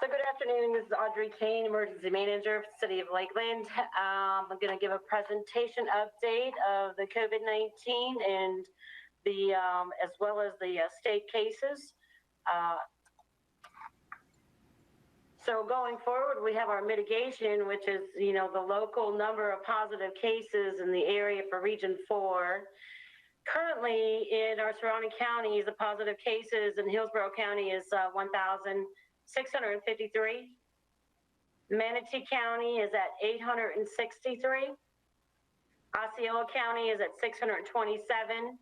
So good afternoon, this is Audrey Kane, Emergency Manager for the City of Lakeland. I'm going to give a presentation update of the COVID-19 and the as well as the state cases. So going forward, we have our mitigation, which is, the local number of positive cases in the area for Region 4. Currently, in our surrounding counties, the positive cases in Hillsborough County is 1,653. Manatee County is at 863. Osceola County is at 627.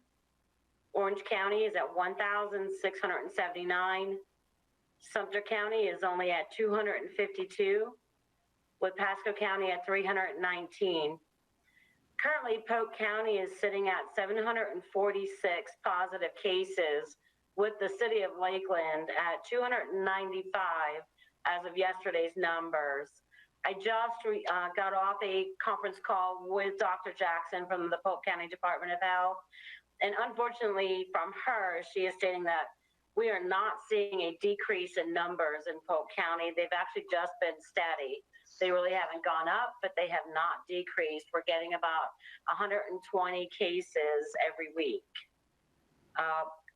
Orange County is at 1,679. Sumter County is only at 252, with Pasco County at 319. Currently, Polk County is sitting at 746 positive cases, with the City of Lakeland at 295 as of yesterday's numbers. I just got off a conference call with Dr. Jackson from the Polk County Department of Health, and unfortunately from her, she is stating that we are not seeing a decrease in numbers in Polk County. They've actually just been steady. They really haven't gone up, but they have not decreased. We're getting about 120 cases every week.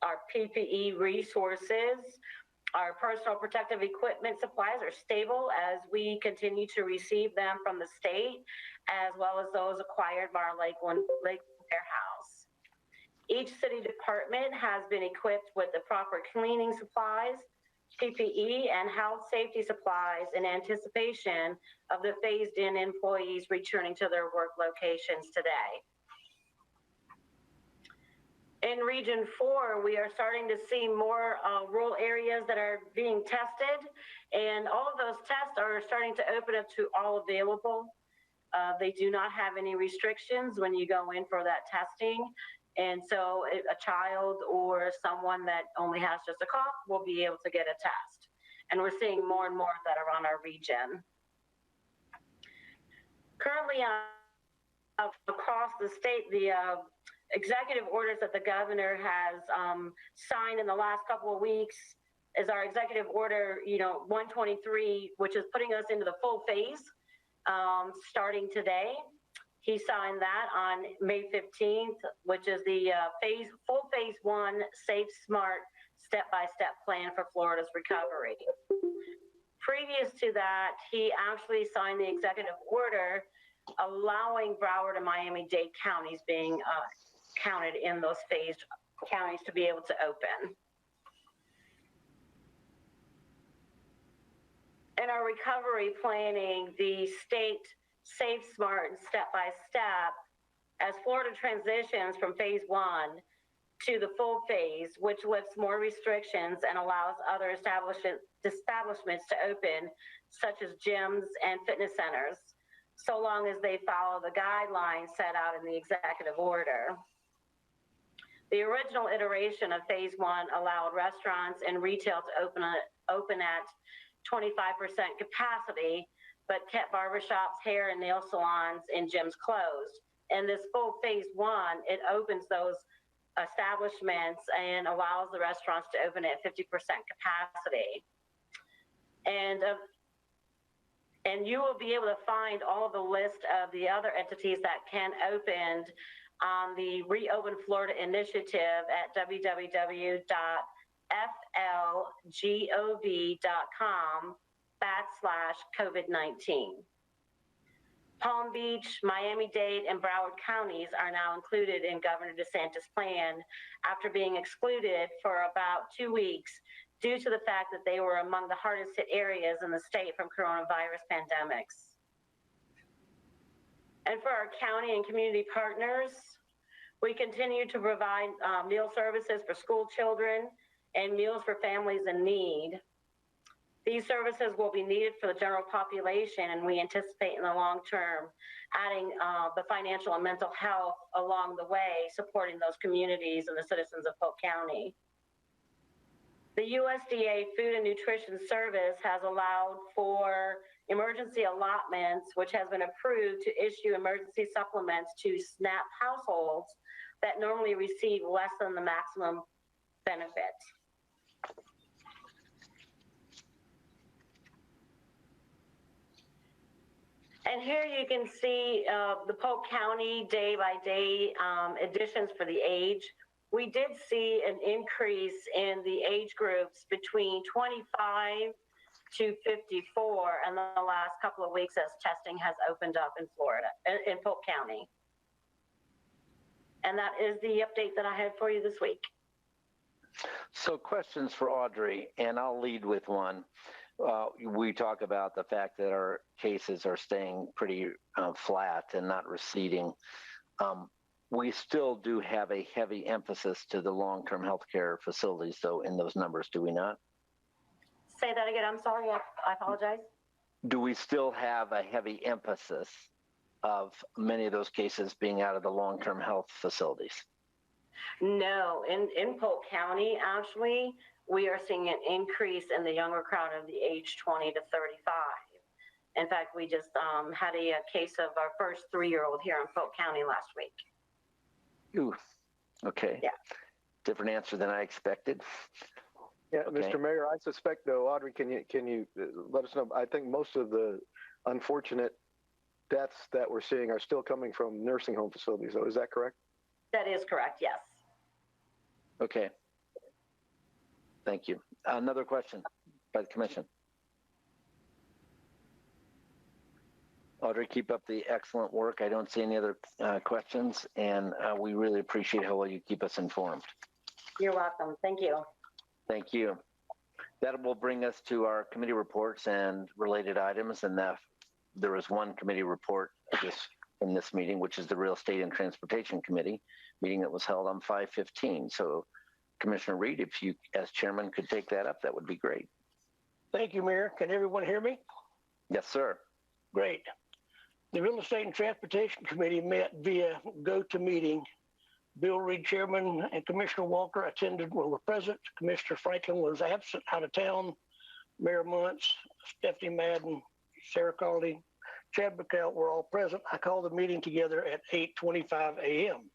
Our PPE resources, our personal protective equipment supplies are stable as we continue to receive them from the state, as well as those acquired by our Lakeland warehouse. Each city department has been equipped with the proper cleaning supplies, PPE, and health safety supplies in anticipation of the phased-in employees returning to their work locations today. In Region 4, we are starting to see more rural areas that are being tested, and all of those tests are starting to open up to all available. They do not have any restrictions when you go in for that testing. And so a child or someone that only has just a cough will be able to get a test. And we're seeing more and more of that around our region. Currently, across the state, the executive orders that the governor has signed in the last couple of weeks is our executive order, 123, which is putting us into the full phase starting today. He signed that on May 15th, which is the full phase 1 safe, smart, step-by-step plan for Florida's recovery. Previous to that, he actually signed the executive order allowing Broward and Miami-Dade counties being counted in those phased counties to be able to open. In our recovery planning, the state safe, smart, and step-by-step, as Florida transitions from phase 1 to the full phase, which lifts more restrictions and allows other establishments to open, such as gyms and fitness centers, so long as they follow the guidelines set out in the executive order. The original iteration of phase 1 allowed restaurants and retail to open at 25% capacity, but kept barbershops, hair and nail salons, and gyms closed. And this full phase 1, it opens those establishments and allows the restaurants to open at 50% capacity. And you will be able to find all the list of the other entities that can open on the Reopen Florida initiative at www.flgov.com/COVID-19. Palm Beach, Miami-Dade, and Broward counties are now included in Governor DeSantis' plan after being excluded for about 2 weeks due to the fact that they were among the hardest hit areas in the state from coronavirus pandemics. And for our county and community partners, we continue to provide meal services for school children and meals for families in need. These services will be needed for the general population, and we anticipate in the long term adding the financial and mental health along the way, supporting those communities and the citizens of Polk County. The USDA Food and Nutrition Service has allowed for emergency allotments, which has been approved to issue emergency supplements to SNAP households that normally receive less than the maximum benefit. And here you can see the Polk County day-by-day additions for the age. We did see an increase in the age groups between 25 to 54 in the last couple of weeks as testing has opened up in Florida, in Polk County. And that is the update that I had for you this week. So questions for Audrey, and I'll lead with one. We talk about the fact that our cases are staying pretty flat and not receding. We still do have a heavy emphasis to the long-term healthcare facilities, though, in those numbers, do we not? Say that again. I'm sorry. I apologize. Do we still have a heavy emphasis of many of those cases being out of the long-term health facilities? No. In Polk County, actually, we are seeing an increase in the younger crowd of the age 20 to 35. In fact, we just had a case of our first 3-year-old here in Polk County last week. Ooh, okay. Yeah. Different answer than I expected. Yeah, Okay. Mr. Mayor, I suspect though, Audrey, can you let us know? I think most of the unfortunate deaths that we're seeing are still coming from nursing home facilities, though. Is that correct? That is correct, yes. Okay. Thank you. Another question by the commission. Audrey, keep up the excellent work. I don't see any other questions, and we really appreciate how well you keep us informed. You're welcome. Thank you. Thank you. That will bring us to our committee reports and related items, and there is one committee report in this meeting, which is the Real Estate and Transportation Committee meeting that was held on 5/15. So, Commissioner Reed, if you, as chairman, could take that up, that would be great. Thank you, Mayor. Can everyone hear me? Yes, sir. Great. The Real Estate and Transportation Committee met via GoToMeeting. Bill Reed, Chairman, and Commissioner Walker attended, were present. Commissioner Franklin was absent, out of town. Mayor Muntz, Stephanie Madden, Sarah Carley, Chad McCall were all present. I called the meeting together at 8:25 a.m.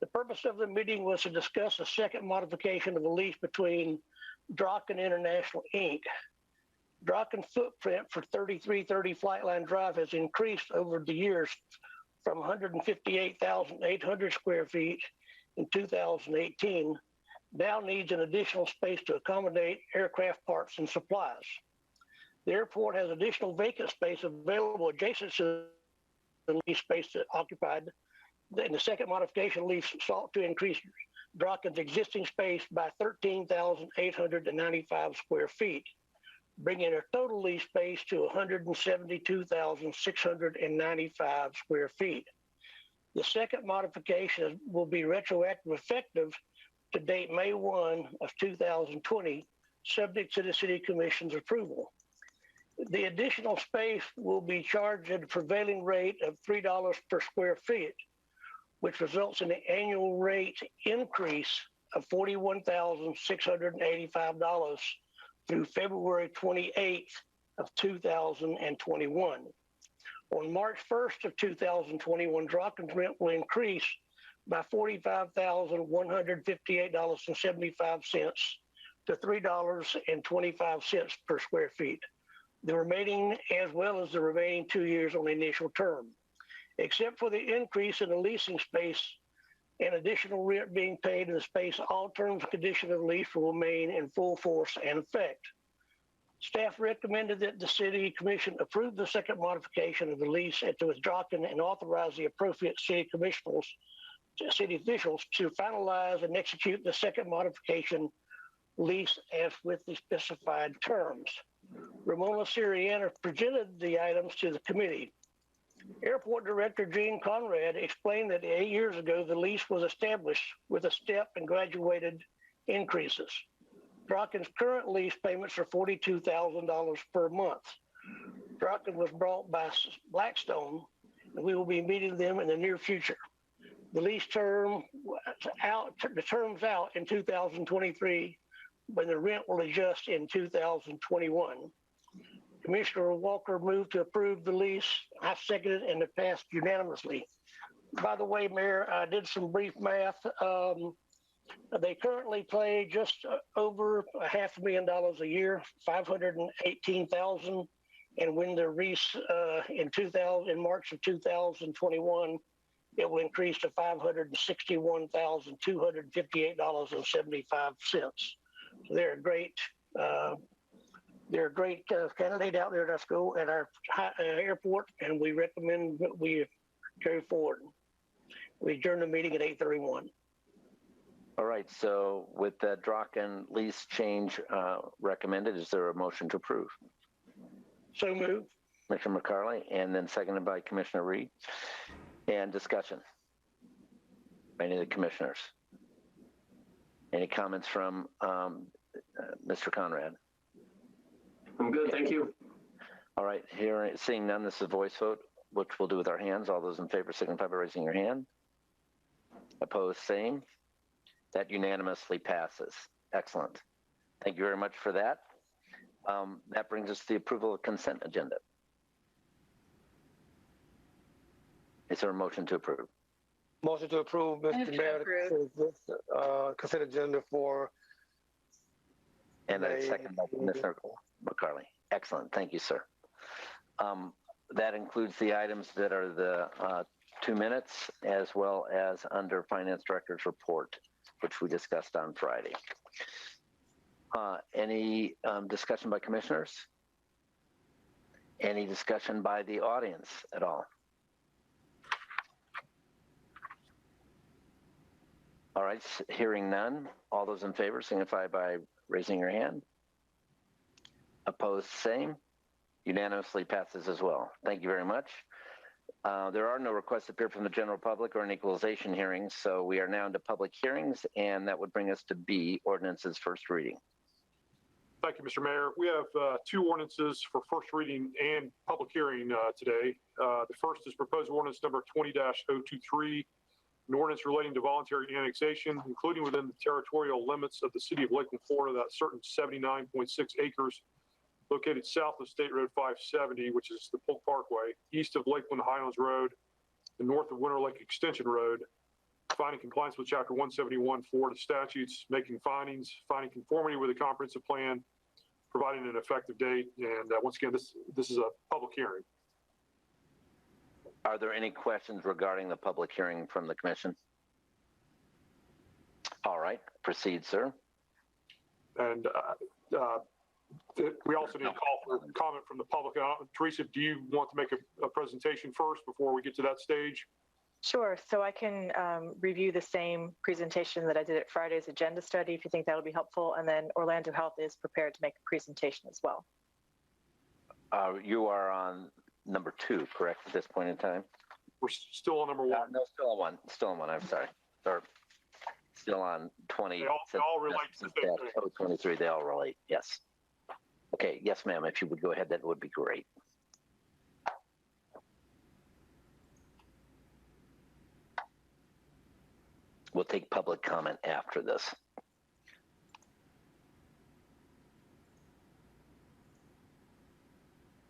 The purpose of the meeting was to discuss a second modification of the lease between Draken International, Inc. Draken's footprint for 3330 Flightline Drive has increased over the years from 158,800 square feet in 2018, now needs an additional space to accommodate aircraft parts and supplies. The airport has additional vacant space available adjacent to the lease space that occupied. And the second modification lease sought to increase Draken's existing space by 13,895 square feet, bringing our total lease space to 172,695 square feet. The second modification will be retroactive effective to date May 1 of 2020, subject to the City Commission's approval. The additional space will be charged at a prevailing rate of $3 per square feet, which results in an annual rate increase of $41,685 through February 28th of 2021. On March 1st of 2021, Draken's rent will increase by $45,158.75 to $3.25 per square feet. The remaining, as well as the remaining 2 years on the initial term. Except for the increase in the leasing space and additional rent being paid in the space, all terms and conditions of the lease will remain in full force and effect. Staff recommended that the City Commission approve the second modification of the lease at the Draken and authorize the appropriate city officials to finalize and execute the second modification lease as with the specified terms. Ramona Siriana presented the items to the committee. Airport Director Gene Conrad explained that 8 years ago, the lease was established with a step and graduated increases. Draken's current lease payments are $42,000 per month. Draken was bought by Blackstone, and we will be meeting them in the near future. The lease term the term's out in 2023, but the rent will adjust in 2021. Commissioner Walker moved to approve the lease. I seconded it and it passed unanimously. By the way, Mayor, I did some brief math. They currently pay just over $500,000 a year, $518,000. And when the lease in March of 2021, it will increase to $561,258.75. So they're a great candidate out there at our school, at our airport, and we recommend that we carry forward. We adjourn the meeting at 8:31. All right, so with that Draken lease change recommended, is there a motion to approve? So moved. Commissioner McCarley, and then seconded by Commissioner Reed. And discussion. Any of the commissioners? Any comments from Mr. Conrad? I'm good, thank you. All right, seeing none, this is a voice vote, which we'll do with our hands. All those in favor signify by raising your hand. Opposed, same. That unanimously passes. Excellent. Thank you very much for that. That brings us to the approval of consent agenda. Is there a motion to approve? Motion to approve, Mr. Mayor, this consent agenda for. And a second by Commissioner McCarley. Excellent. Thank you, sir. That includes the items that are the 2 minutes, as well as under Finance Director's report, which we discussed on Friday. Any discussion by commissioners? Any discussion by the audience at all? All right, hearing none. All those in favor signify by raising your hand. Opposed, same. Unanimously passes as well. Thank you very much. There are no requests to appear from the general public or an equalization hearing, so we are now into public hearings, and that would bring us to B, ordinances first reading. Thank you, Mr. Mayor. We have 2 ordinances for first reading and public hearing today. The first is proposed ordinance number 20-023, an ordinance relating to voluntary annexation, including within the territorial limits of the city of Lakeland, Florida, that certain 79.6 acres located south of State Road 570, which is the Polk Parkway, east of Lakeland Highlands Road, and north of Winter Lake Extension Road, finding compliance with Chapter 171 Florida statutes, making findings, finding conformity with the comprehensive plan, providing an effective date. And once again, this is a public hearing. Are there any questions regarding the public hearing from the commission? All right, proceed, sir. And we also need to call for comment from the public. Teresa, do you want to make a presentation first before we get to that stage? Sure. So I can review the same presentation that I did at Friday's agenda study, if you think that'll be helpful. And then Orlando Health is prepared to make a presentation as well. You are on number 2, correct, at this point in time? We're still on number 1. No, still on 1. Still on 1, I'm sorry. Or still on 20. They all relate to the same thing. 23, they all relate, yes. Okay, yes, ma'am, if you would go ahead, that would be great. We'll take public comment after this.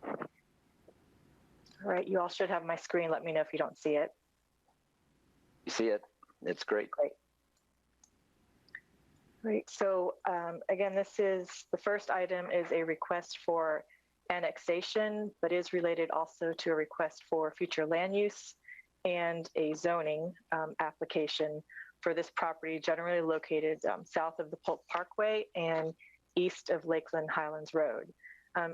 All right, you all should have my screen. Let me know if you don't see it. You see it? It's great. Great. So again, the first item is a request for annexation, but is related also to a request for future land use and a zoning application for this property, generally located south of the Polk Parkway and east of Lakeland Highlands Road.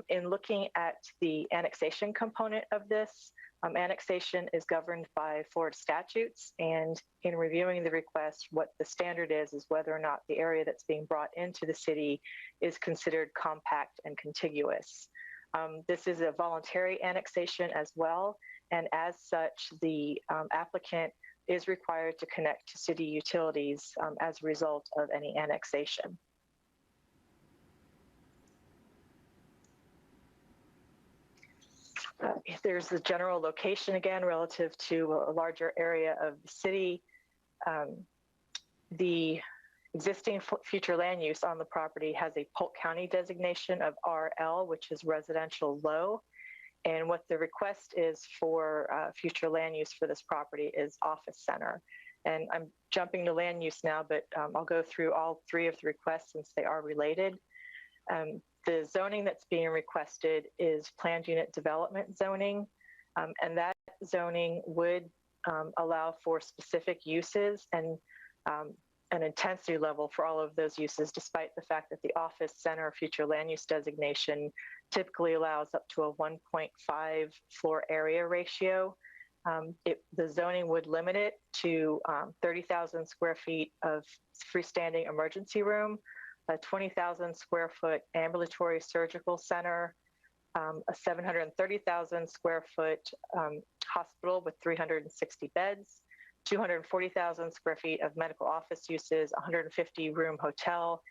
In looking at the annexation component of this, annexation is governed by Florida statutes, and in reviewing the request, what the standard is whether or not the area that's being brought into the city is considered compact and contiguous. This is a voluntary annexation as well, and as such, the applicant is required to connect to city utilities as a result of any annexation. There's the general location again relative to a larger area of the city. The existing future land use on the property has a Polk County designation of RL, which is residential low. And what the request is for future land use for this property is office center. And I'm jumping to land use now, but I'll go through all 3 of the requests since they are related. The zoning that's being requested is planned unit development zoning, and that zoning would allow for specific uses and an intensity level for all of those uses, despite the fact that the office center future land use designation typically allows up to a 1.5 floor area ratio. The zoning would limit it to 30,000 square feet of freestanding emergency room, a 20,000 square foot ambulatory surgical center, a 730,000 square foot hospital with 360 beds, 240,000 square feet of medical office uses, 150 room hotel,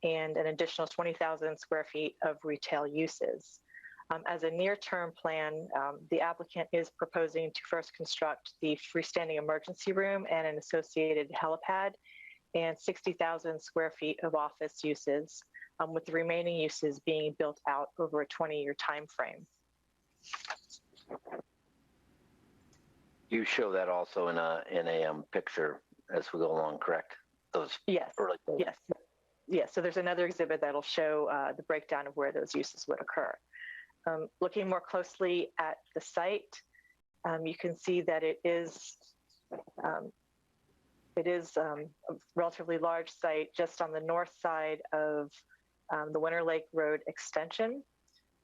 and an additional 20,000 square feet of retail uses. As a near-term plan, the applicant is proposing to first construct the freestanding emergency room and an associated helipad, and 60,000 square feet of office uses, with the remaining uses being built out over a 20-year time frame. You show that also in a picture as we go along, correct? Those Yes. early. Yes. So there's another exhibit that'll show the breakdown of where those uses would occur. Looking more closely at the site, you can see that it is a relatively large site just on the north side of the Winter Lake Road extension.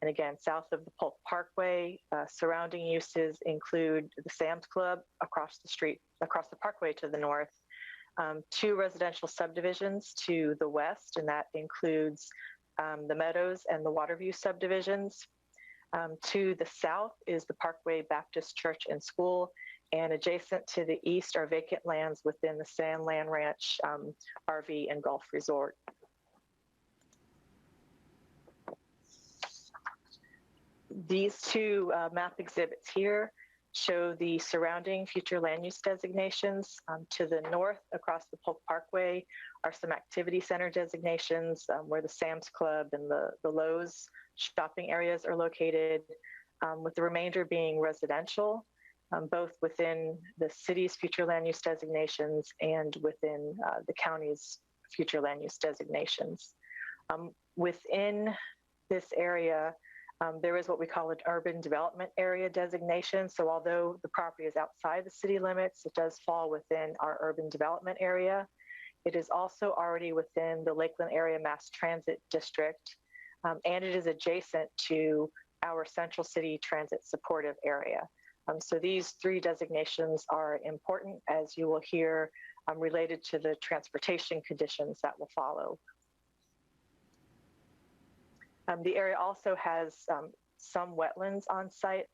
And again, south of the Polk Parkway. Surrounding uses include the Sam's Club across the parkway to the north, 2 residential subdivisions to the west, and that includes the Meadows and the Waterview subdivisions. To the south is the Parkway Baptist Church and School, and adjacent to the east are vacant lands within the Sand Land Ranch RV and Golf Resort. These 2 map exhibits here show the surrounding future land use designations. To the north, across the Polk Parkway, are some activity center designations where the Sam's Club and the Lowe's shopping areas are located, with the remainder being residential, both within the city's future land use designations and within the county's future land use designations. Within this area, there is what we call an urban development area designation. So although the property is outside the city limits, it does fall within our urban development area. It is also already within the Lakeland Area Mass Transit District, and it is adjacent to our Central City Transit Supportive Area. So these 3 designations are important, as you will hear, related to the transportation conditions that will follow. The area also has some wetlands on site.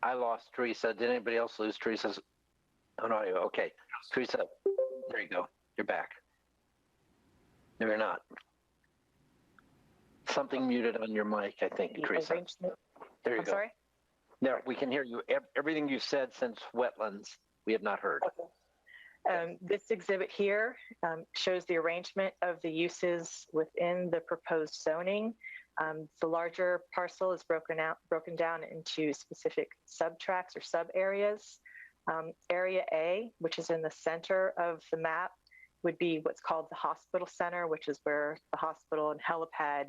I lost Teresa. Did anybody else lose Teresa's? Oh, no. Okay. Teresa, there you go. You're back. No, you're not. Something muted on your mic, I think, Teresa. There you go. Sorry? There, we can hear you. Everything you said since wetlands, we have not heard. Okay. This exhibit here shows the arrangement of the uses within the proposed zoning. The larger parcel is broken down into specific subtracts or sub areas. Area A, which is in the center of the map, would be what's called the hospital center, which is where the hospital and helipad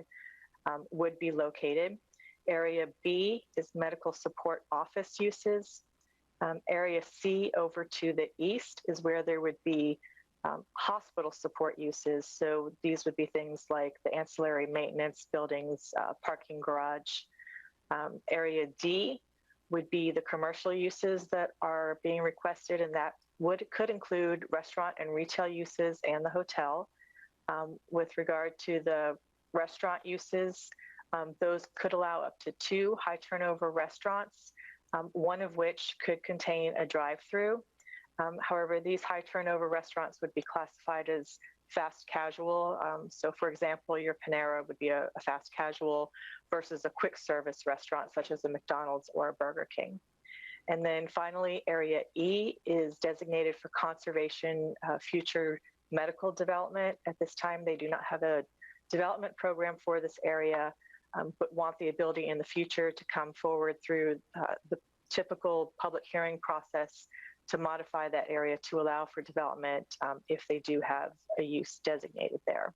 would be located. Area B is medical support office uses. Area C over to the east is where there would be hospital support uses. So these would be things like the ancillary maintenance buildings, parking garage. Area D would be the commercial uses that are being requested, and that could include restaurant and retail uses and the hotel. With regard to the restaurant uses, those could allow up to 2 high turnover restaurants, one of which could contain a drive-through. However, these high turnover restaurants would be classified as fast casual. So for example, your Panera would be a fast casual versus a quick service restaurant such as a McDonald's or a Burger King. And then finally, Area E is designated for conservation future medical development. At this time, they do not have a development program for this area, but want the ability in the future to come forward through the typical public hearing process to modify that area to allow for development if they do have a use designated there.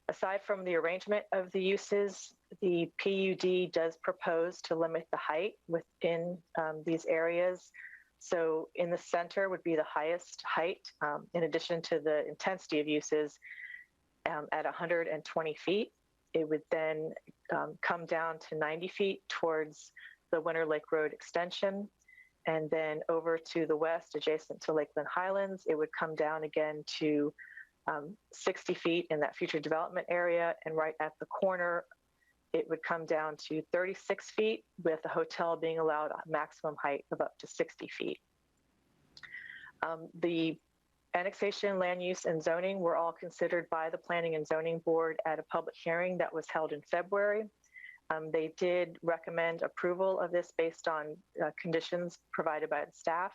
Aside from the arrangement of the uses, the PUD does propose to limit the height within these areas. So in the center would be the highest height, in addition to the intensity of uses at 120 feet. It would then come down to 90 feet towards the Winter Lake Road extension. And then over to the west, adjacent to Lakeland Highlands, it would come down again to 60 feet in that future development area. And right at the corner, it would come down to 36 feet, with the hotel being allowed a maximum height of up to 60 feet. The annexation, land use, and zoning were all considered by the Planning and Zoning Board at a public hearing that was held in February. They did recommend approval of this based on conditions provided by the staff.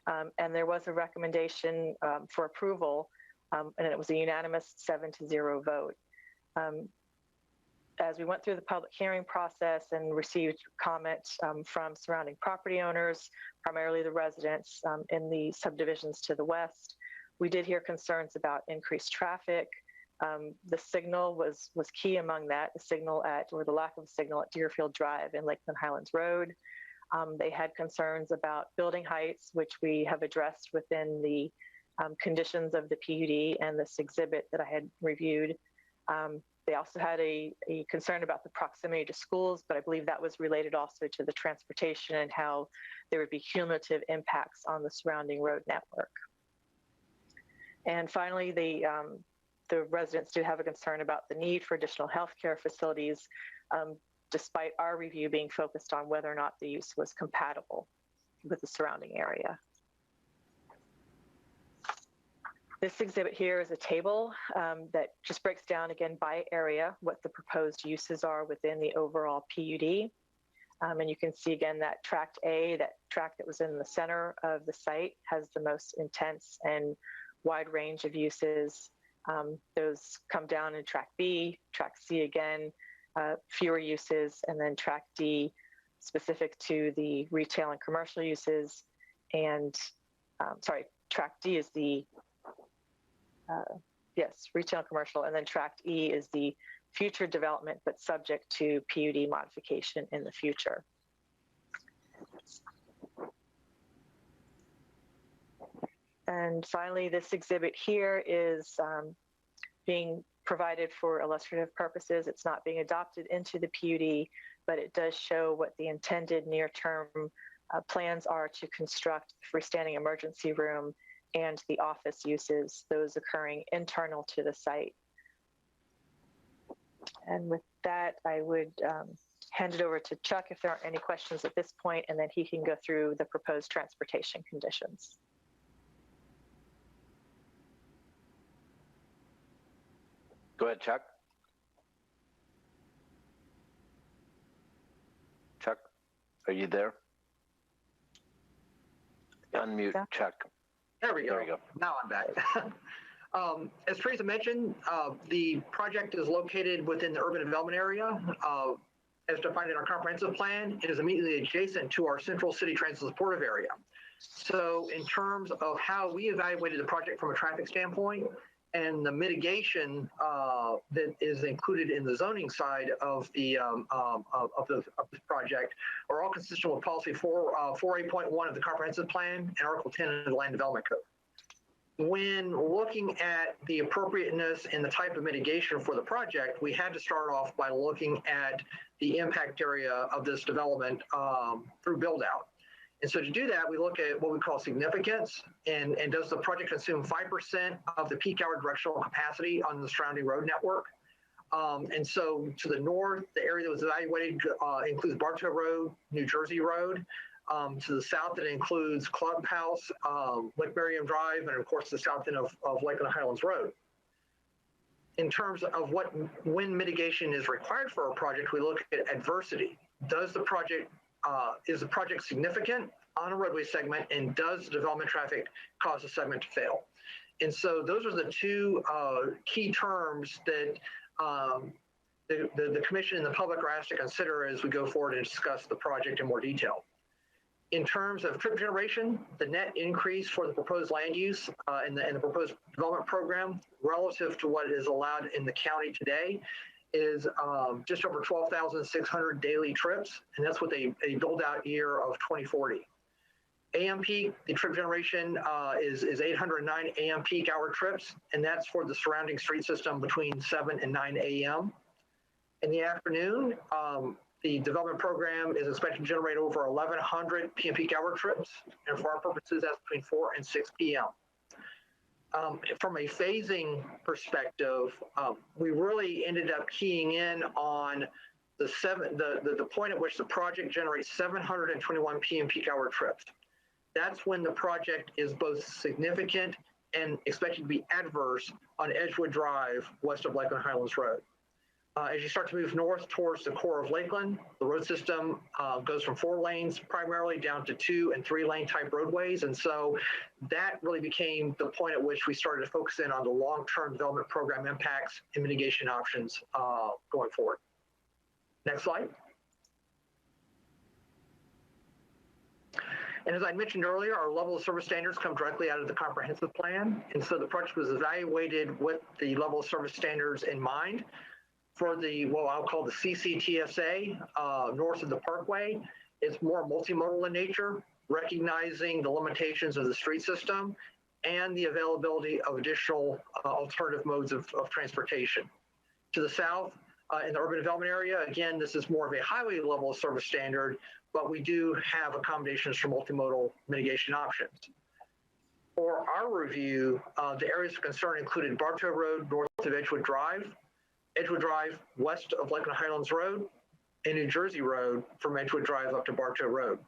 And there was a recommendation for approval, and it was a unanimous 7-0 vote. As we went through the public hearing process and received comments from surrounding property owners, primarily the residents in the subdivisions to the west, we did hear concerns about increased traffic. The signal was key among that, the signal or the lack of a signal at Deerfield Drive and Lakeland Highlands Road. They had concerns about building heights, which we have addressed within the conditions of the PUD and this exhibit that I had reviewed. They also had a concern about the proximity to schools, but I believe that was related also to the transportation and how there would be cumulative impacts on the surrounding road network. And finally, the residents do have a concern about the need for additional healthcare facilities, despite our review being focused on whether or not the use was compatible with the surrounding area. This exhibit here is a table that just breaks down again by area what the proposed uses are within the overall PUD. And you can see again that tract A, that tract that was in the center of the site, has the most intense and wide range of uses. Those come down in tract B, tract C again, fewer uses, and then tract D, specific to the retail and commercial uses. And tract D is the retail and commercial, and then tract E is the future development, but subject to PUD modification in the future. And finally, this exhibit here is being provided for illustrative purposes. It's not being adopted into the PUD, but it does show what the intended near-term plans are to construct the freestanding emergency room and the office uses, those occurring internal to the site. And with that, I would hand it over to Chuck if there aren't any questions at this point, and then he can go through the proposed transportation conditions. Go ahead, Chuck. Chuck, are you there? Unmute, Yeah. Chuck. There we go. There we go. Now I'm back. As Teresa mentioned, the project is located within the urban development area. As defined in our comprehensive plan, it is immediately adjacent to our central city transit supportive area. So in terms of how we evaluated the project from a traffic standpoint and the mitigation that is included in the zoning side of the project are all consistent with policy 4A.1 of the comprehensive plan and Article 10 of the Land Development Code. When looking at the appropriateness and the type of mitigation for the project, we had to start off by looking at the impact area of this development through build out. And so to do that, we look at what we call significance, and does the project consume 5% of the peak hour directional capacity on the surrounding road network? And so to the north, the area that was evaluated includes Bartow Road, New Jersey Road. To the south, it includes Clubhouse, Lake Merriam Drive, and of course the south end of Lakeland Highlands Road. In terms of when mitigation is required for a project, we look at adversity. Does the project is the project significant on a roadway segment, and does development traffic cause the segment to fail? And so those are the two key terms that the commission and the public are asked to consider as we go forward and discuss the project in more detail. In terms of trip generation, the net increase for the proposed land use and the proposed development program relative to what is allowed in the county today is just over 12,600 daily trips, and that's with a build-out year of 2040. AM peak, the trip generation is 809 AM peak hour trips, and that's for the surrounding street system between 7 and 9 AM. In the afternoon, the development program is expected to generate over 1,100 PM peak hour trips, and for our purposes, that's between 4 and 6 PM. From a phasing perspective, we really ended up keying in on the point at which the project generates 721 PM peak hour trips. That's when the project is both significant and expected to be adverse on Edgewood Drive, west of Lakeland Highlands Road. As you start to move north towards the core of Lakeland, the road system goes from 4 lanes primarily down to 2 and 3 lane type roadways. And so that really became the point at which we started to focus in on the long-term development program impacts and mitigation options going forward. Next slide. And as I mentioned earlier, our level of service standards come directly out of the comprehensive plan. And so the project was evaluated with the level of service standards in mind. For the, what I'll call the CCTSA, north of the Parkway, it's more multimodal in nature, recognizing the limitations of the street system and the availability of additional alternative modes of transportation. To the south, in the urban development area, again, this is more of a highway level of service standard, but we do have accommodations for multimodal mitigation options. For our review, the areas of concern included Bartow Road, north of Edgewood Drive west of Lakeland Highlands Road, and New Jersey Road from Edgewood Drive up to Bartow Road.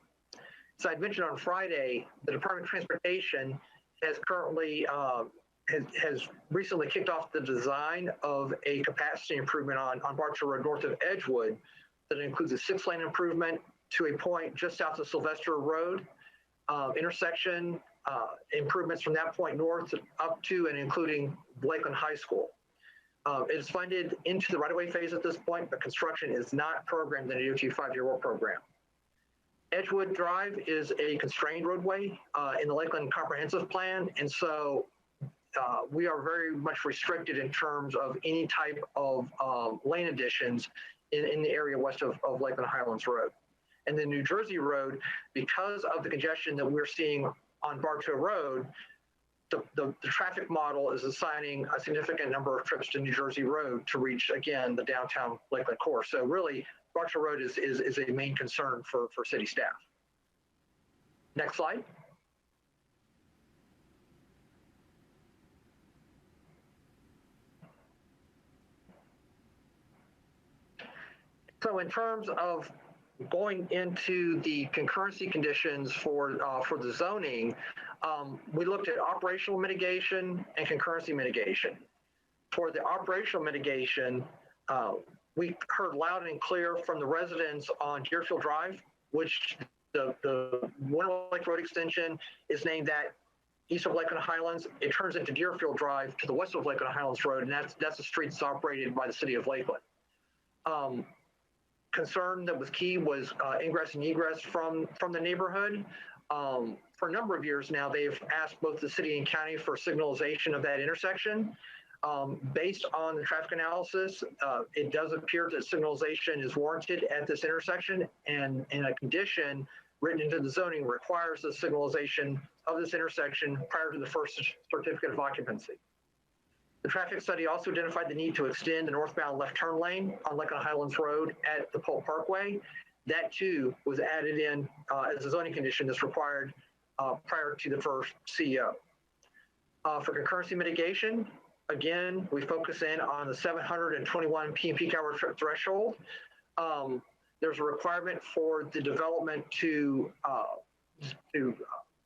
So I'd mentioned on Friday, the Department of Transportation has currently has recently kicked off the design of a capacity improvement on Bartow Road north of Edgewood that includes a 6-lane improvement to a point just south of Sylvester Road, intersection improvements from that point north up to and including Lakeland High School. It is funded into the right-of-way phase at this point, but construction is not programmed in a DOT 5-year work program. Edgewood Drive is a constrained roadway in the Lakeland Comprehensive Plan, and so we are very much restricted in terms of any type of lane additions in the area west of Lakeland Highlands Road. And then New Jersey Road, because of the congestion that we're seeing on Bartow Road, the traffic model is assigning a significant number of trips to New Jersey Road to reach, again, the downtown Lakeland core. So really, Bartow Road is a main concern for city staff. Next slide. So in terms of going into the concurrency conditions for the zoning, we looked at operational mitigation and concurrency mitigation. For the operational mitigation, we heard loud and clear from the residents on Deerfield Drive, which the Winter Lake Road extension is named that east of Lakeland Highlands. It turns into Deerfield Drive to the west of Lakeland Highlands Road, and that's a street that's operated by the city of Lakeland. Concern that was key was ingress and egress from the neighborhood. For a number of years now, they've asked both the city and county for signalization of that intersection. Based on the traffic analysis, it does appear that signalization is warranted at this intersection, and a condition written into the zoning requires the signalization of this intersection prior to the first certificate of occupancy. The traffic study also identified the need to extend the northbound left turn lane on Lakeland Highlands Road at the Polk Parkway. That too was added in as a zoning condition that's required prior to the first CEO. For concurrency mitigation, again, we focus in on the 721 PM peak hour trip threshold. There's a requirement for the development to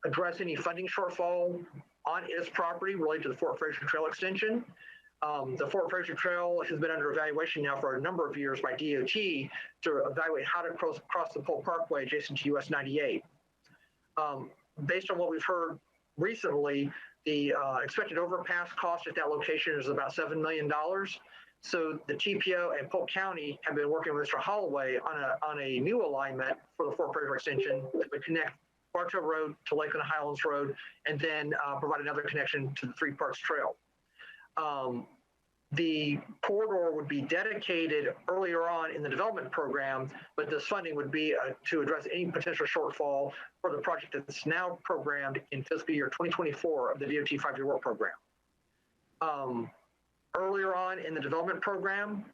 address any funding shortfall on its property related to the Fort Fraser Trail extension. The Fort Fraser Trail has been under evaluation now for a number of years by DOT to evaluate how to cross the Polk Parkway adjacent to US 98. Based on what we've heard recently, the expected overpass cost at that location is about $7 million. So the TPO and Polk County have been working with Mr. Holloway on a new alignment for the Fort Fraser extension that would connect Bartow Road to Lakeland Highlands Road, and then provide another connection to the Three Parks Trail. The corridor would be dedicated earlier on in the development program, but this funding would be to address any potential shortfall for the project that's now programmed in fiscal year 2024 of the DOT 5-year work program. Earlier on in the development program,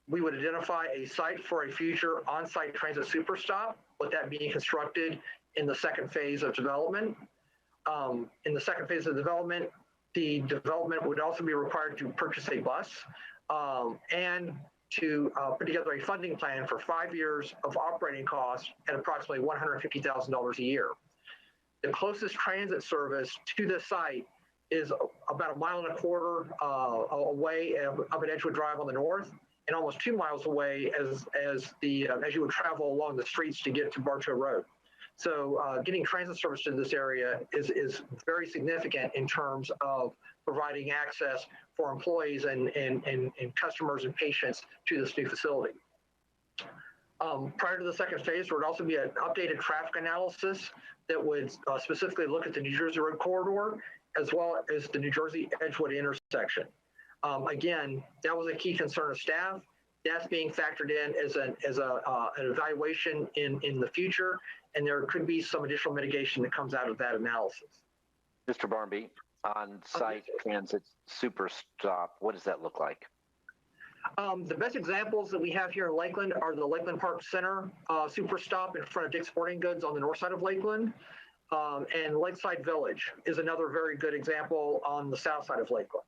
we would identify a site for a future on-site transit superstop, with that being constructed in the second phase of development. In the second phase of development, the development would also be required to purchase a bus and to put together a funding plan for 5 years of operating costs at approximately $150,000 a year. The closest transit service to this site is about 1.25 miles away up at Edgewood Drive on the north, and almost 2 miles away as you would travel along the streets to get to Bartow Road. So getting transit service to this area is very significant in terms of providing access for employees and customers and patients to this new facility. Prior to the second phase, there would also be an updated traffic analysis that would specifically look at the New Jersey Road corridor, as well as the New Jersey Edgewood intersection. Again, that was a key concern of staff. That's being factored in as an evaluation in the future, and there could be some additional mitigation that comes out of that analysis. Mr. Barnby, on-site transit super stop, what does that look like? The best examples that we have here in Lakeland are the Lakeland Park Center super stop in front of Dick's Sporting Goods on the north side of Lakeland, and Lakeside Village is another very good example on the south side of Lakeland.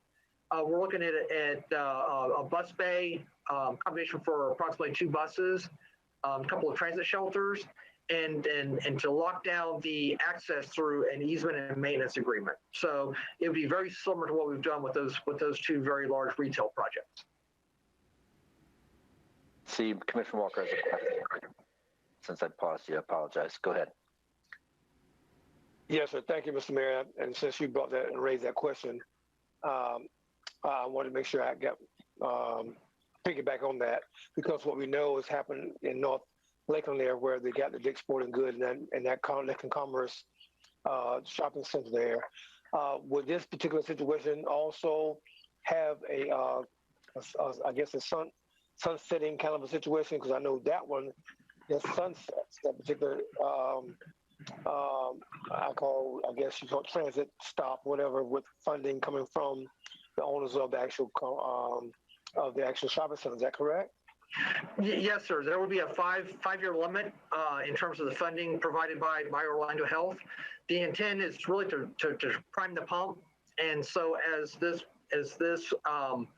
We're looking at a bus bay, combination for approximately 2 buses, a couple of transit shelters, and to lock down the access through an easement and maintenance agreement. So it would be very similar to what we've done with those 2 very large retail projects. See, Commissioner Walker has a question. Since I paused you, I apologize. Go ahead. Yes, sir. Thank you, Mr. Mayor. And since you brought that and raised that question, I wanted to make sure I got piggyback on that, because what we know has happened in North Lakeland there, where they got the Dick's Sporting Goods and that Lakeland Commerce shopping center there. Would this particular situation also have I guess a sunsetting kind of a situation? Because I know that one, that sunsets, that particular I guess you call it transit stop, whatever, with funding coming from the owners of the actual shopping center. Is that correct? Yes, sir. There will be a five-year limit in terms of the funding provided by Orlando Health. The intent is really to prime the pump, and so as this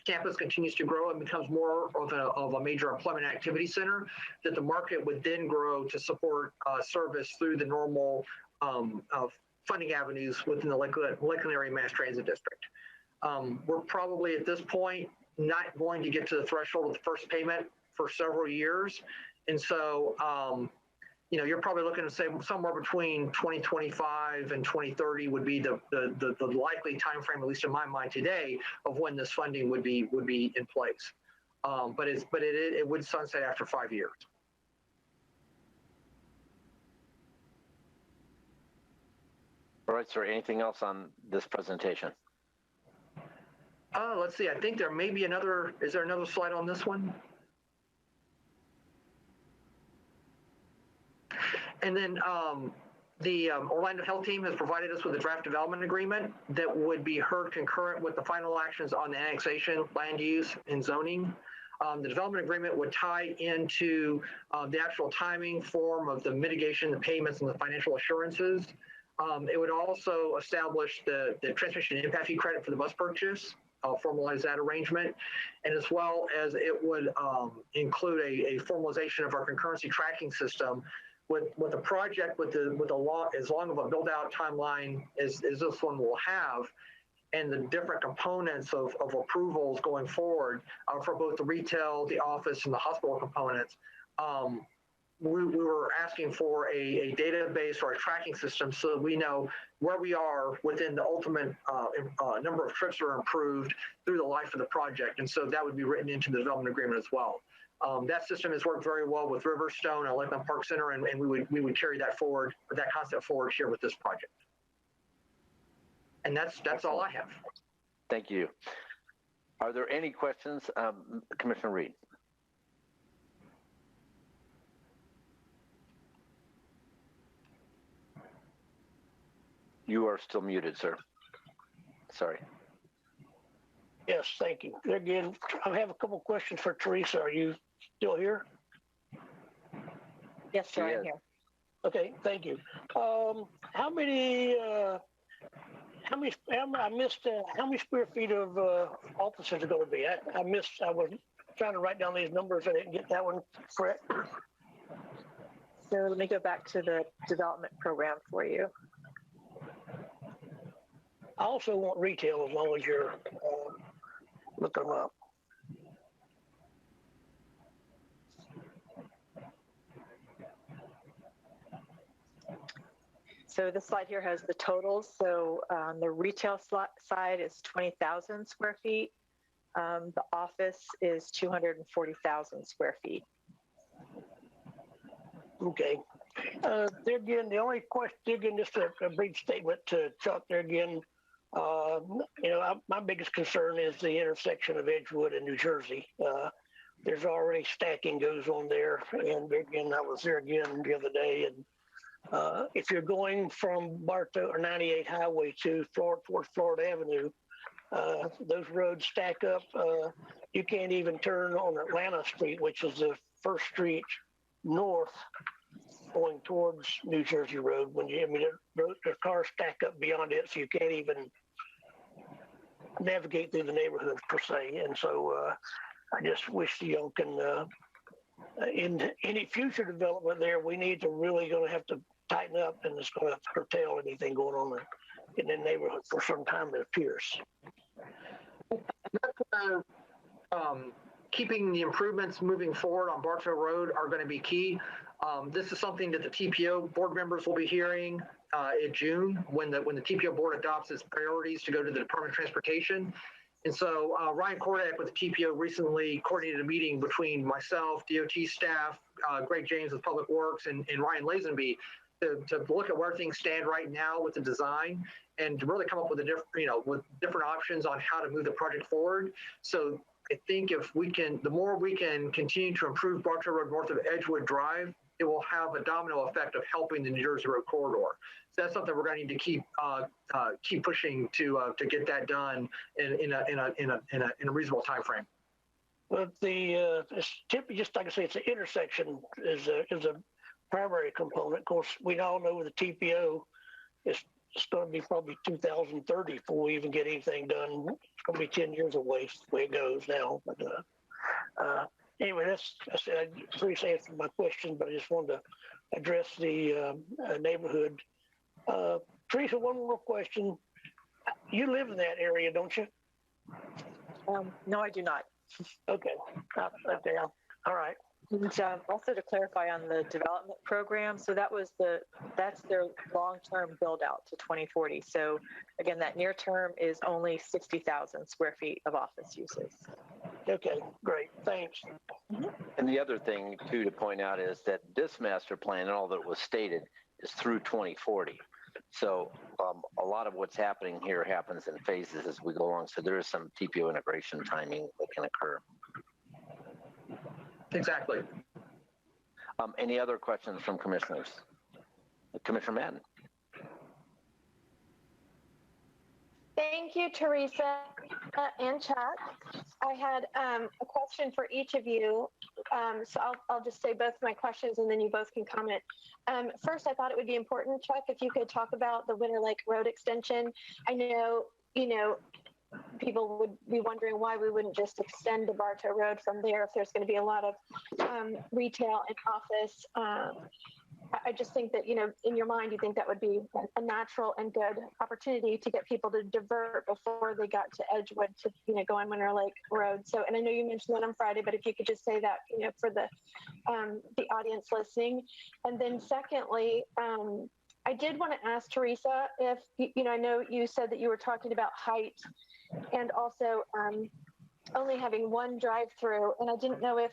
campus continues to grow and becomes more of a major employment activity center, that the market would then grow to support service through the normal funding avenues within the Lakeland Area Mass Transit District. We're probably at this point not going to get to the threshold of the first payment for several years. And so, you're probably looking to say somewhere between 2025 and 2030 would be the likely timeframe, at least in my mind today, of when this funding would be in place. But it would sunset after 5 years. All right, sir. Anything else on this presentation? Let's see. I think there may be another. Is there another slide on this one? And then the Orlando Health team has provided us with a draft development agreement that would be heard concurrent with the final actions on the annexation, land use, and zoning. The development agreement would tie into the actual timing, form of the mitigation, the payments, and the financial assurances. It would also establish the transmission impact fee credit for the bus purchase, formalize that arrangement, and as well as it would include a formalization of our concurrency tracking system with a project with as long of a build-out timeline as this one will have, and the different components of approvals going forward for both the retail, the office, and the hospital components. we were asking for a database or a tracking system so that we know where we are within the ultimate number of trips that are improved through the life of the project. And so that would be written into the development agreement as well. That system has worked very well with Riverstone and Lakeland Park Center, and we would carry that forward, that concept forward here with this project. And that's all I have. Thank you. Are there any questions, Commissioner Reed? You are still muted, sir. Sorry. Yes, thank you. Again, I have a couple questions for Teresa. Are you still here? Yes, sir, She I'm is. here. Okay, thank you. How many square feet of offices are going to be? I was trying to write down these numbers. I didn't get that one correct. So let me go back to the development program for you. I also want retail as long as you're looking them up. So this slide here has the totals. So the retail side is 20,000 square feet. The office is 240,000 square feet. Okay. There again, the only question, again, just a brief statement to Chuck there again. My biggest concern is the intersection of Edgewood and New Jersey. There's already stacking goes on there. And again, I was there again the other day. And if you're going from Bartow or 98 Highway to towards Florida Avenue, those roads stack up. You can't even turn on Atlanta Street, which is the first street north going towards New Jersey Road. The cars stack up beyond it, so you can't even navigate through the neighborhoods per se. And so I just wish y'all can, in any future development there, we need to really going to have to tighten up, and it's going to curtail anything going on in the neighborhood for some time, it appears. Keeping the improvements moving forward on Bartow Road are going to be key. This is something that the TPO board members will be hearing in June when the TPO board adopts its priorities to go to the Department of Transportation. And so Ryan Kordak with the TPO recently coordinated a meeting between myself, DOT staff, Greg James with Public Works, and Ryan Lazenby to look at where things stand right now with the design and to really come up with with different options on how to move the project forward. So I think if we can, the more we can continue to improve Bartow Road north of Edgewood Drive, it will have a domino effect of helping the New Jersey Road corridor. So that's something we're going to need to keep pushing to get that done in a reasonable time frame. But it's typically, just like I say, it's an intersection is a primary component. Of course, we all know with the TPO, it's going to be probably 2030 before we even get anything done. It's going to be 10 years away the way it goes now. But anyway, that's I appreciate my question, but I just wanted to address the neighborhood. Teresa, one more question. You live in that area, don't you? No, I do not. Okay. Okay. All right. And also to clarify on the development program, so that's their long-term build out to 2040. So again, that near term is only 60,000 square feet of office uses. Okay, great, thanks. And the other thing too to point out is that this master plan and all that was stated is through 2040. So a lot of what's happening here happens in phases as we go along. So there is some TPO integration timing that can occur. Exactly. Any other questions from commissioners? Commissioner Madden. Thank you, Teresa and Chuck. I had a question for each of you. So I'll just say both my questions and then you both can comment. First, I thought it would be important, Chuck, if you could talk about the Winter Lake Road extension. I know, people would be wondering why we wouldn't just extend the Bartow Road from there if there's going to be a lot of retail and office I just think that, in your mind, you think that would be a natural and good opportunity to get people to divert before they got to Edgewood to, go on Winter Lake Road. So, and I know you mentioned that on Friday, but if you could just say that, for the audience listening. And then secondly, I did want to ask Teresa if, I know you said that you were talking about height and also only having one drive-through, and I didn't know if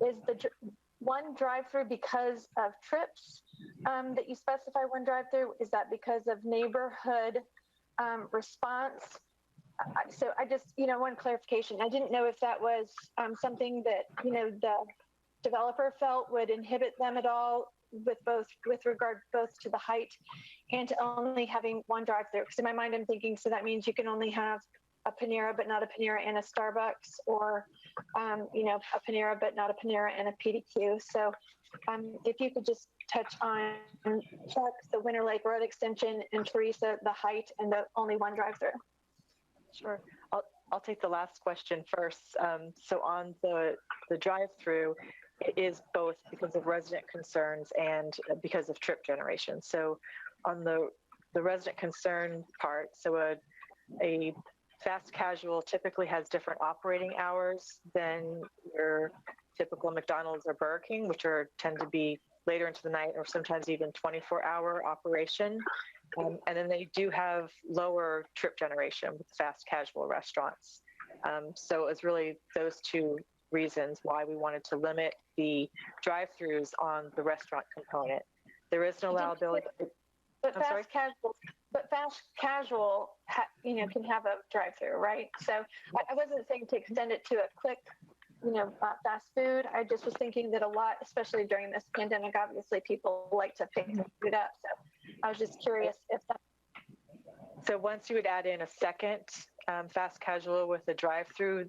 is the one drive-through because of trips that you specify one drive-through? Is that because of neighborhood response? So I just, one clarification. I didn't know if that was something that, the developer felt would inhibit them at all with regard both to the height and to only having one drive-through. Because in my mind, I'm thinking, so that means you can only have a Panera, but not a Panera and a Starbucks, or, a Panera, but not a Panera and a PDQ. So if you could just touch on Chuck, the Winter Lake Road extension, and Teresa, the height and the only one drive-through. Sure. I'll take the last question first. So on the drive-through, it is both because of resident concerns and because of trip generation. So on the resident concern part, so a fast casual typically has different operating hours than your typical McDonald's or Burger King, which tend to be later into the night or sometimes even 24-hour operation. And then they do have lower trip generation with fast casual restaurants. So it's really those two reasons why we wanted to limit the drive-throughs on the restaurant component. There is no allowability. But fast casual, can have a drive-through, right? So I wasn't saying to extend it to a quick, fast food. I just was thinking that a lot, especially during this pandemic, obviously people like to pick food up. So I was just curious if that. So once you would add in a second fast casual with a drive-through,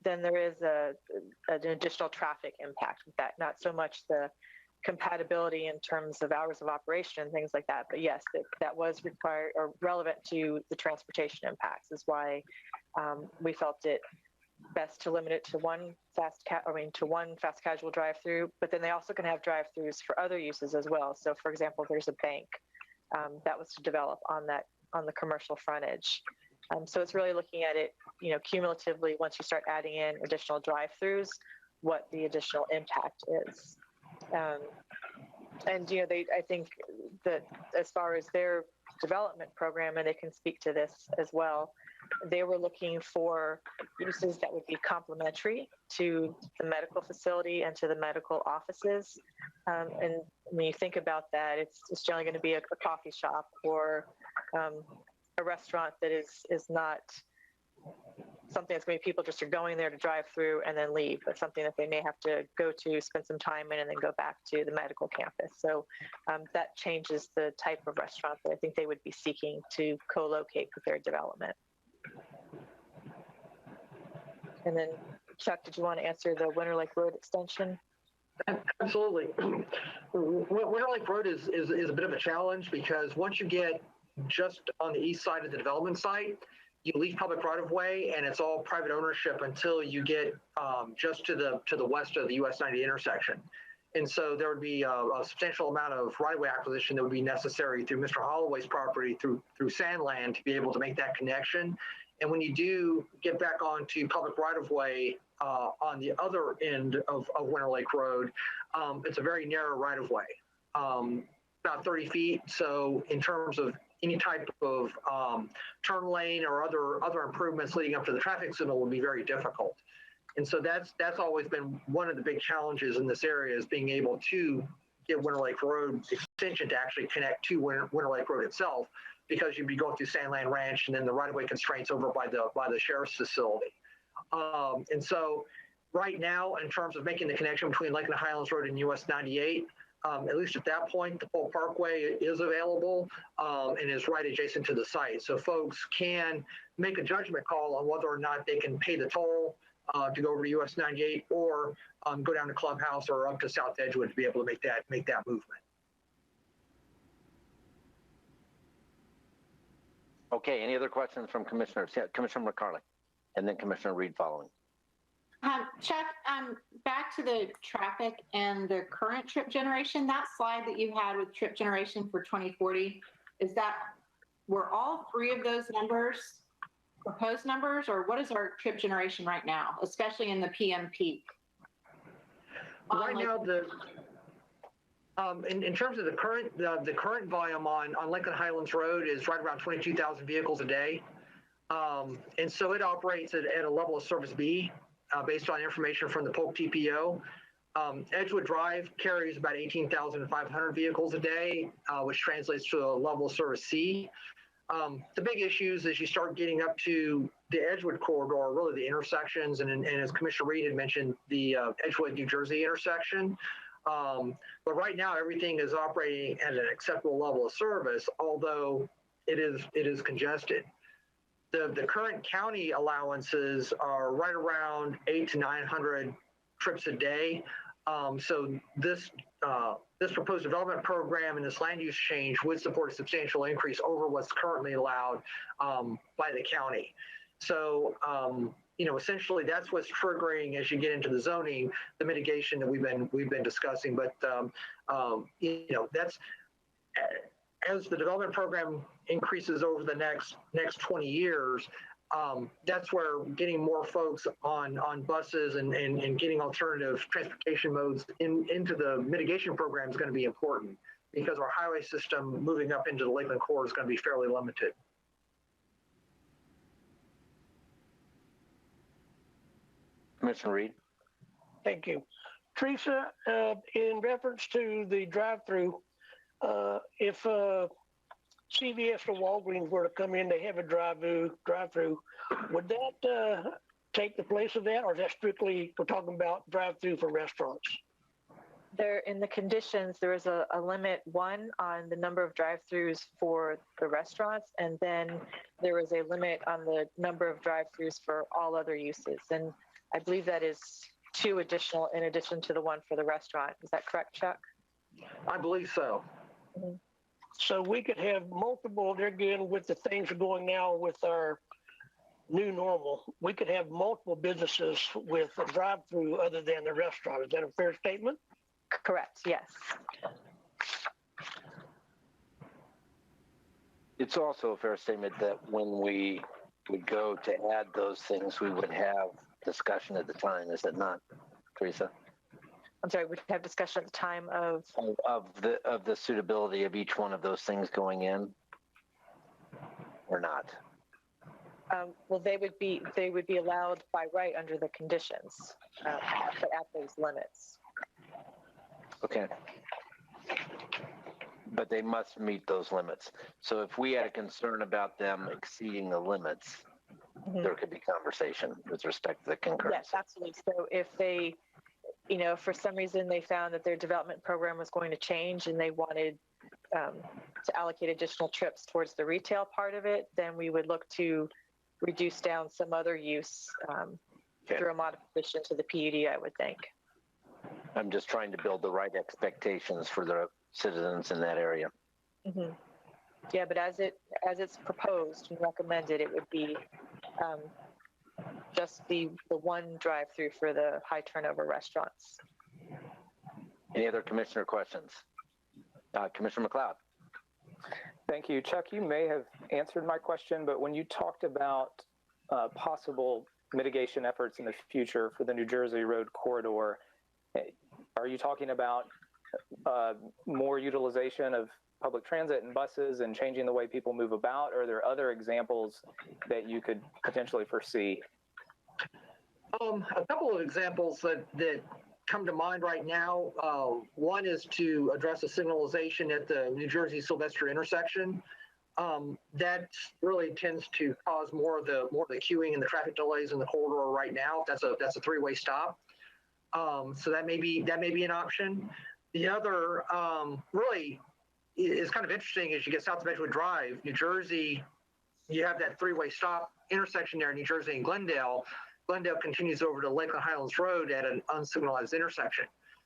then there is an additional traffic impact with that. Not so much the compatibility in terms of hours of operation and things like that, but yes, that was required or relevant to the transportation impacts. Is why we felt it best to limit it to one fast casual drive-through. But then they also can have drive-throughs for other uses as well. So, for example, there's a bank that was to develop on the commercial frontage. So it's really looking at it, cumulatively once you start adding in additional drive-throughs, what the additional impact is. And I think that as far as their development program, and they can speak to this as well, they were looking for uses that would be complementary to the medical facility and to the medical offices. And when you think about that, it's generally going to be a coffee shop or a restaurant that is not something that's going to be people just are going there to drive through and then leave, but something that they may have to go to, spend some time in, and then go back to the medical campus. So that changes the type of restaurant that I think they would be seeking to co-locate with their development. And then, Chuck, did you want to answer the Winter Lake Road extension? Absolutely. Winter Lake Road is a bit of a challenge because once you get just on the east side of the development site, you leave public right of way and it's all private ownership until you get just to the west of the US 90 intersection. And so there would be a substantial amount of right of way acquisition that would be necessary through Mr. Holloway's property through Sandland to be able to make that connection. And when you do get back onto public right of way on the other end of Winter Lake Road, it's a very narrow right of way, about 30 feet. So in terms of any type of turn lane or other improvements leading up to the traffic signal would be very difficult. And so that's always been one of the big challenges in this area, is being able to get Winter Lake Road extension to actually connect to Winter Lake Road itself, because you'd be going through Sandland Ranch and then the right-of-way constraints over by the sheriff's facility. And so right now, in terms of making the connection between Lake and Highlands Road and US 98, at least at that point, the Polk Parkway is available and is right adjacent to the site. So folks can make a judgment call on whether or not they can pay the toll to go over to US 98 or go down to Clubhouse or up to South Edgewood to be able to make that movement. Okay, any other questions from commissioners? Yeah, Commissioner McCarley, and then Commissioner Reed following. Chuck, back to the traffic and the current trip generation, that slide that you had with trip generation for 2040, were all three of those numbers proposed numbers, or what is our trip generation right now, especially in the PM peak? Right now, in terms of the current volume on Lincoln Highlands Road is right around 22,000 vehicles a day. And so it operates at a level of service B based on information from the Polk TPO. Edgewood Drive carries about 18,500 vehicles a day, which translates to a level of service C. The big issues as you start getting up to the Edgewood corridor are really the intersections, and as Commissioner Reed had mentioned, the Edgewood, New Jersey intersection. But right now, everything is operating at an acceptable level of service, although it is congested. The current county allowances are right around 800 to 900 trips a day. So this proposed development program and this land use change would support a substantial increase over what's currently allowed by the county. So, essentially that's what's triggering as you get into the zoning, the mitigation that we've been discussing. But that's as the development program increases over the next 20 years. That's where getting more folks on buses and getting alternative transportation modes into the mitigation program is going to be important, because our highway system moving up into the Lakeland Corridor is going to be fairly limited. Commissioner Reed. Thank you. Teresa, in reference to the drive-through, if CVS or Walgreens were to come in, they have a drive-through, would that take the place of that, or is that strictly, we're talking about drive-through for restaurants? There, in the conditions, there is a limit, one, on the number of drive-throughs for the restaurants, and then there is a limit on the number of drive-throughs for all other uses. And I believe that is 2 additional in addition to the one for the restaurant. Is that correct, Chuck? I believe so. Mm-hmm. So we could have multiple, there again, with the things we're going now with our new normal, we could have multiple businesses with a drive-through other than the restaurant. Is that a fair statement? Correct, yes. It's also a fair statement that when we would go to add those things, we would have discussion at the time. Is it not, Teresa? I'm sorry, we have discussion at the time of the suitability of each one of those things going in, or not? Well, they would be allowed by right under the conditions, but at those limits. Okay. But they must meet those limits. So if we had a concern about them exceeding the limits, there could be conversation with respect to the concurrence. Yes, absolutely. So if they, for some reason they found that their development program was going to change and they wanted to allocate additional trips towards the retail part of it, then we would look to reduce down some other use through a modification to the PUD, I would think. I'm just trying to build the right expectations for the citizens in that area. Mm-hmm. Yeah, but as it's proposed and recommended, it would be just the one drive-through for the high turnover restaurants. Any other commissioner questions? Commissioner McLeod. Thank you. Chuck, you may have answered my question, but when you talked about possible mitigation efforts in the future for the New Jersey Road corridor, are you talking about more utilization of public transit and buses and changing the way people move about, or are there other examples that you could potentially foresee? A couple of examples that come to mind right now. One is to address the signalization at the New Jersey Sylvester intersection. That really tends to cause more of the queuing and the traffic delays in the corridor right now. That's a 3-way stop. So that may be an option. The other really is kind of interesting as you get south of Edgewood Drive, New Jersey. You have that 3-way stop intersection there in New Jersey and Glendale. Glendale continues over to Lakeland Highlands Road at an unsignalized intersection.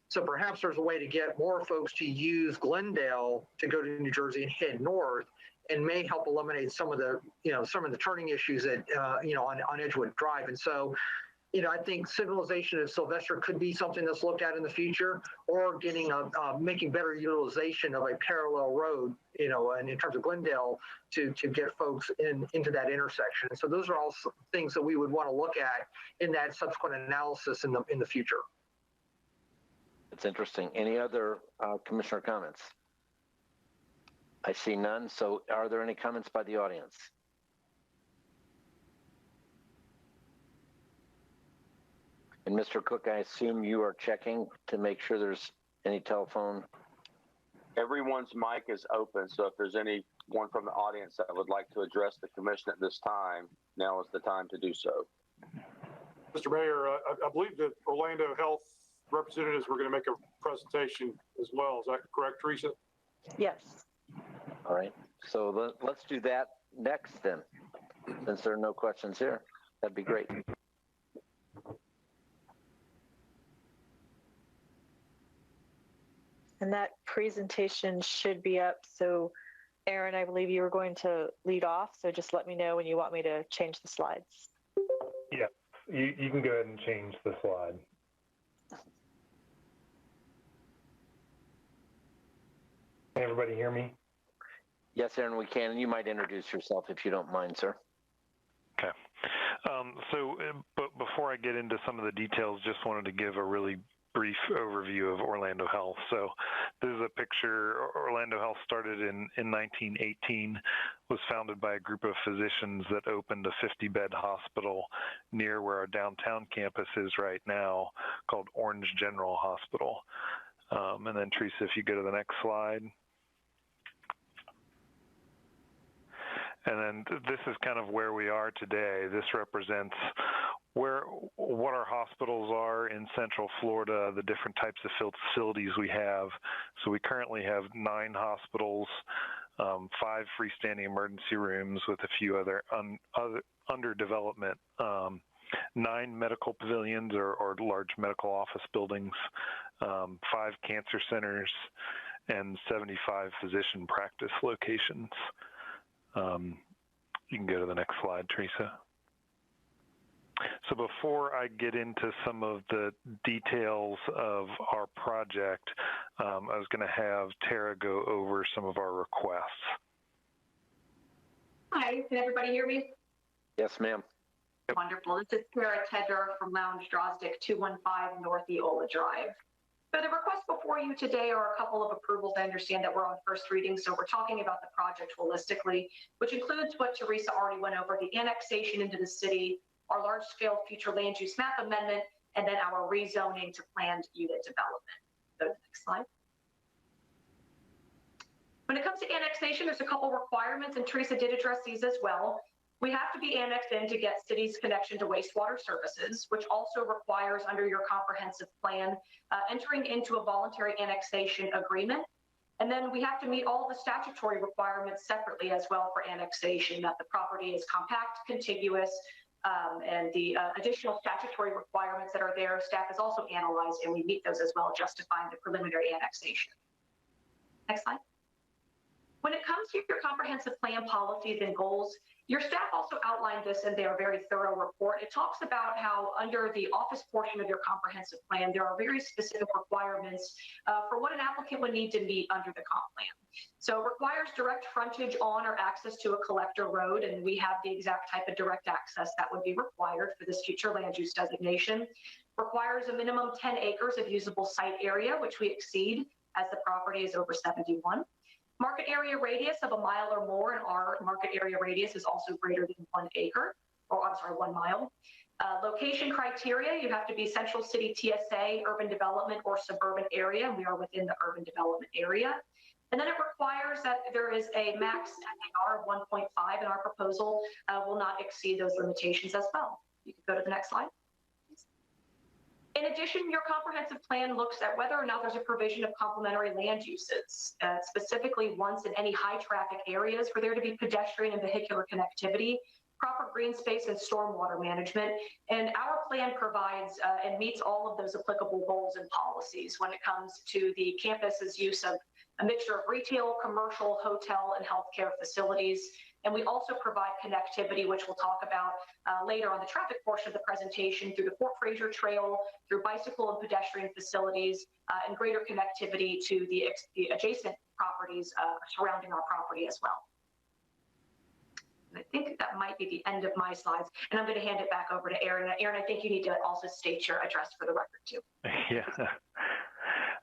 So perhaps there's a way to get more folks to use Glendale to go to New Jersey and head north, and may help eliminate some of the turning issues that on Edgewood Drive. And so I think civilization of Sylvester could be something that's looked at in the future, or getting making better utilization of a parallel road, and in terms of Glendale to get folks into that intersection. So those are all things that we would want to look at in that subsequent analysis in the future. It's interesting. Any other commissioner comments? I see none. So are there any comments by the audience? And Mr. Cook, I assume you are checking to make sure there's any telephone. Everyone's mic is open, so if there's anyone from the audience that would like to address the commission at this time, now is the time to do so. Mr. Mayor, I believe that Orlando Health representatives were going to make a presentation as well. Is that correct, Teresa? Yes. All right. So let's do that next then, since there are no questions here. That'd be great. And that presentation should be up. So Aaron, I believe you were going to lead off. So just let me know when you want me to change the slides. Yeah, you can go ahead and change the slide. Can everybody hear me? Yes, Aaron, we can. And you might introduce yourself if you don't mind, sir. Okay. But before I get into some of the details, just wanted to give a really brief overview of Orlando Health. So this is a picture. Orlando Health started in 1918, was founded by a group of physicians that opened a 50-bed hospital near where our downtown campus is right now, called Orange General Hospital. And then Teresa, if you go to the next slide. And then this is kind of where we are today. This represents what our hospitals are in Central Florida, the different types of facilities we have. So we currently have 9 hospitals, 5 freestanding emergency rooms with a few other under development, 9 medical pavilions or large medical office buildings, 5 cancer centers, and 75 physician practice locations. You can go to the next slide, Teresa. So before I get into some of the details of our project, I was going to have Tara go over some of our requests. Hi, can everybody hear me? Yes, ma'am. Wonderful. This is Tara Tedder from Lounge Drosdick, 215 North Eola Drive. So the requests before you today are a couple of approvals. I understand that we're on first reading, so we're talking about the project holistically, which includes what Teresa already went over, the annexation into the city, our large-scale future land use map amendment, and then our rezoning to planned unit development. Go to the next slide. When it comes to annexation, there's a couple requirements, and Teresa did address these as well. We have to be annexed in to get city's connection to wastewater services, which also requires, under your comprehensive plan, entering into a voluntary annexation agreement. And then we have to meet all the statutory requirements separately as well for annexation, that the property is compact, contiguous, and the additional statutory requirements that are there, staff has also analyzed, and we meet those as well, justifying the preliminary annexation. Next slide. When it comes to your comprehensive plan policies and goals, your staff also outlined this in their very thorough report. It talks about how under the office portion of your comprehensive plan, there are very specific requirements for what an applicant would need to meet under the comp plan. So it requires direct frontage on or access to a collector road, and we have the exact type of direct access that would be required for this future land use designation. Requires a minimum 10 acres of usable site area, which we exceed as the property is over 71. Market area radius of 1 mile or more, and our market area radius is also greater than 1 acre, or I'm sorry, 1 mile. Location criteria, you have to be Central City TSA, urban development, or suburban area, and we are within the urban development area. And then it requires that there is a max FAR of 1.5, and our proposal will not exceed those limitations as well. You can go to the next slide. In addition, your comprehensive plan looks at whether or not there's a provision of complementary land uses, specifically once in any high traffic areas for there to be pedestrian and vehicular connectivity, proper green space and stormwater management. And our plan provides and meets all of those applicable goals and policies when it comes to the campus's use of a mixture of retail, commercial, hotel, and healthcare facilities. And we also provide connectivity, which we'll talk about later on the traffic portion of the presentation, through the Fort Fraser Trail, through bicycle and pedestrian facilities, and greater connectivity to the adjacent properties surrounding our property as well. I think that might be the end of my slides, and I'm going to hand it back over to Aaron. Aaron, I think you need to also state your address for the record too. Yeah.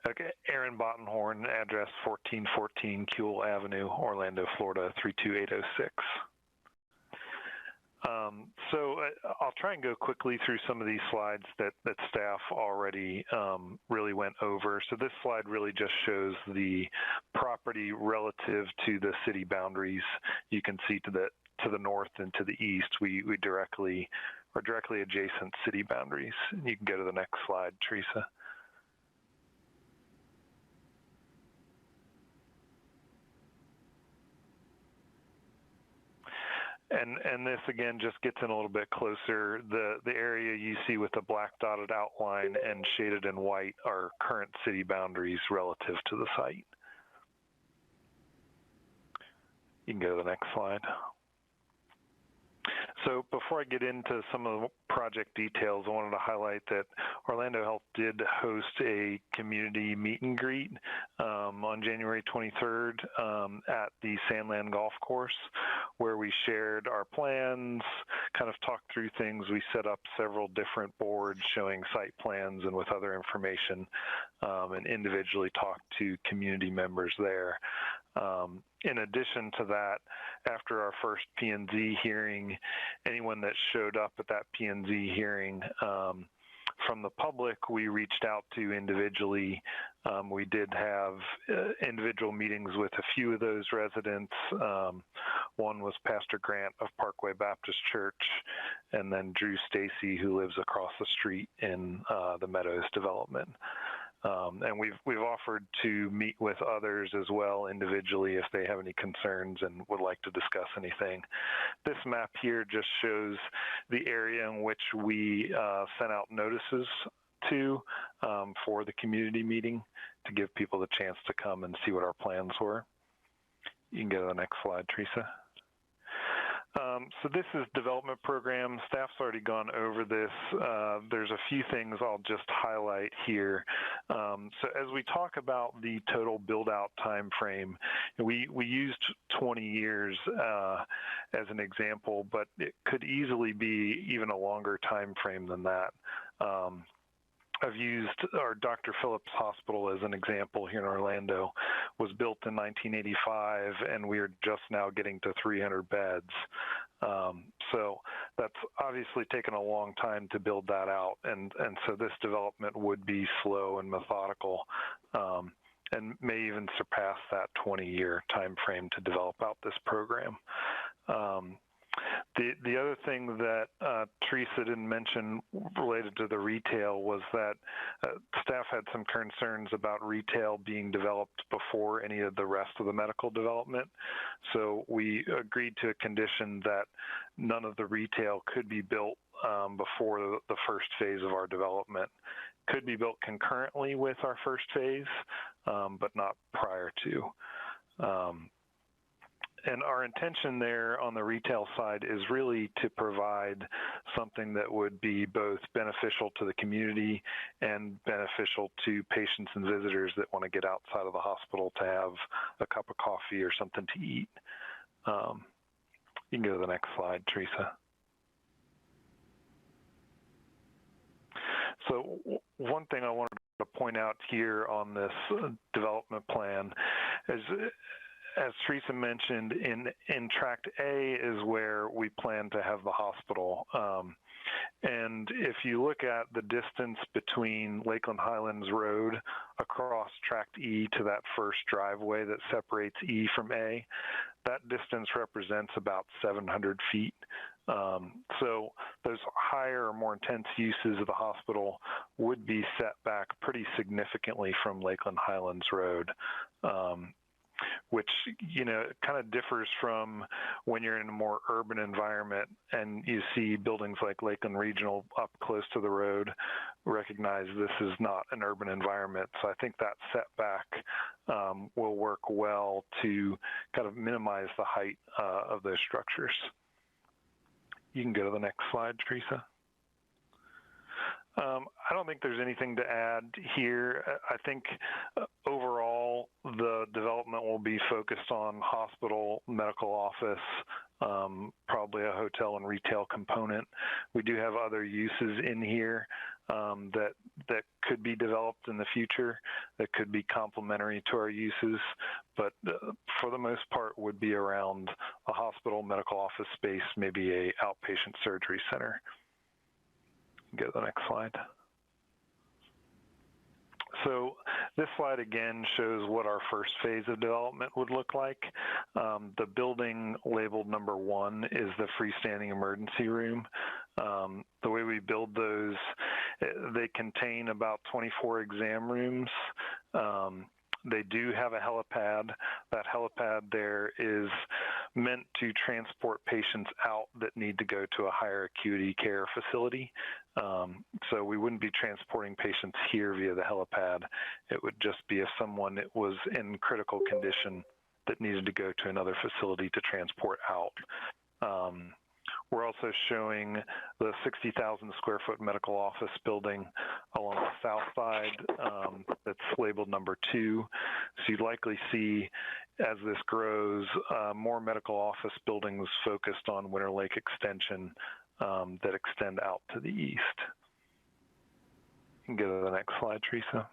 Okay, Aaron Bottenhorn, address 1414 Kuehl Avenue, Orlando, Florida 32806. So I'll try and go quickly through some of these slides that staff already really went over. So this slide really just shows the property relative to the city boundaries. You can see to the north and to the east, we directly adjacent city boundaries. You can go to the next slide, Teresa. And this again just gets in a little bit closer. The area you see with the black dotted outline and shaded in white are current city boundaries relative to the site. You can go to the next slide. So before I get into some of the project details, I wanted to highlight that Orlando Health did host a community meet and greet on January 23rd at the Sandland Golf Course, where we shared our plans, kind of talked through things. We set up several different boards showing site plans and with other information, and individually talked to community members there. In addition to that, after our first P&Z hearing, anyone that showed up at that P&Z hearing from the public, we reached out to individually. We did have individual meetings with a few of those residents. One was Pastor Grant of Parkway Baptist Church, and then Drew Stacy, who lives across the street in the Meadows development. And we've offered to meet with others as well individually if they have any concerns and would like to discuss anything. This map here just shows the area in which we sent out notices to for the community meeting to give people the chance to come and see what our plans were. You can go to the next slide, Teresa. So this is development program. Staff's already gone over this. There's a few things I'll just highlight here. So as we talk about the total build-out time frame, we used 20 years as an example, but it could easily be even a longer time frame than that. I've used our Dr. Phillips Hospital as an example here in Orlando. Was built in 1985, and we are just now getting to 300 beds. So that's obviously taken a long time to build that out, and so this development would be slow and methodical, and may even surpass that 20-year time frame to develop out this program. The other thing that Teresa didn't mention related to the retail was that staff had some concerns about retail being developed before any of the rest of the medical development. So we agreed to a condition that none of the retail could be built before the first phase of our development. Could be built concurrently with our first phase, but not prior to. And our intention there on the retail side is really to provide something that would be both beneficial to the community and beneficial to patients and visitors that want to get outside of the hospital to have a cup of coffee or something to eat. You can go to the next slide, Teresa. So one thing I wanted to point out here on this development plan is, as Teresa mentioned, in Tract A is where we plan to have the hospital. And if you look at the distance between Lakeland Highlands Road across Tract E to that first driveway that separates E from A, that distance represents about 700 feet. So those higher or more intense uses of the hospital would be set back pretty significantly from Lakeland Highlands Road. which, kind of differs from when you're in a more urban environment and you see buildings like Lakeland Regional up close to the road. Recognize this is not an urban environment. So I think that setback will work well to kind of minimize the height of those structures. You can go to the next slide, Teresa. I don't think there's anything to add here. I think overall the development will be focused on hospital, medical office, probably a hotel and retail component. We do have other uses in here that could be developed in the future that could be complementary to our uses, but for the most part would be around a hospital, medical office space, maybe a outpatient surgery center. Go to the next slide. So this slide again shows what our first phase of development would look like. The building labeled number 1 is the freestanding emergency room. The way we build those, they contain about 24 exam rooms. They do have a helipad. That helipad there is meant to transport patients out that need to go to a higher acuity care facility. So we wouldn't be transporting patients here via the helipad. It would just be if someone was in critical condition that needed to go to another facility to transport out. We're also showing the 60,000 square foot medical office building along the south side that's labeled number 2. So you'd likely see, as this grows, more medical office buildings focused on Winter Lake Extension that extend out to the east. You can go to the next slide, Teresa.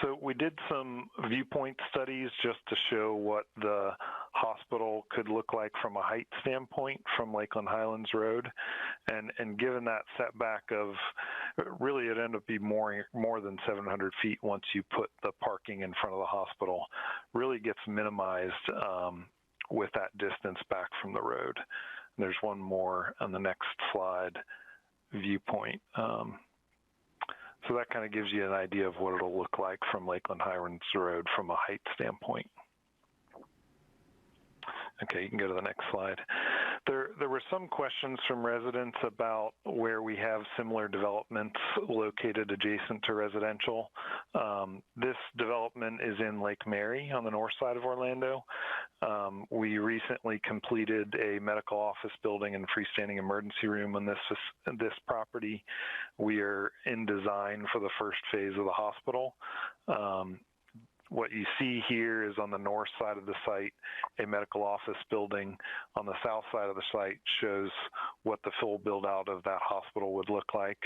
So we did some viewpoint studies just to show what the hospital could look like from a height standpoint from Lakeland Highlands Road. And given that setback of, really it ended up being more than 700 feet once you put the parking in front of the hospital, really gets minimized with that distance back from the road. And there's one more on the next slide, viewpoint. So that kind of gives you an idea of what it'll look like from Lakeland Highlands Road from a height standpoint. Okay, you can go to the next slide. There were some questions from residents about where we have similar developments located adjacent to residential. This development is in Lake Mary on the north side of Orlando. We recently completed a medical office building and freestanding emergency room on this property. We are in design for the first phase of the hospital. What you see here is on the north side of the site, a medical office building. On the south side of the site shows what the full build out of that hospital would look like.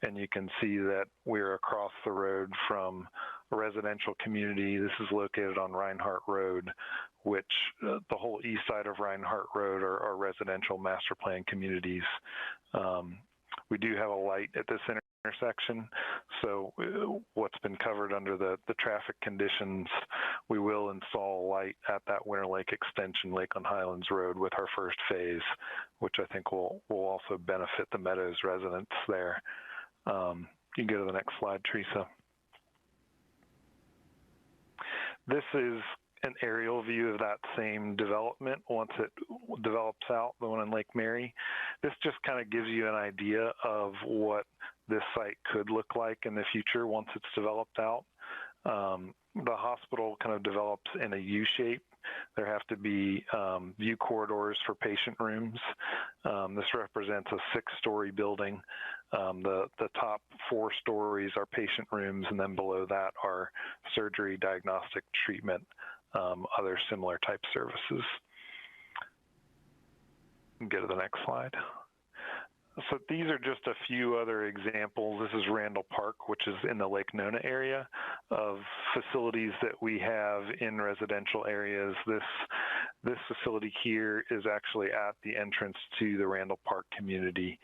And you can see that we're across the road from a residential community. This is located on Reinhardt Road, which the whole east side of Reinhardt Road are residential master plan communities. We do have a light at this intersection. So what's been covered under the traffic conditions, we will install a light at that Winter Lake Extension, Lakeland Highlands Road with our first phase, which I think will also benefit the Meadows residents there. You can go to the next slide, Teresa. This is an aerial view of that same development once it develops out, the one in Lake Mary. This just kind of gives you an idea of what this site could look like in the future once it's developed out. The hospital kind of develops in a U shape. There have to be view corridors for patient rooms. This represents a 6-story building. The top 4 stories are patient rooms, and then below that are surgery, diagnostic, treatment, other similar type services. Go to the next slide. So these are just a few other examples. This is Randall Park, which is in the Lake Nona area, of facilities that we have in residential areas. This facility here is actually at the entrance to the Randall Park community,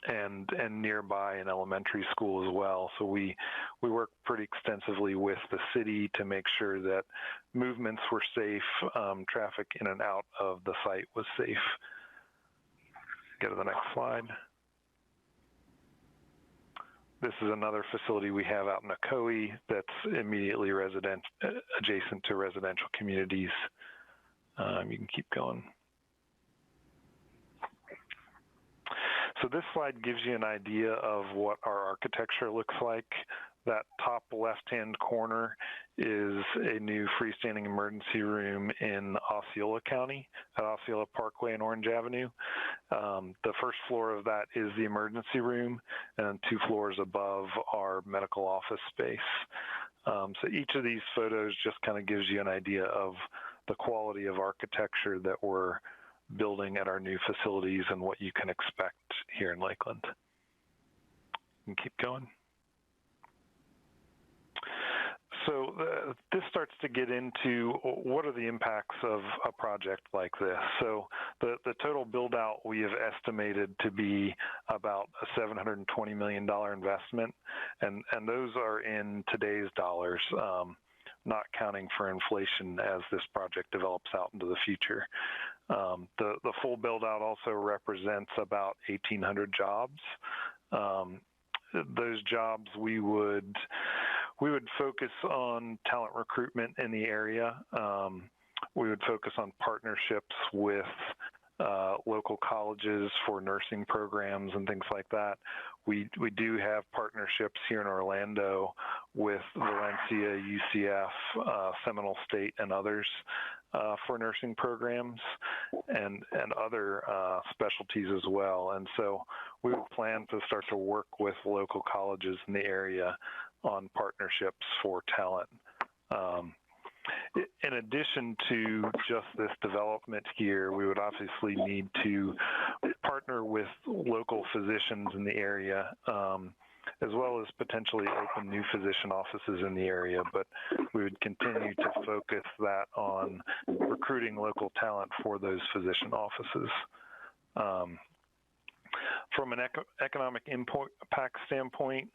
and nearby an elementary school as well. So we work pretty extensively with the city to make sure that movements were safe, traffic in and out of the site was safe. Go to the next slide. This is another facility we have out in Ocoee that's immediately adjacent to residential communities. You can keep going. So this slide gives you an idea of what our architecture looks like. That top left-hand corner is a new freestanding emergency room in Osceola County at Osceola Parkway and Orange Avenue. The first floor of that is the emergency room, and 2 floors above our medical office space. So each of these photos just kind of gives you an idea of the quality of architecture that we're building at our new facilities and what you can expect here in Lakeland. You can keep going. So this starts to get into what are the impacts of a project like this. So the total build out we have estimated to be about a $720 million investment, and those are in today's dollars, not counting for inflation as this project develops out into the future. The full build out also represents about 1,800 jobs. Those jobs we would focus on talent recruitment in the area. We would focus on partnerships with local colleges for nursing programs and things like that. We do have partnerships here in Orlando with Valencia, UCF, Seminole State, and others for nursing programs and other specialties as well. And so we would plan to start to work with local colleges in the area on partnerships for talent. In addition to just this development here, we would obviously need to partner with local physicians in the area, as well as potentially open new physician offices in the area. But we would continue to focus that on recruiting local talent for those physician offices. From an economic impact standpoint,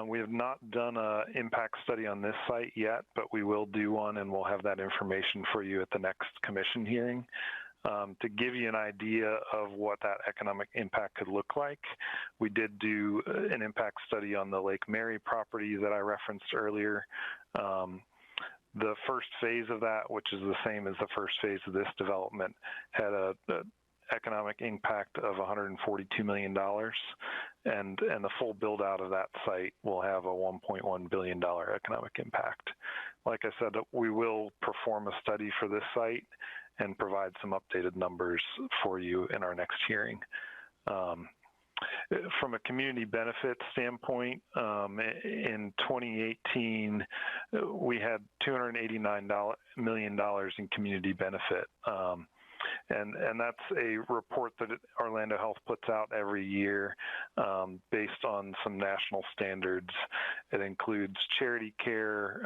we have not done an impact study on this site yet, but we will do one, and we'll have that information for you at the next commission hearing. To give you an idea of what that economic impact could look like, we did do an impact study on the Lake Mary property that I referenced earlier. The first phase of that, which is the same as the first phase of this development, had a economic impact of $142 million, and the full build out of that site will have a $1.1 billion economic impact. Like I said, we will perform a study for this site and provide some updated numbers for you in our next hearing. From a community benefit standpoint, in 2018, we had $289 million in community benefit. And that's a report that Orlando Health puts out every year based on some national standards. It includes charity care,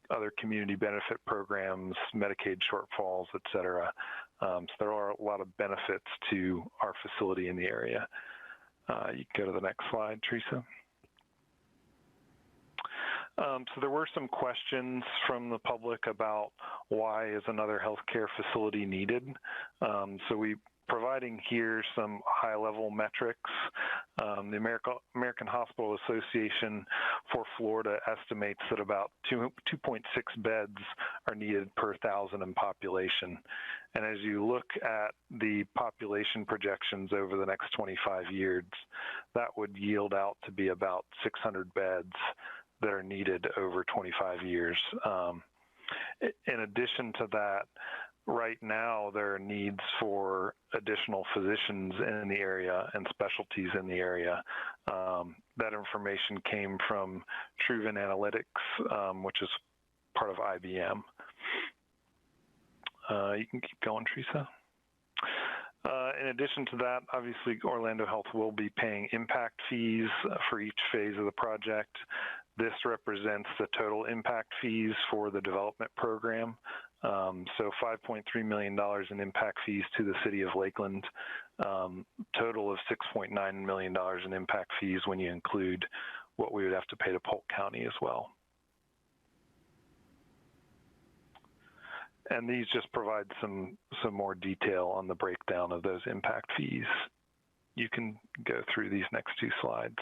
other community benefit programs, Medicaid shortfalls, et cetera. So there are a lot of benefits to our facility in the area. You can go to the next slide, Teresa. So there were some questions from the public about why is another healthcare facility needed. So we providing here some high-level metrics. The American Hospital Association for Florida estimates that about 2.6 beds are needed per 1,000 in population. And as you look at the population projections over the next 25 years, that would yield out to be about 600 beds that are needed over 25 years. In addition to that, right now there are needs for additional physicians in the area and specialties in the area. That information came from Truven Analytics, which is part of IBM. You can keep going, Teresa. In addition to that, obviously Orlando Health will be paying impact fees for each phase of the project. This represents the total impact fees for the development program. So $5.3 million in impact fees to the city of Lakeland, total of $6.9 million in impact fees when you include what we would have to pay to Polk County as well. And these just provide some more detail on the breakdown of those impact fees. You can go through these next two slides.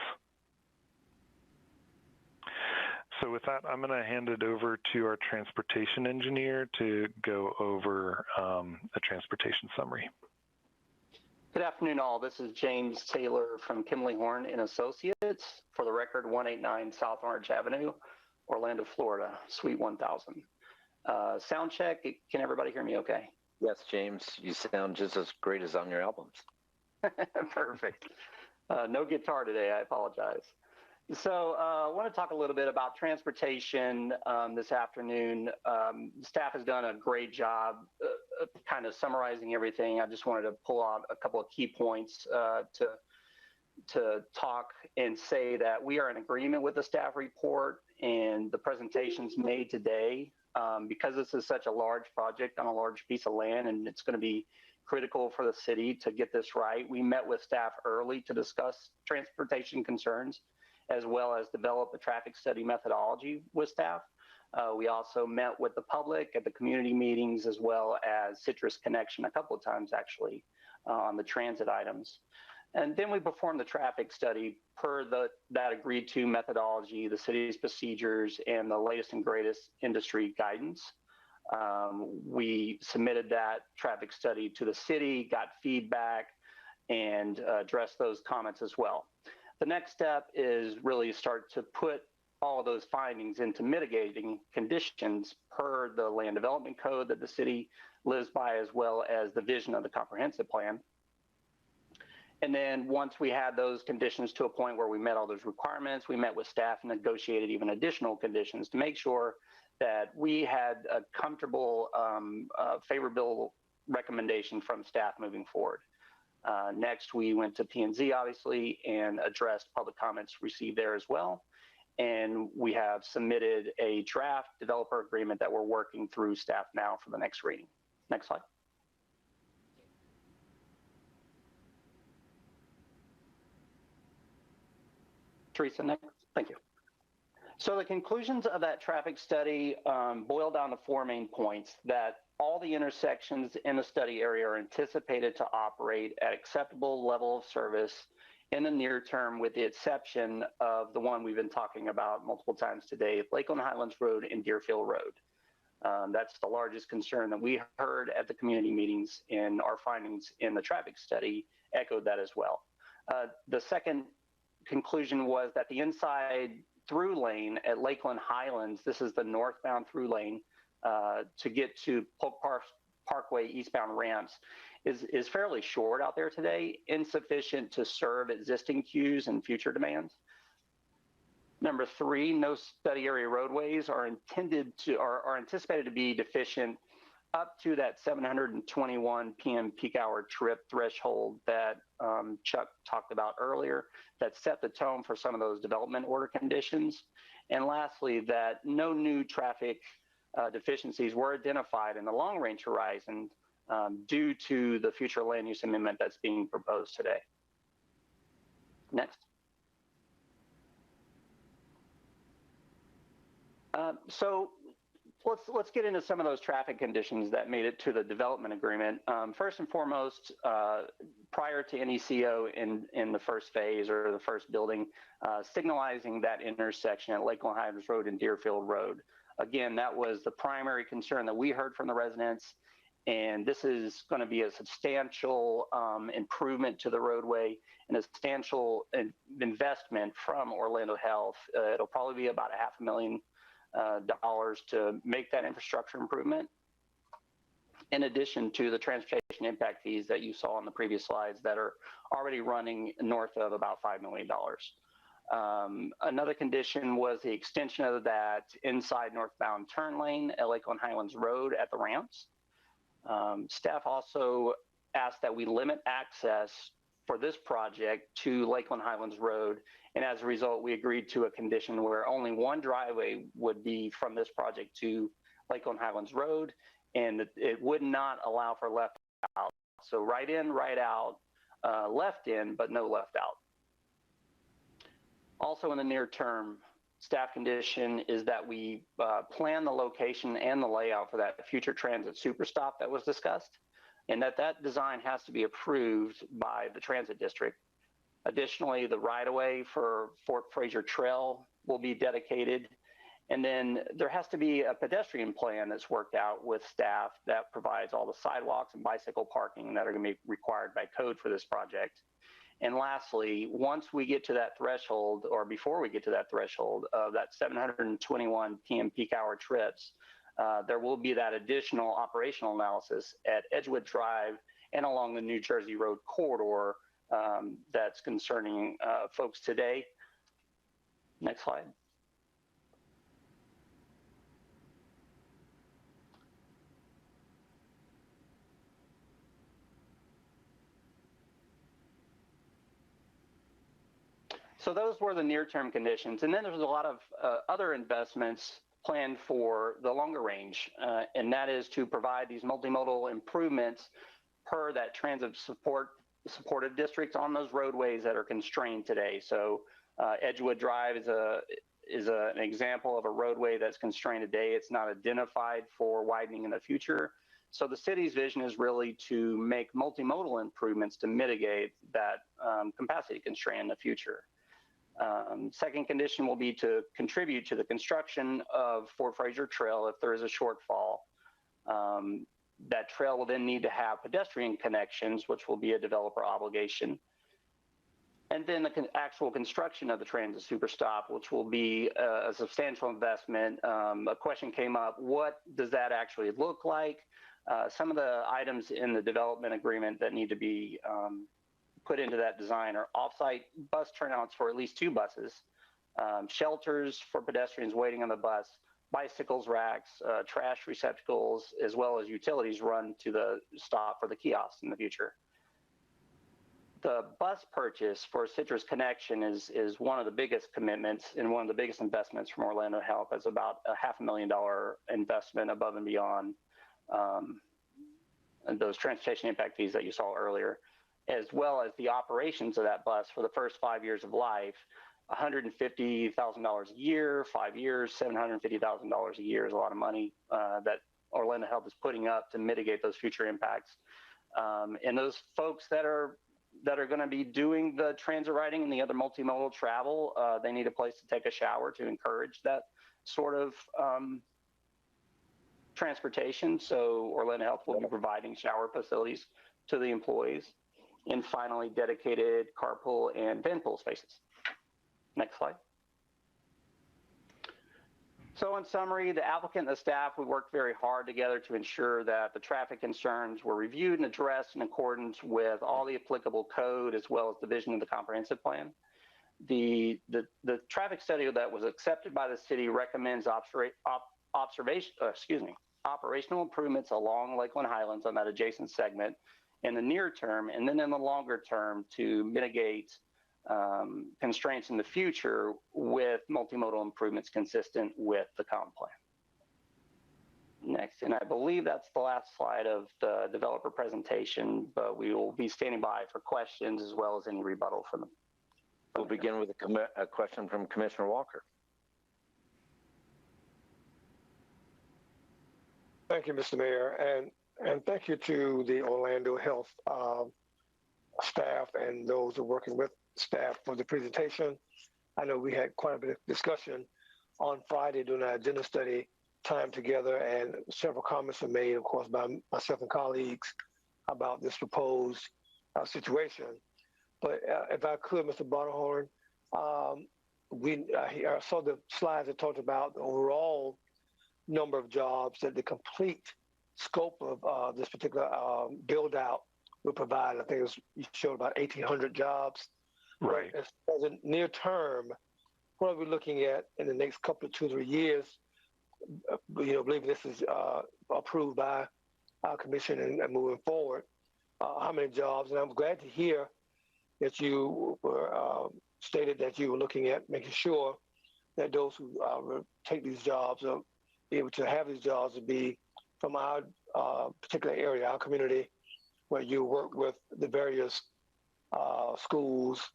So with that, I'm going to hand it over to our transportation engineer to go over a transportation summary. Good afternoon, all. This is James Taylor from Kimley Horn and Associates. For the record, 189 South Orange Avenue, Orlando, Florida, Suite 1000. Sound check. Can everybody hear me okay? Yes, James, you sound just as great as on your albums. Perfect. No guitar today, I apologize. So I want to talk a little bit about transportation this afternoon. Staff has done a great job kind of summarizing everything. I just wanted to pull out a couple of key points to talk and say that we are in agreement with the staff report and the presentations made today. Because this is such a large project on a large piece of land and it's going to be critical for the city to get this right, we met with staff early to discuss transportation concerns as well as develop a traffic study methodology with staff. We also met with the public at the community meetings as well as Citrus Connection a couple of times actually on the transit items. And then we performed the traffic study per that agreed to methodology, the city's procedures, and the latest and greatest industry guidance. We submitted that traffic study to the city, got feedback, and addressed those comments as well. The next step is really start to put all of those findings into mitigating conditions per the land development code that the city lives by, as well as the vision of the comprehensive plan. And then once we had those conditions to a point where we met all those requirements, we met with staff and negotiated even additional conditions to make sure that we had a comfortable, favorable recommendation from staff moving forward. Next, we went to P&Z, obviously, and addressed public comments received there as well. And we have submitted a draft developer agreement that we're working through staff now for the next reading. Next slide. Teresa, next. Thank you. So the conclusions of that traffic study boil down to four main points: that all the intersections in the study area are anticipated to operate at acceptable level of service in the near term, with the exception of the one we've been talking about multiple times today, Lakeland Highlands Road and Deerfield Road. That's the largest concern that we heard at the community meetings, and our findings in the traffic study echoed that as well. The second conclusion was that the inside through lane at Lakeland Highlands, this is the northbound through lane to get to Polk Parkway eastbound ramps, is fairly short out there today, insufficient to serve existing queues and future demands. Number three, no study area roadways are anticipated to be deficient up to that 721 p.m. peak hour trip threshold that Chuck talked about earlier, that set the tone for some of those development order conditions. And lastly, that no new traffic deficiencies were identified in the long range horizon due to the future land use amendment that's being proposed today. Next. So let's get into some of those traffic conditions that made it to the development agreement. First and foremost, prior to any CO in the first phase or the first building, signalizing that intersection at Lakeland Highlands Road and Deerfield Road. Again, that was the primary concern that we heard from the residents, and this is going to be a substantial improvement to the roadway and a substantial investment from Orlando Health. It'll probably be about $500,000 to make that infrastructure improvement, in addition to the transportation impact fees that you saw on the previous slides that are already running north of about $5 million. Another condition was the extension of that inside northbound turn lane at Lakeland Highlands Road at the ramps. Staff also asked that we limit access for this project to Lakeland Highlands Road, and as a result, we agreed to a condition where only one driveway would be from this project to Lakeland Highlands Road, and it would not allow for left out. So right in, right out, left in, but no left out. Also in the near term, staff condition is that we plan the location and the layout for that future transit super stop that was discussed, and that design has to be approved by the transit district. Additionally, the right-of-way for Fort Fraser Trail will be dedicated, And then there has to be a pedestrian plan that's worked out with staff that provides all the sidewalks and bicycle parking that are going to be required by code for this project. And lastly, once we get to that threshold, or before we get to that threshold of that 721 PM peak hour trips, there will be that additional operational analysis at Edgewood Drive and along the New Jersey Road corridor that's concerning folks today. Next slide. So those were the near-term conditions. And then there's a lot of other investments planned for the longer range, and that is to provide these multimodal improvements per that transit supported district on those roadways that are constrained today. So Edgewood Drive is an example of a roadway that's constrained today. It's not identified for widening in the future. So the city's vision is really to make multimodal improvements to mitigate that capacity constraint in the future. Second condition will be to contribute to the construction of Fort Fraser Trail if there is a shortfall. That trail will then need to have pedestrian connections, which will be a developer obligation. And then the actual construction of the transit superstop, which will be a substantial investment. A question came up, what does that actually look like? Some of the items in the development agreement that need to be put into that design are off-site bus turnouts for at least 2 buses, shelters for pedestrians waiting on the bus, bicycles racks, trash receptacles, as well as utilities run to the stop for the kiosks in the future. The bus purchase for Citrus Connection is one of the biggest commitments and one of the biggest investments from Orlando Health. It's about a $500,000 investment above and beyond those transportation impact fees that you saw earlier, as well as the operations of that bus for the first 5 years of life. $150,000 a year, 5 years, $750,000 a year is a lot of money that Orlando Health is putting up to mitigate those future impacts. And those folks that are going to be doing the transit riding and the other multimodal travel, they need a place to take a shower to encourage that sort of transportation. So Orlando Health will be providing shower facilities to the employees. And finally, dedicated carpool and van pool spaces. Next slide. So in summary, the applicant and the staff, we worked very hard together to ensure that the traffic concerns were reviewed and addressed in accordance with all the applicable code as well as the vision of the comprehensive plan. The traffic study that was accepted by the city recommends operational improvements along Lakeland Highlands on that adjacent segment in the near term, and then in the longer term to mitigate constraints in the future with multimodal improvements consistent with the comp plan. Next, and I believe that's the last slide of the developer presentation, but we will be standing by for questions as well as any rebuttal from them. We'll begin with a question from Commissioner Walker. Thank you, Mr. Mayor, and thank you to the Orlando Health staff and those who are working with staff for the presentation. I know we had quite a bit of discussion on Friday during our agenda study time together, and several comments were made, of course, by myself and colleagues about this proposed situation. But if I could, Mr. Bonahorn, I saw the slides that talked about the overall number of jobs that the complete scope of this particular build out would provide. I think you showed about 1,800 jobs. Right. As a near term, what are we looking at in the next couple of 2-3 years? Believe this is approved by our commission and moving forward. How many jobs? And I'm glad to hear that you were stated that you were looking at making sure that those who take these jobs are able to have these jobs to be from our particular area, our community, where you work with the various schools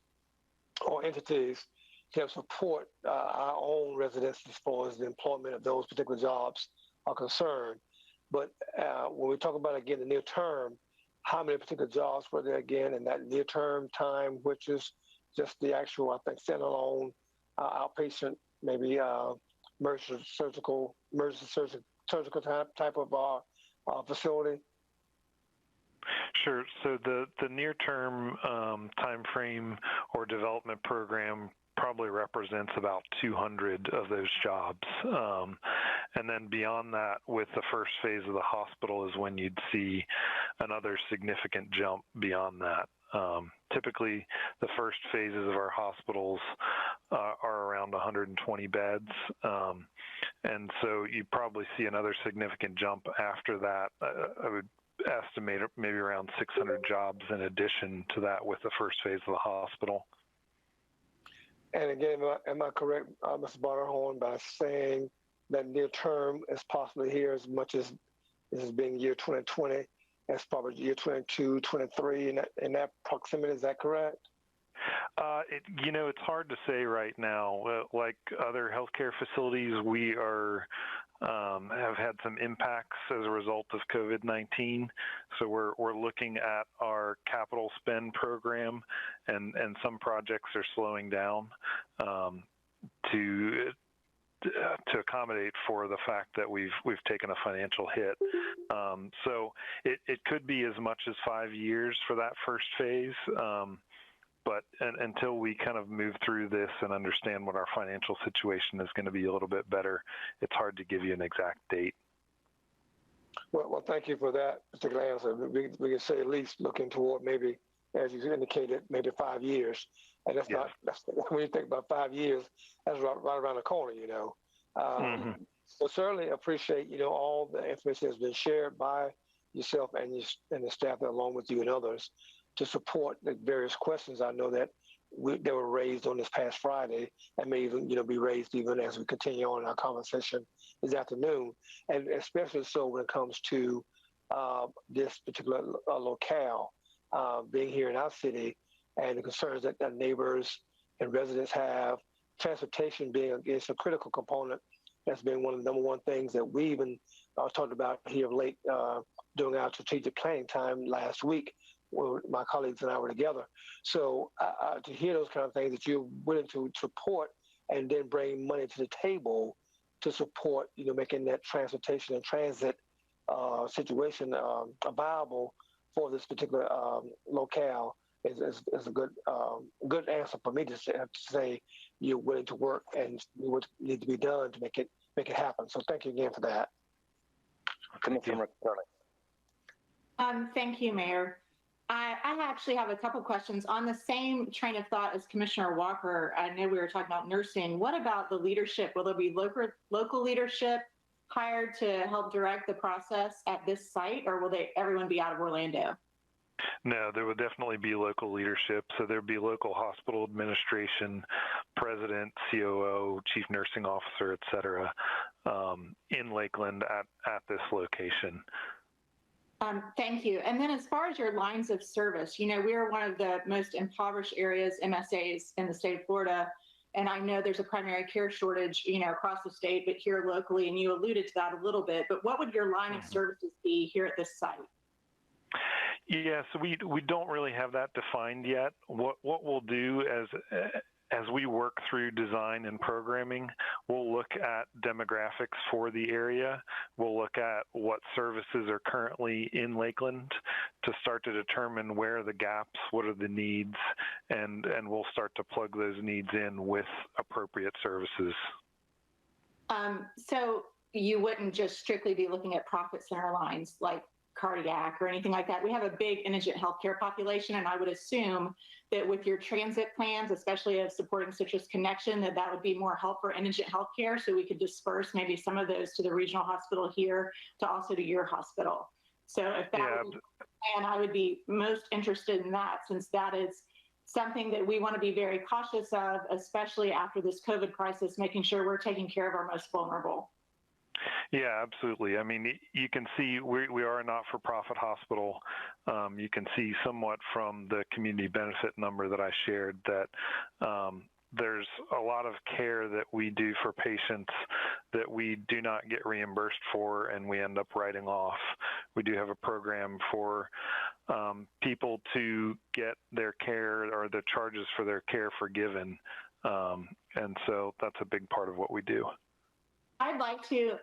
or entities to help support our own residents as far as the employment of those particular jobs are concerned. But when we talk about, again, the near term, how many particular jobs were there again in that near term time, which is just the actual, I think, standalone outpatient, maybe emergency surgical type of facility? Sure. So the near-term time frame or development program probably represents about 200 of those jobs. And then beyond that, with the first phase of the hospital is when you'd see another significant jump beyond that. Typically, the first phases of our hospitals are around 120 beds. And so you probably see another significant jump after that. I would estimate maybe around 600 jobs in addition to that with the first phase of the hospital. And again, am I correct, Mr. Barterhorn, by saying that near term is possibly here as much as this is being year 2020, as probably year 22, 23, in that proximity, is that correct? It's hard to say right now. Like other healthcare facilities, we have had some impacts as a result of COVID-19. So we're looking at our capital spend program, and some projects are slowing down to accommodate for the fact that we've taken a financial hit. So it could be as much as 5 years for that first phase. But until we kind of move through this and understand what our financial situation is going to be a little bit better, it's hard to give you an exact date. Well, thank you for that particular answer. We can say at least looking toward maybe, as you indicated, maybe 5 years. And that's when you think about 5 years, that's right around the corner, So certainly appreciate, all the information that's been shared by yourself and the staff along with you and others to support the various questions I know that they were raised on this past Friday and may even, be raised even as we continue on our conversation this afternoon. And especially so when it comes to this particular locale being here in our city and the concerns that the neighbors and residents have, transportation being a critical component. That's been one of the number one things that we even talked about here of late during our strategic planning time last week, when my colleagues and I were together. So to hear those kind of things that you're willing to support and then bring money to the table to support, making that transportation and transit situation viable for this particular locale is a good answer for me to say you're willing to work and what needs to be done to make it happen. So thank you again for that. Commissioner McCurley. Thank you, Mayor. I actually have a couple questions on the same train of thought as Commissioner Walker. I know we were talking about nursing. What about the leadership? Will there be local leadership hired to help direct the process at this site, or will everyone be out of Orlando? No, there would definitely be local leadership. So there'd be local hospital administration, president, COO, chief nursing officer, et cetera, in Lakeland at this location. Thank you. And then as far as your lines of service, we are one of the most impoverished areas, MSAs, in the state of Florida. And I know there's a primary care shortage, across the state, but here locally, and you alluded to that a little bit, but what would your line of services be here at this site? Yeah, so we don't really have that defined yet. What we'll do as we work through design and programming, we'll look at demographics for the area. We'll look at what services are currently in Lakeland to start to determine where are the gaps, what are the needs, and we'll start to plug those needs in with appropriate services. So you wouldn't just strictly be looking at profit center lines like cardiac or anything like that. We have a big indigent healthcare population, and I would assume that with your transit plans, especially of supporting Citrus Connection, that would be more help for indigent healthcare, so we could disperse maybe some of those to the regional hospital here to also to your hospital. So if that would be the plan, I would be most interested in that, since that is something that we want to be very cautious of, especially after this COVID crisis, making sure we're taking care of our most vulnerable. Yeah, absolutely. I mean, you can see we are a not-for-profit hospital. You can see somewhat from the community benefit number that I shared that there's a lot of care that we do for patients that we do not get reimbursed for, and we end up writing off. We do have a program for people to get their care or the charges for their care forgiven. And so that's a big part of what we do. I'd like to,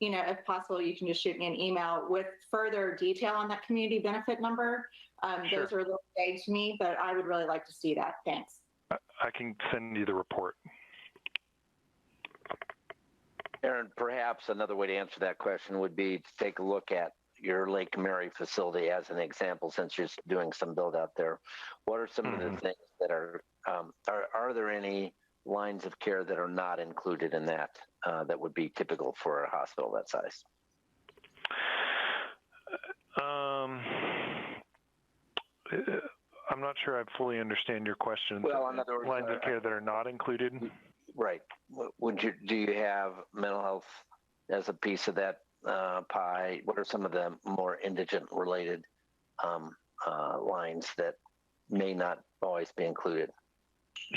if possible, you can just shoot me an email with further detail on that community benefit number. Sure. Those are a little vague to me, but I would really like to see that. Thanks. I can send you the report. Aaron, perhaps another way to answer that question would be to take a look at your Lake Mary facility as an example, since you're doing some build out there. What are some of the things that are there any lines of care that are not included in that that would be typical for a hospital that size? I'm not sure I fully understand your question. Well, in other words, lines of care that are not included? Right. Do you have mental health as a piece of that pie? What are some of the more indigent related lines that may not always be included?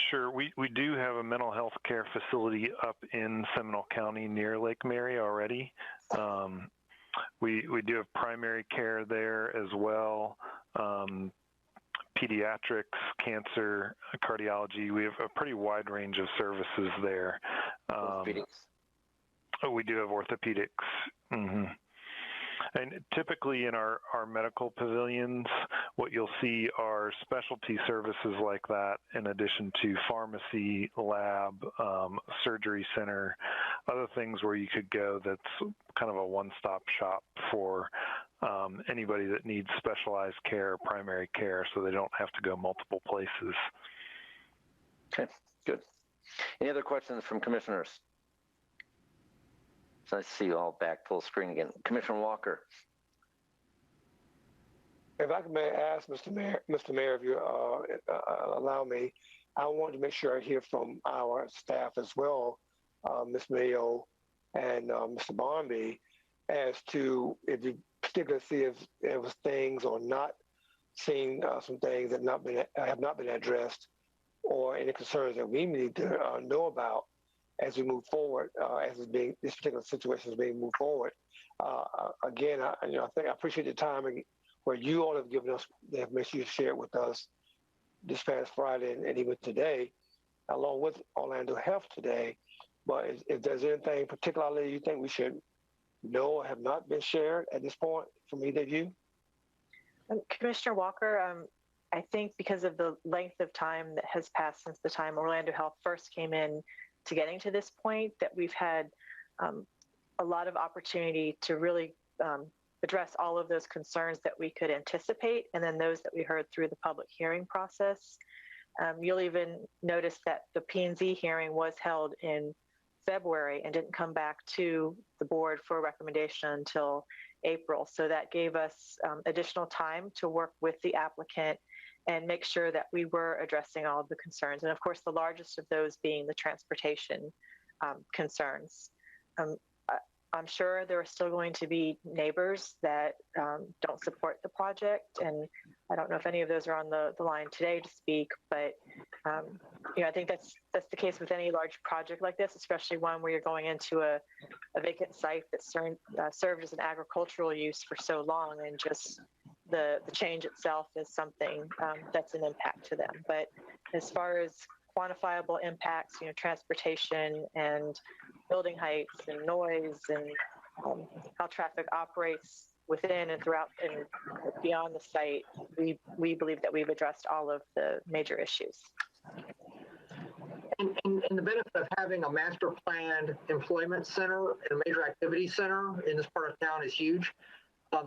Sure. We do have a mental health care facility up in Seminole County near Lake Mary already. We do have primary care there as well. Pediatrics, cancer, cardiology. We have a pretty wide range of services there. Orthopedics. We do have orthopedics. Mm-hmm. And typically in our medical pavilions, what you'll see are specialty services like that, in addition to pharmacy, lab, surgery center, other things where you could go that's kind of a one-stop shop for anybody that needs specialized care, primary care, so they don't have to go multiple places. Okay, good. Any other questions from commissioners? So I see you all back full screen again. Commissioner Walker. If I may ask, Mr. Mayor, if you allow me, I want to make sure I hear from our staff as well, Ms. Mayo and Mr. Barnby, as to if you particularly see if there was things or not seeing some things that have not been addressed, or any concerns that we need to know about as we move forward, this particular situation is being moved forward. Again, I think I appreciate the time where you all have given us the information you shared with us this past Friday and even today, along with Orlando Health today. But if there's anything particularly you think we should know or have not been shared at this point from either of you? Commissioner Walker, I think because of the length of time that has passed since the time Orlando Health first came in to getting to this point, that we've had a lot of opportunity to really address all of those concerns that we could anticipate, and then those that we heard through the public hearing process. You'll even notice that the P&Z hearing was held in February and didn't come back to the board for a recommendation until April. So that gave us additional time to work with the applicant and make sure that we were addressing all of the concerns. And of course, the largest of those being the transportation concerns. I'm sure there are still going to be neighbors that don't support the project. And I don't know if any of those are on the line today to speak, but I think that's the case with any large project like this, especially one where you're going into a vacant site that served as an agricultural use for so long, and just the change itself is something that's an impact to them. But as far as quantifiable impacts, transportation and building heights and noise and how traffic operates within and throughout and beyond the site, we believe that we've addressed all of the major issues. And the benefit of having a master planned employment center and a major activity center in this part of town is huge.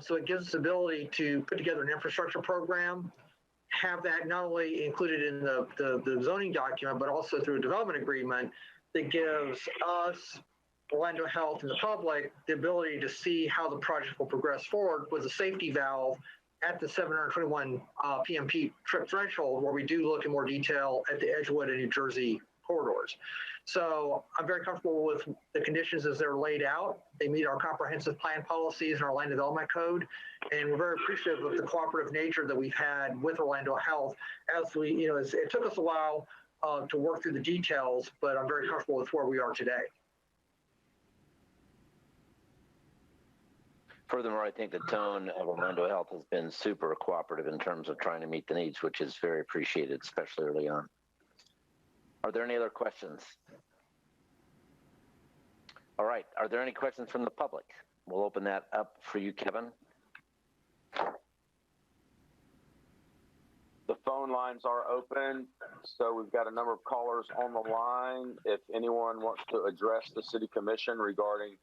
So it gives us the ability to put together an infrastructure program, have that not only included in the zoning document, but also through a development agreement that gives us, Orlando Health, and the public the ability to see how the project will progress forward with a safety valve at the 721 PMP trip threshold, where we do look in more detail at the Edgewood and New Jersey corridors. So I'm very comfortable with the conditions as they're laid out. They meet our comprehensive plan policies and our land development code. And we're very appreciative of the cooperative nature that we've had with Orlando Health as it took us a while to work through the details, but I'm very comfortable with where we are today. Furthermore, I think the tone of Orlando Health has been super cooperative in terms of trying to meet the needs, which is very appreciated, especially early on. Are there any other questions? All right. Are there any questions from the public? We'll open that up for you, Kevin. The phone lines are open, so we've got a number of callers on the line. If anyone wants to address the City Commission regarding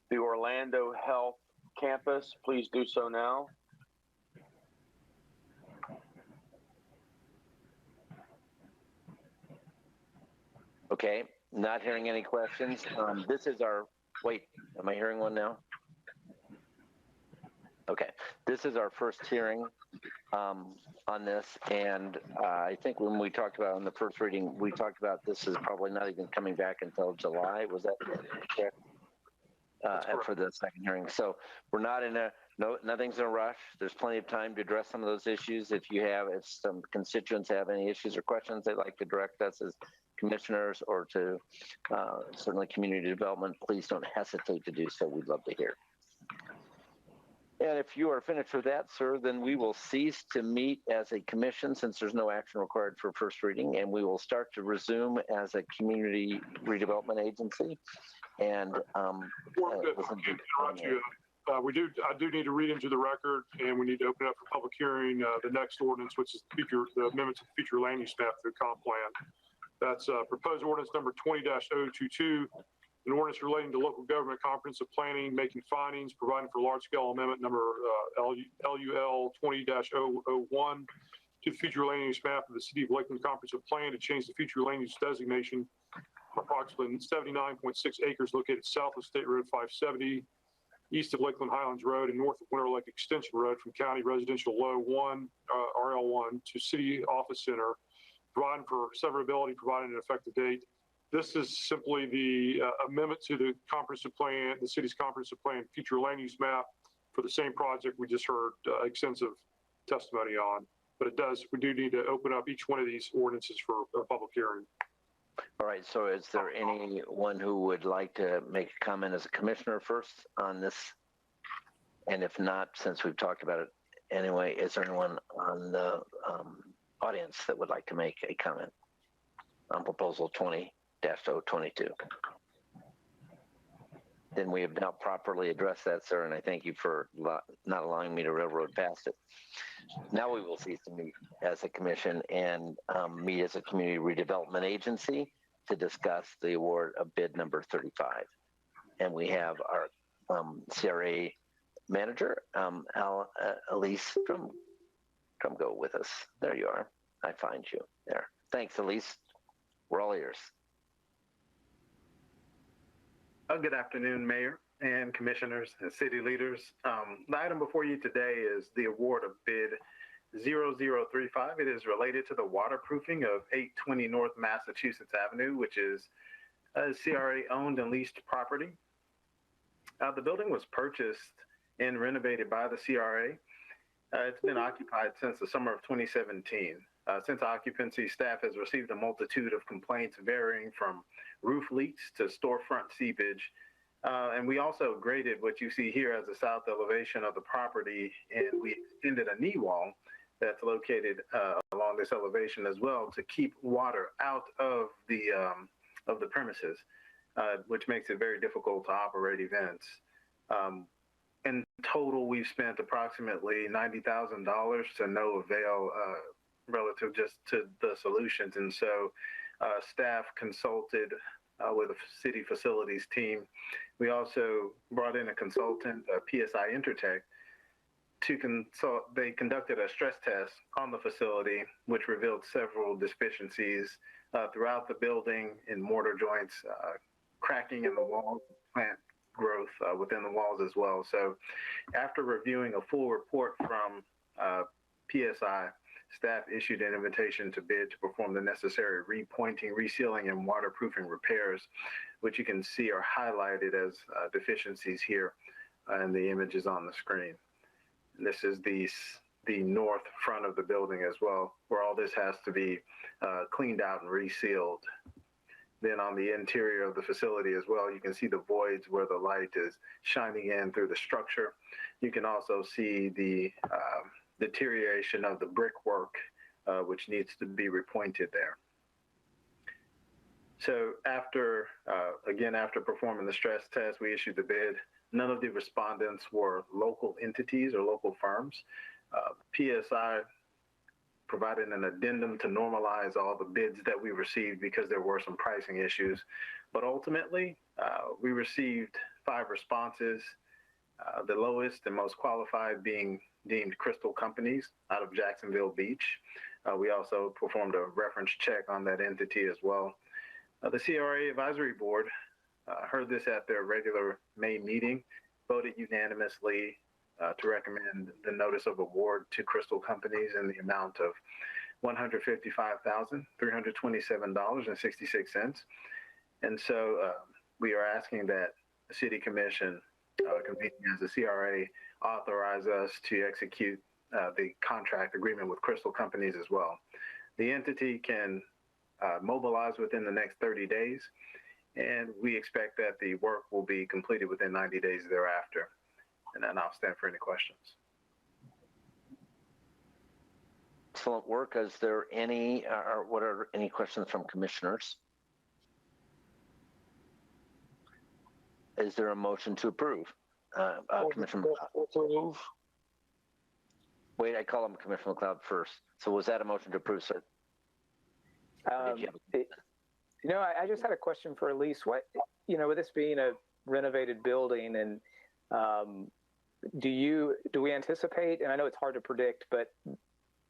the Orlando Health Campus, please do so now. Okay, not hearing any questions. This is our, wait, am I hearing one now? Okay, this is our first hearing on this, and I think when we talked about on the first reading, we talked about this is probably not even coming back until July. Was that correct? For the second hearing. So we're not in a, nothing's in a rush. There's plenty of time to address some of those issues. If some constituents have any issues or questions they'd like to direct us as commissioners or to certainly community development, please don't hesitate to do so. We'd love to hear. And if you are finished with that, sir, then we will cease to meet as a commission since there's no action required for first reading, and we will start to resume as a community redevelopment agency. And I do need to read into the record, and we need to open up for public hearing the next ordinance, which is the amendment to the future land use map through comp plan. That's proposed ordinance number 20-022. An ordinance relating to local government comprehensive planning, making findings, providing for large-scale amendment number LUL 20-001 to the future land use map of the City of Lakeland Comprehensive Plan to change the future land use designation of approximately 79.6 acres located south of State Road 570, east of Lakeland Highlands Road, and north of Winter Lake Extension Road from County Residential Low 1, RL1, to City Office Center, providing for severability, providing an effective date. This is simply the amendment to the comprehensive plan, the city's comprehensive plan future land use map for the same project we just heard extensive testimony on. But we do need to open up each one of these ordinances for a public hearing. All right, so is there anyone who would like to make a comment as a commissioner first on this? And if not, since we've talked about it anyway, is there anyone on the audience that would like to make a comment on proposal 20-022? Then we have now properly addressed that, sir, and I thank you for not allowing me to railroad past it. Now we will cease to meet as a commission and meet as a community redevelopment agency to discuss the award of bid number 35. And we have our CRA manager, Elise, come go with us. There you are. I find you there. Thanks, Elise. We're all ears. Good afternoon, Mayor and Commissioners and City Leaders. The item before you today is the award of bid 0035. It is related to the waterproofing of 820 North Massachusetts Avenue, which is a CRA owned and leased property. The building was purchased and renovated by the CRA. It's been occupied since the summer of 2017. Since occupancy, staff has received a multitude of complaints varying from roof leaks to storefront seepage. And we also graded what you see here as the south elevation of the property, and we extended a knee wall that's located along this elevation as well to keep water out of the premises, which makes it very difficult to operate events. In total, we've spent approximately $90,000 to no avail relative just to the solutions. And so staff consulted with the city facilities team. We also brought in a consultant, PSI Intertech, to consult. They conducted a stress test on the facility, which revealed several deficiencies throughout the building in mortar joints, cracking in the walls, plant growth within the walls as well. So after reviewing a full report from PSI, staff issued an invitation to bid to perform the necessary repointing, resealing, and waterproofing repairs, which you can see are highlighted as deficiencies here in the images on the screen. And this is the north front of the building as well, where all this has to be cleaned out and resealed. Then on the interior of the facility as well, you can see the voids where the light is shining in through the structure. You can also see the deterioration of the brickwork, which needs to be repointed there. So after performing the stress test, we issued the bid. None of the respondents were local entities or local firms. PSI provided an addendum to normalize all the bids that we received because there were some pricing issues. But ultimately, we received 5 responses, the lowest and most qualified being deemed Crystal Companies out of Jacksonville Beach. We also performed a reference check on that entity as well. The CRA Advisory Board heard this at their regular May meeting, voted unanimously to recommend the notice of award to Crystal Companies in the amount of $155,327.66. And so we are asking that the City Commission, convening as the CRA, authorize us to execute the contract agreement with Crystal Companies as well. The entity can mobilize within the next 30 days, and we expect that the work will be completed within 90 days thereafter. And then I'll stand for any questions. Excellent work. Is there any, or what are any questions from commissioners? Is there a motion to approve? Commissioner Approve. Wait, I call him Commissioner McLeod first. So was that a motion to approve, sir? I just had a question for Elise. What, with this being a renovated building, and do we anticipate, and I know it's hard to predict, but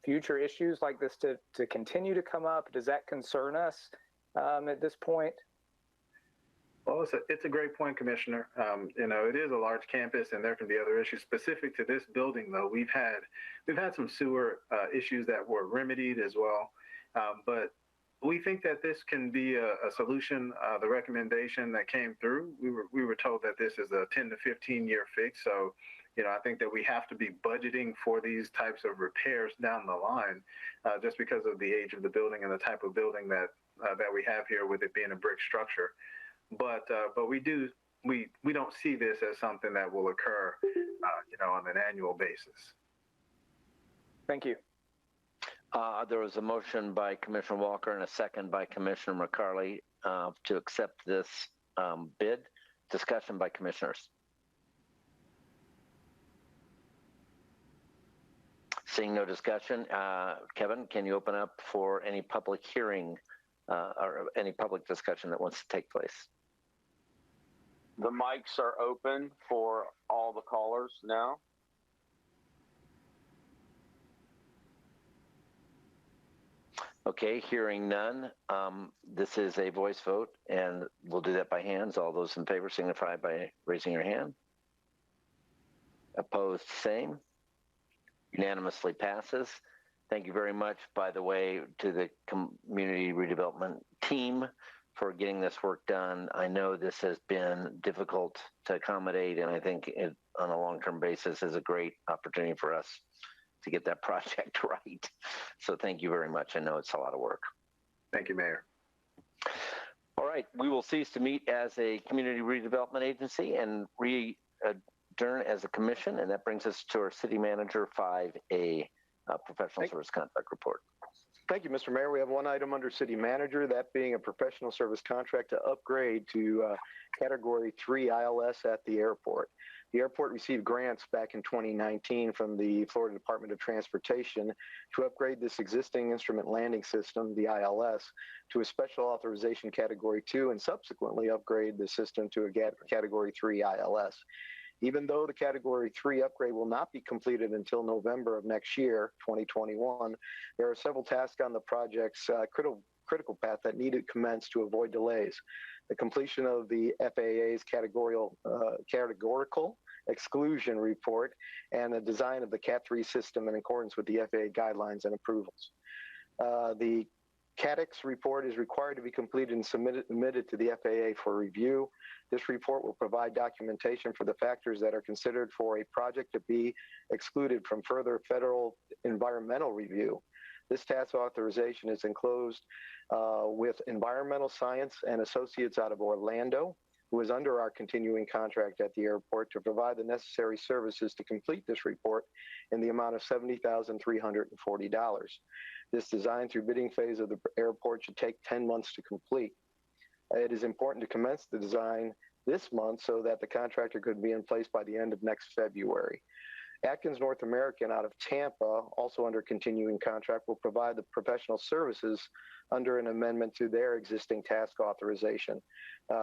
future issues like this to continue to come up? Does that concern us at this point? Well, it's a great point, Commissioner. It is a large campus, and there can be other issues specific to this building. Though we've had some sewer issues that were remedied as well, but we think that this can be a solution. The recommendation that came through, we were told that this is a 10 to 15 year fix. So, I think that we have to be budgeting for these types of repairs down the line, just because of the age of the building and the type of building that we have here, with it being a brick structure. But we don't see this as something that will occur, on an annual basis. Thank you. There was a motion by Commissioner Walker and a second by Commissioner McCarley to accept this bid. Discussion by commissioners. Seeing no discussion, Kevin, can you open up for any public hearing or any public discussion that wants to take place? The mics are open for all the callers now. Okay, hearing none. This is a voice vote, and we'll do that by hands. All those in favor signify by raising your hand. Opposed, same. Unanimously passes. Thank you very much, by the way, to the community redevelopment team for getting this work done. I know this has been difficult to accommodate, and I think it, on a long-term basis, is a great opportunity for us to get that project right. So thank you very much. I know it's a lot of work. Thank you, Mayor. All right, we will cease to meet as a community redevelopment agency and adjourn as a commission, and that brings us to our city manager 5A professional service contract report. Thank you, Mr. Mayor. We have one item under city manager, that being a professional service contract to upgrade to category 3 ILS at the airport. The airport received grants back in 2019 from the Florida Department of Transportation to upgrade this existing instrument landing system, the ILS, to a special authorization category 2 and subsequently upgrade the system to a category 3 ILS. Even though the category 3 upgrade will not be completed until November of next year, 2021, there are several tasks on the project's critical path that need to commence to avoid delays. The completion of the FAA's categorical exclusion report and the design of the Cat 3 system in accordance with the FAA guidelines and approvals. The CATX report is required to be completed and submitted to the FAA for review. This report will provide documentation for the factors that are considered for a project to be excluded from further federal environmental review. This task authorization is enclosed with Environmental Science and Associates out of Orlando, who is under our continuing contract at the airport to provide the necessary services to complete this report in the amount of $70,340. This design through bidding phase of the airport should take 10 months to complete. It is important to commence the design this month so that the contractor could be in place by the end of next February. Atkins North American out of Tampa, also under continuing contract, will provide the professional services under an amendment to their existing task authorization.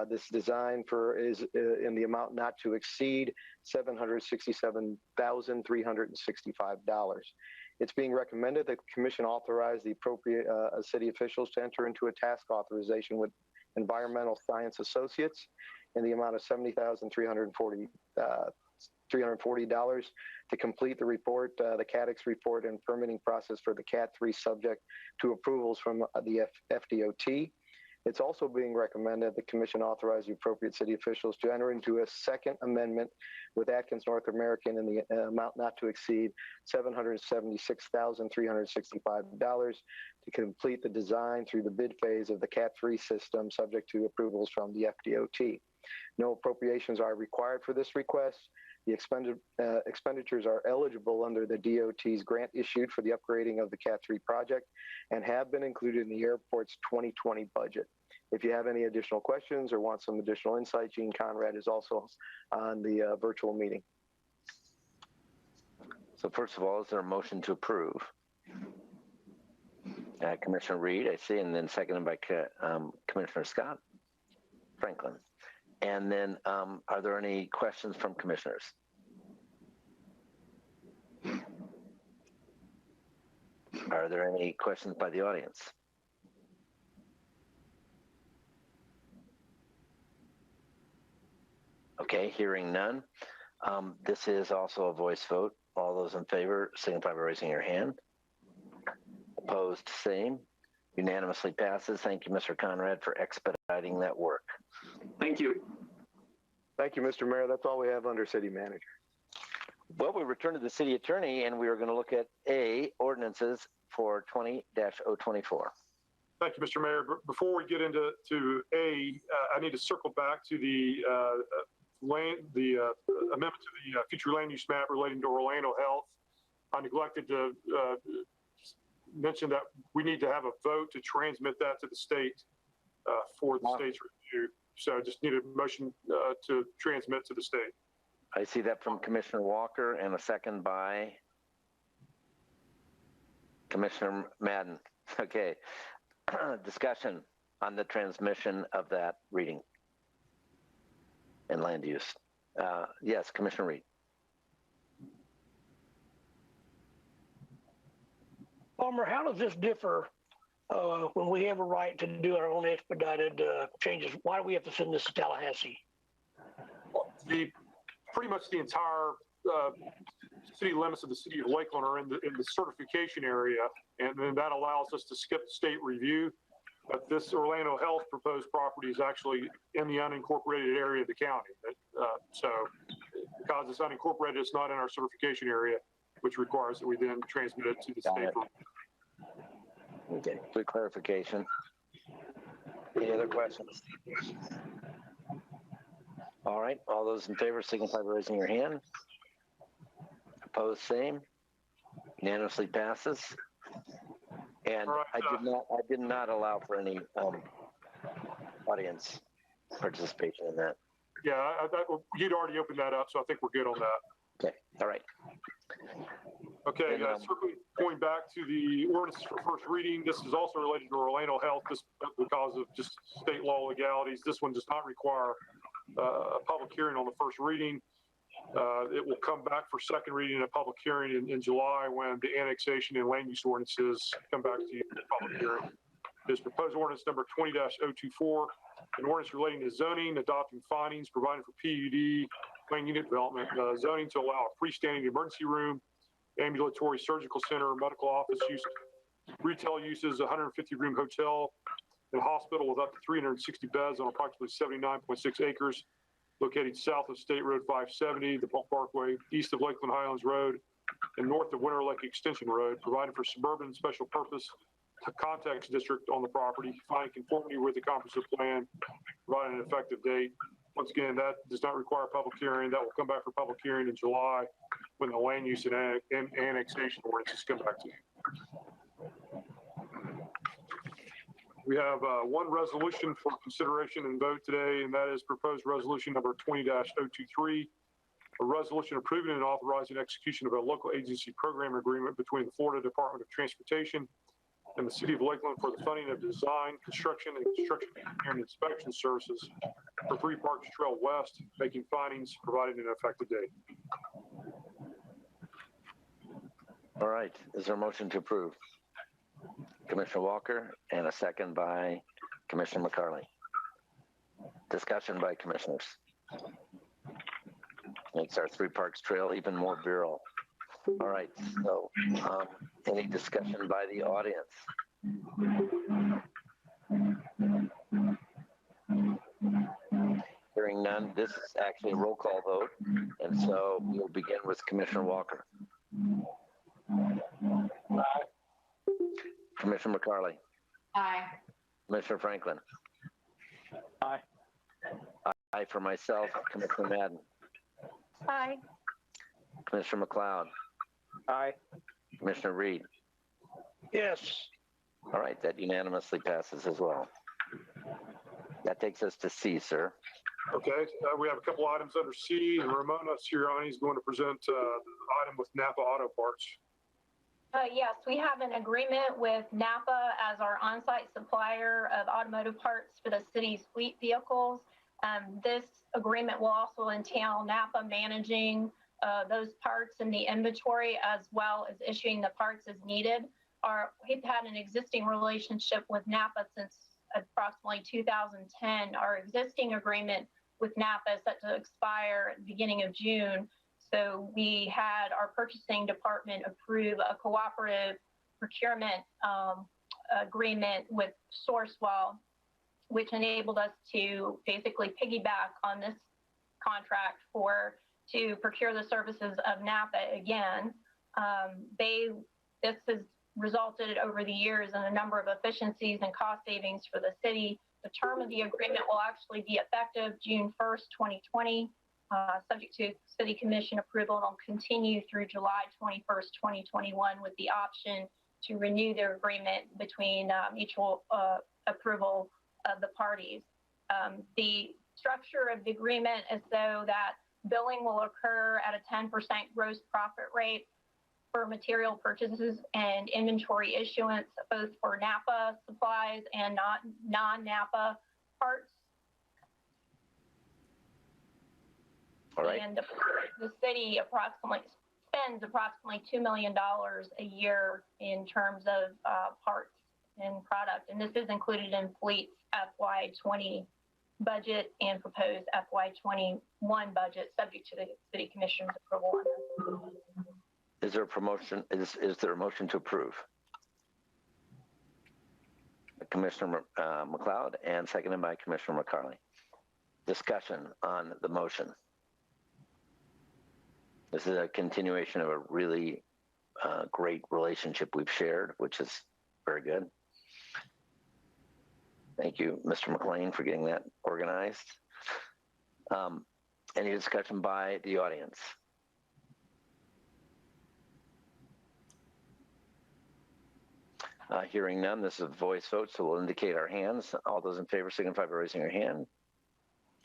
This design is in the amount not to exceed $767,365. It's being recommended that the Commission authorize the appropriate city officials to enter into a task authorization with Environmental Science Associates in the amount of $70,340 to complete the report, the CADX report and permitting process for the CAT 3 subject to approvals from the FDOT. It's also being recommended the Commission authorize the appropriate city officials to enter into a second amendment with Atkins North American in the amount not to exceed $776,365 to complete the design through the bid phase of the CAT 3 system subject to approvals from the FDOT. No appropriations are required for this request. The expenditures are eligible under the DOT's grant issued for the upgrading of the CAT 3 project and have been included in the airport's 2020 budget. If you have any additional questions or want some additional insight, Gene Conrad is also on the virtual meeting. So first of all, is there a motion to approve? Commissioner Reed, I see, and then seconded by Commissioner Scott Franklin. And then are there any questions from commissioners? Are there any questions by the audience? Okay, hearing none. This is also a voice vote. All those in favor signify by raising your hand. Opposed, same. Unanimously passes. Thank you, Mr. Conrad, for expediting that work. Thank you. Thank you, Mr. Mayor. That's all we have under city manager. Well, we return to the city attorney, and we are going to look at ordinances for 20-024. Thank you, Mr. Mayor. Before we get into I need to circle back to the amendment to the future land use map relating to Orlando Health. I neglected to mention that we need to have a vote to transmit that to the state for the state's review. So I just need a motion to transmit to the state. I see that from Commissioner Walker and a second by Commissioner Madden. Okay. Discussion on the transmission of that reading and land use. Yes, Commissioner Reed. Palmer, how does this differ when we have a right to do our own expedited changes? Why do we have to send this to Tallahassee? Pretty much the entire city limits of the city of Lakeland are in the certification area, and then that allows us to skip state review. But this Orlando Health proposed property is actually in the unincorporated area of the county. So because it's unincorporated, it's not in our certification area, which requires that we then transmit it to the state. Okay, quick clarification. Any other questions? All right, all those in favor signify by raising your hand. Opposed, same. Unanimously passes. And right, I did not allow for any audience participation in that. Yeah, you'd already opened that up, so I think we're good on that. Okay, all right. Okay, circling, going back to the ordinance for first reading, this is also related to Orlando Health, just because of just state law legalities. This one does not require a public hearing on the first reading. It will come back for second reading and a public hearing in July when the annexation and land use ordinances come back to you for public hearing. This proposed ordinance number 20-024, an ordinance relating to zoning, adopting findings, providing for PUD, land unit development, zoning to allow a freestanding emergency room, ambulatory surgical center, medical office use, retail uses, 150-room hotel, and hospital with up to 360 beds on approximately 79.6 acres, located south of State Road 570, the Polk Parkway, east of Lakeland Highlands Road, and north of Winter Lake Extension Road, providing for suburban special purpose context district on the property, finding conformity with the comprehensive plan, providing an effective date. Once again, that does not require a public hearing. That will come back for public hearing in July when the land use and annexation ordinances come back to you. We have one resolution for consideration and vote today, and that is proposed resolution number 20-023, a resolution approving and authorizing execution of a local agency program agreement between the Florida Department of Transportation and the City of Lakeland for the funding of design, construction, and construction engineering inspection services for 3 Parks Trail West, making findings, providing an effective date. All right. Is there a motion to approve? Commissioner Walker, and a second by Commissioner McCarley. Discussion by commissioners. Makes our 3 Parks Trail even more virile. All right, so any discussion by the audience? Hearing none, this is actually a roll call vote, and so we'll begin with Commissioner Walker. Aye. Commissioner McCarley. Aye. Commissioner Franklin. Aye. Aye for myself. Commissioner Madden. Aye. Commissioner McLeod. Aye. Commissioner Reed. Yes. All right, that unanimously passes as well. That takes us to C, sir. Okay, we have a couple items under C, and Ramona Siriani is going to present the item with Napa Auto Parts. Yes, we have an agreement with Napa as our on-site supplier of automotive parts for the city's fleet vehicles. This agreement will also entail Napa managing those parts in the inventory as well as issuing the parts as needed. We've had an existing relationship with Napa since approximately 2010. Our existing agreement with Napa is set to expire at the beginning of June. So we had our purchasing department approve a cooperative procurement agreement with Sourcewell, which enabled us to basically piggyback on this contract to procure the services of Napa again. This has resulted over the years in a number of efficiencies and cost savings for the city. The term of the agreement will actually be effective June 1st, 2020, subject to City Commission approval, and will continue through July 21st, 2021, with the option to renew their agreement between mutual approval of the parties. The structure of the agreement is so that billing will occur at a 10% gross profit rate for material purchases and inventory issuance, both for Napa supplies and non-Napa parts. All right. And the city spends approximately $2 million a year in terms of parts and product. And this is included in Fleet's FY20 budget and proposed FY21 budget, subject to the City Commission's approval. Is there a promotion? Is there a motion to approve? Commissioner McLeod, and seconded by Commissioner McCarley. Discussion on the motion. This is a continuation of a really great relationship we've shared, which is very good. Thank you, Mr. McLean, for getting that organized. Any discussion by the audience? Hearing none, this is a voice vote, so we'll indicate our hands. All those in favor signify by raising your hand.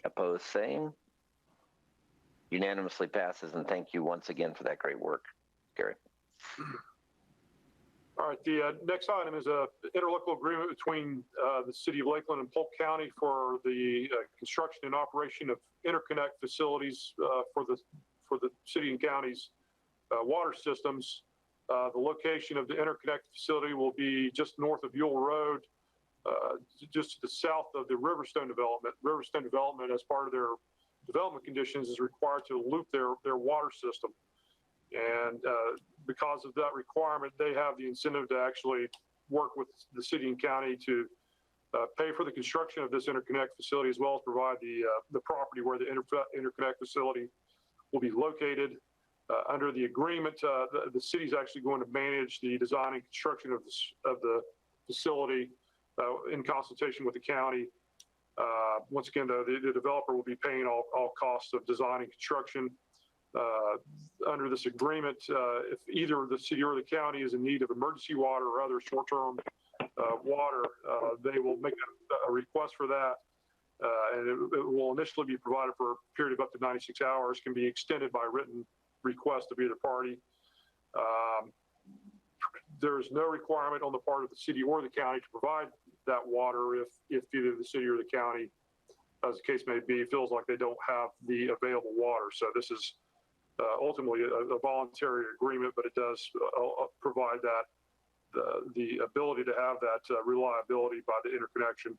Opposed, same. Unanimously passes, and thank you once again for that great work, Gary. All right, the next item is a interlocal agreement between the City of Lakeland and Polk County for the construction and operation of interconnect facilities for the city and county's water systems. The location of the interconnect facility will be just north of Yule Road, just to the south of the Riverstone development. Riverstone development, as part of their development conditions, is required to loop their water system. And because of that requirement, they have the incentive to actually work with the city and county to pay for the construction of this interconnect facility, as well as provide the property where the interconnect facility will be located. Under the agreement, the city is actually going to manage the design and construction of the facility in consultation with the county. Once again, the developer will be paying all costs of design and construction. Under this agreement, if either the city or the county is in need of emergency water or other short-term water, they will make a request for that. And it will initially be provided for a period of up to 96 hours, can be extended by written request of either party. There's no requirement on the part of the city or the county to provide that water if either the city or the county, as the case may be, feels like they don't have the available water. So this is ultimately a voluntary agreement, but it does provide that the ability to have that reliability by the interconnection.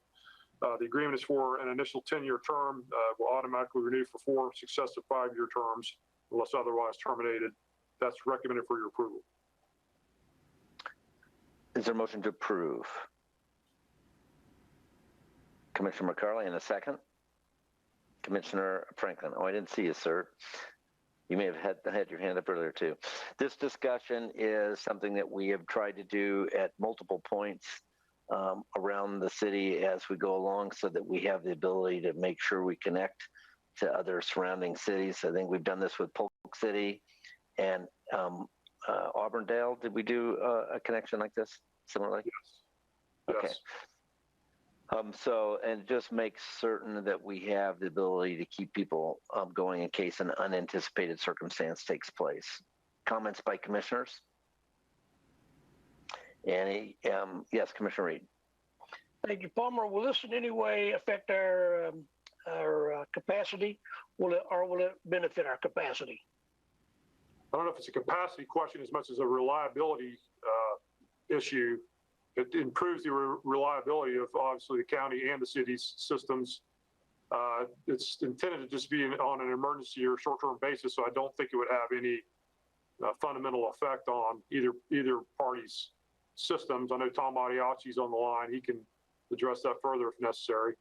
The agreement is for an initial 10-year term, will automatically renew for 4 successive 5-year terms unless otherwise terminated. That's recommended for your approval. Is there a motion to approve? Commissioner McCarley, in a second. Commissioner Franklin. Oh, I didn't see you, sir. You may have had your hand up earlier too. This discussion is something that we have tried to do at multiple points around the city as we go along, so that we have the ability to make sure we connect to other surrounding cities. I think we've done this with Polk City and Auburndale. Did we do a connection like this, similarly? Yes. Okay. So, and just make certain that we have the ability to keep people going in case an unanticipated circumstance takes place. Comments by commissioners? Any? Yes, Commissioner Reed. Thank you, Palmer. Will this in any way affect our capacity? Will it benefit our capacity? I don't know if it's a capacity question as much as a reliability issue. It improves the reliability of obviously the county and the city's systems. It's intended to just be on an emergency or short-term basis, so I don't think it would have any fundamental effect on either party's systems. I know Tom Mariachi's on the line. He can address that further if necessary.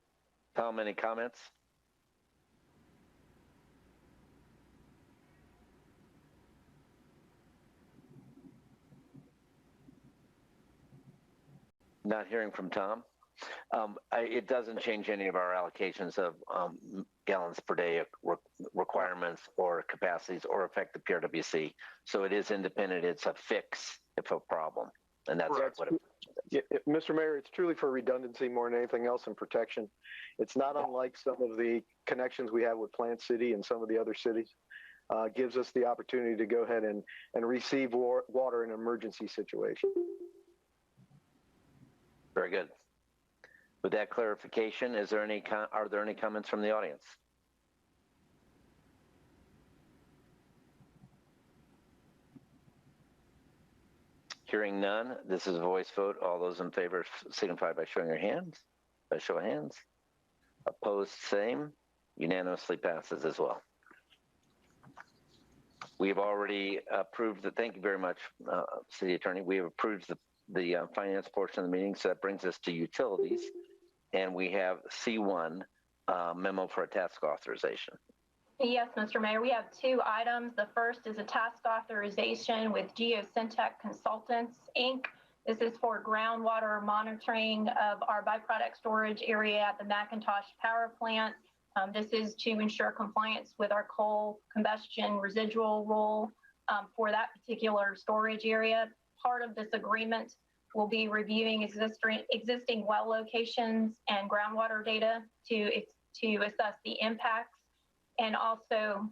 Tom, any comments? Not hearing from Tom. It doesn't change any of our allocations of gallons per day requirements or capacities or affect the PRWC. So it is independent. It's a fix if a problem. And that's what it is. Mr. Mayor, it's truly for redundancy more than anything else and protection. It's not unlike some of the connections we have with Plant City and some of the other cities. Gives us the opportunity to go ahead and receive water in an emergency situation. Very good. With that clarification, are there any comments from the audience? Hearing none, this is a voice vote. All those in favor signify by showing your hands. By show of hands. Opposed, same. Unanimously passes as well. We have already approved the, thank you very much, City Attorney. We have approved the finance portion of the meeting, so that brings us to utilities. And we have C1, memo for a task authorization. Yes, Mr. Mayor, we have 2 items. The first is a task authorization with Geosyntec Consultants, Inc. This is for groundwater monitoring of our byproduct storage area at the McIntosh Power Plant. This is to ensure compliance with our coal combustion residual rule for that particular storage area. Part of this agreement will be reviewing existing well locations and groundwater data to assess the impacts. And also,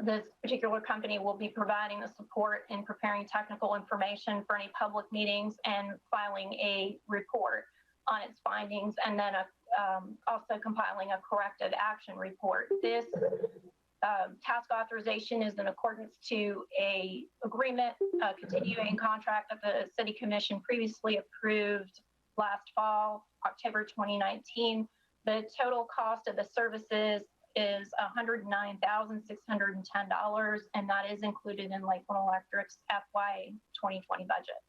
this particular company will be providing the support in preparing technical information for any public meetings and filing a report on its findings, and then also compiling a corrective action report. This task authorization is in accordance to a agreement, continuing contract that the City Commission previously approved last fall, October 2019. The total cost of the services is $109,610, and that is included in Lakeland Electric's FY 2020 budget.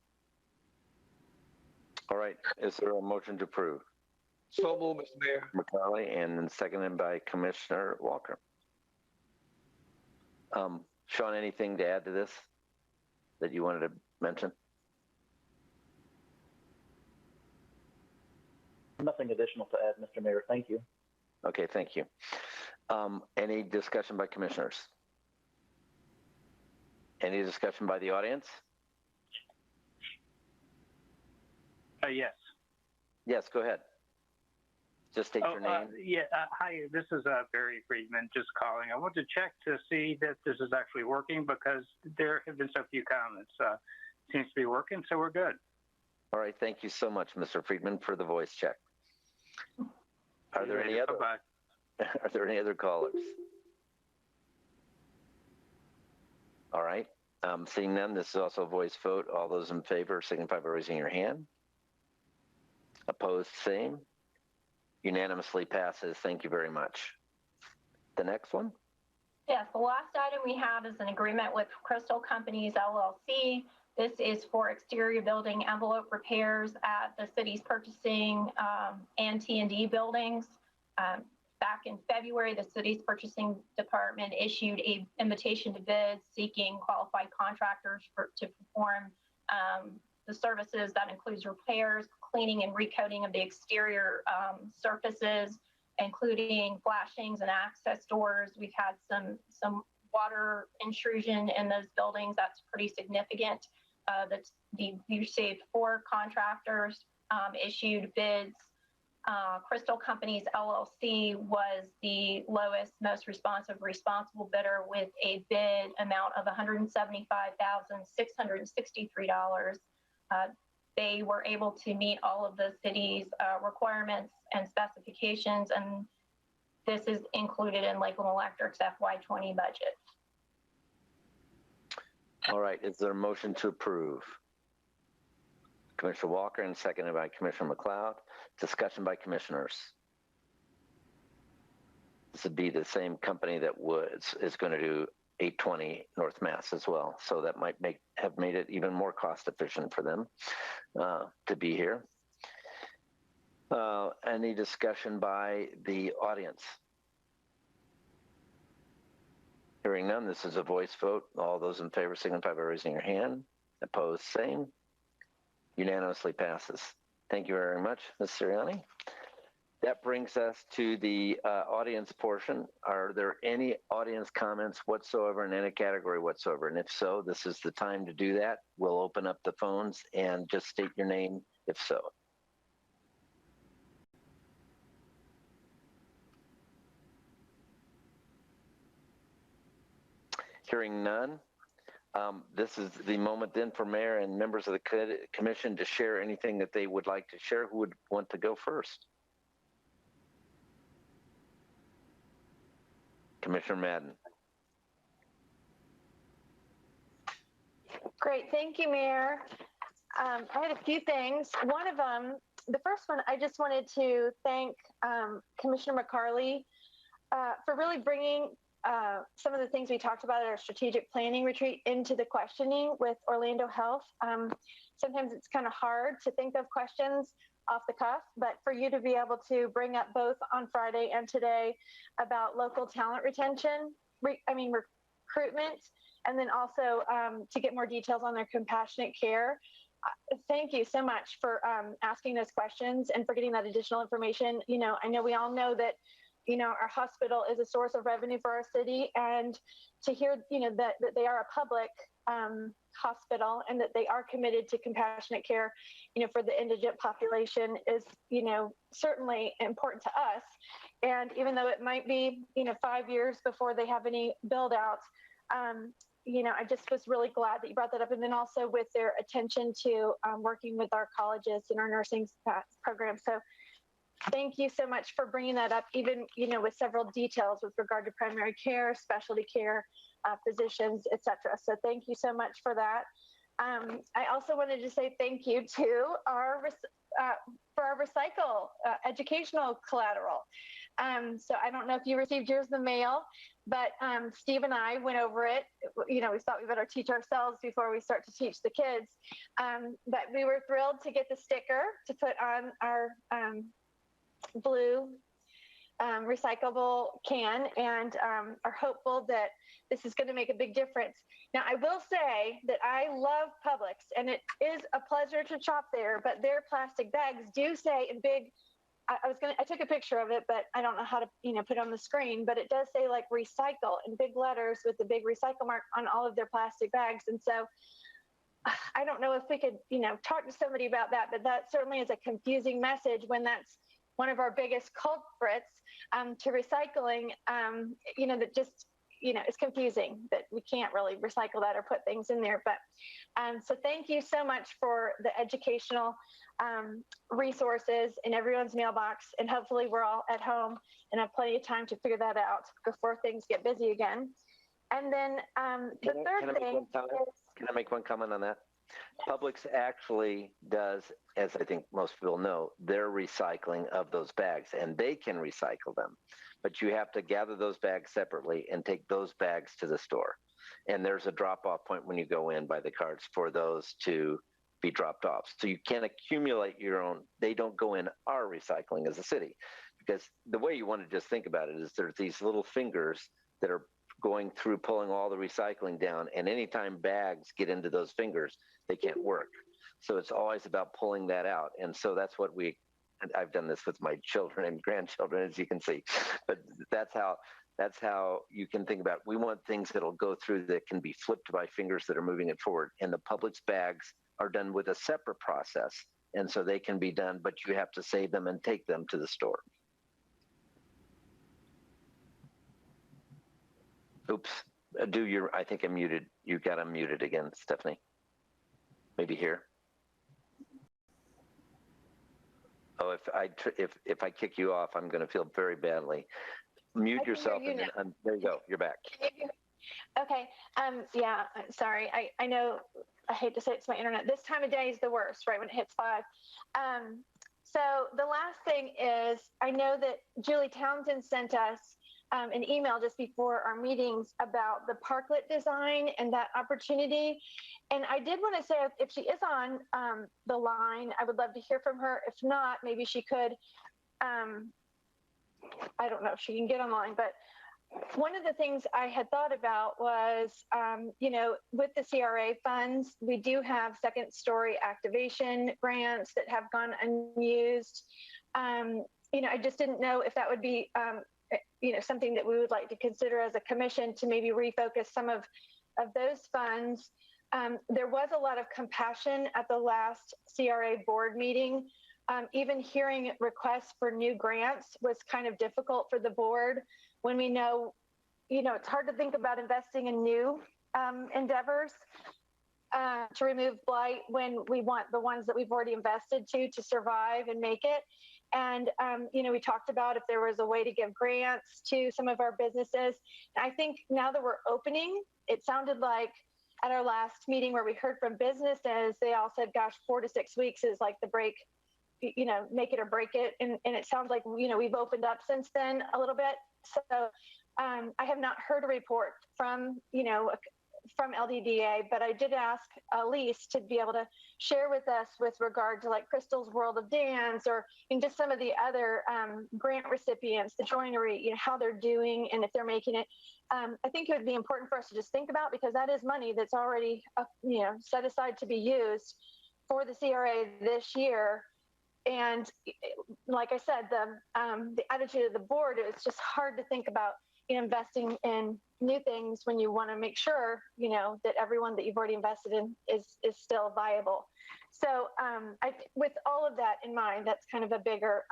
All right. Is there a motion to approve? So moved, Mr. Mayor. McCarley, and seconded by Commissioner Walker. Sean, anything to add to this that you wanted to mention? Nothing additional to add, Mr. Mayor. Thank you. Okay, thank you. Any discussion by commissioners? Any discussion by the audience? Yes. Yes, go ahead. Just state your name. Hi, this is Barry Friedman just calling. I want to check to see that this is actually working because there have been so few comments. Seems to be working, so we're good. All right. Thank you so much, Mr. Friedman, for the voice check. Are there any other? Bye-bye. Are there any other callers? All right. Seeing none, this is also a voice vote. All those in favor signify by raising your hand. Opposed, same. Unanimously passes. Thank you very much. The next one? Yes, the last item we have is an agreement with Crystal Companies LLC. This is for exterior building envelope repairs at the city's purchasing and T&D buildings. Back in February, the city's purchasing department issued an invitation to bid seeking qualified contractors to perform the services. That includes repairs, cleaning and recoating of the exterior surfaces, including flashings and access doors. We've had some water intrusion in those buildings. That's pretty significant. We received 4 contractors, issued bids. Crystal Companies LLC was the lowest, most responsible bidder with a bid amount of $175,663. They were able to meet all of the city's requirements and specifications, and this is included in Lakeland Electric's FY20 budget. All right. Is there a motion to approve? Commissioner Walker and seconded by Commissioner McLeod. Discussion by commissioners. This would be the same company that is going to do 820 North Mass as well. So that might have made it even more cost efficient for them to be here. Any discussion by the audience? Hearing none, this is a voice vote. All those in favor signify by raising your hand. Opposed, same. Unanimously passes. Thank you very much, Ms. Siriani. That brings us to the audience portion. Are there any audience comments whatsoever in any category whatsoever? And if so, this is the time to do that. We'll open up the phones and just state your name if so. Hearing none, this is the moment then for Mayor and members of the commission to share anything that they would like to share. Who would want to go first? Commissioner Madden. Great, thank you, Mayor. I had a few things. One of them, the first one, I just wanted to thank Commissioner McCarley for really bringing some of the things we talked about at our strategic planning retreat into the questioning with Orlando Health. Sometimes it's kind of hard to think of questions off the cuff, but for you to be able to bring up both on Friday and today about local talent retention, recruitment, and then also to get more details on their compassionate care. Thank you so much for asking those questions and for getting that additional information. I know we all know that our hospital is a source of revenue for our city, and to hear, that they are a public hospital and that they are committed to compassionate care, for the indigent population is, certainly important to us. And even though it might be, 5 years before they have any build outs, I just was really glad that you brought that up. And then also with their attention to working with our colleges and our nursing program. So thank you so much for bringing that up, even, with several details with regard to primary care, specialty care, physicians, et cetera. So thank you so much for that. I also wanted to say thank you to for our recycle educational collateral. So I don't know if you received yours in the mail, but Steve and I went over it. We thought we better teach ourselves before we start to teach the kids. But we were thrilled to get the sticker to put on our blue recyclable can, and are hopeful that this is going to make a big difference. Now, I will say that I love Publix, and it is a pleasure to shop there, but their plastic bags do say in big, I took a picture of it, but I don't know how to, put it on the screen, but it does say like recycle in big letters with the big recycle mark on all of their plastic bags. And so I don't know if we could, talk to somebody about that, but that certainly is a confusing message when that's one of our biggest culprits to recycling, that just, it's confusing that we can't really recycle that or put things in there. But so thank you so much for the educational resources in everyone's mailbox. And hopefully we're all at home and have plenty of time to figure that out before things get busy again. And then the third thing is, can I make one comment on that? Publix actually does, as I think most people know, their recycling of those bags, and they can recycle them. But you have to gather those bags separately and take those bags to the store. And there's a drop-off point when you go in by the carts for those to be dropped off. So you can't accumulate your own. They don't go in our recycling as a city. Because the way you want to just think about it is there's these little fingers that are going through pulling all the recycling down, and anytime bags get into those fingers, they can't work. So it's always about pulling that out. And so that's what I've done this with my children and grandchildren, as you can see, but that's how you can think about it. We want things that'll go through that can be flipped by fingers that are moving it forward. And the Publix bags are done with a separate process. And so they can be done, but you have to save them and take them to the store. Oops, I think I'm muted. You got unmuted again, Stephanie. Maybe here. Oh, if I kick you off, I'm going to feel very badly. Mute yourself. And then, there you go. You're back. Okay. Yeah. Sorry. I know. I hate to say it's my internet. This time of day is the worst, right when it hits 5. So the last thing is, I know that Julie Townsend sent us an email just before our meetings about the parklet design and that opportunity. And I did want to say, if she is on the line, I would love to hear from her. If not, maybe she could, I don't know if she can get online, but one of the things I had thought about was, with the CRA funds, we do have second story activation grants that have gone unused. I just didn't know if that would be, something that we would like to consider as a commission to maybe refocus some of those funds. There was a lot of compassion at the last CRA board meeting. Even hearing requests for new grants was kind of difficult for the board when we know, it's hard to think about investing in new endeavors to remove blight when we want the ones that we've already invested to survive and make it. And, we talked about if there was a way to give grants to some of our businesses. I think now that we're opening, it sounded like at our last meeting where we heard from businesses, they all said, gosh, 4 to 6 weeks is like the break, make it or break it. And it sounds like, we've opened up since then a little bit. So I have not heard a report from LDDA, but I did ask Elise to be able to share with us with regard to like Crystal's World of Dance or just some of the other grant recipients, the joinery, how they're doing and if they're making it. I think it would be important for us to just think about, because that is money that's already set aside to be used for the CRA this year. And like I said, the attitude of the board, it's just hard to think about investing in new things when you want to make sure, that everyone that you've already invested in is still viable. So with all of that in mind, that's kind of a bigger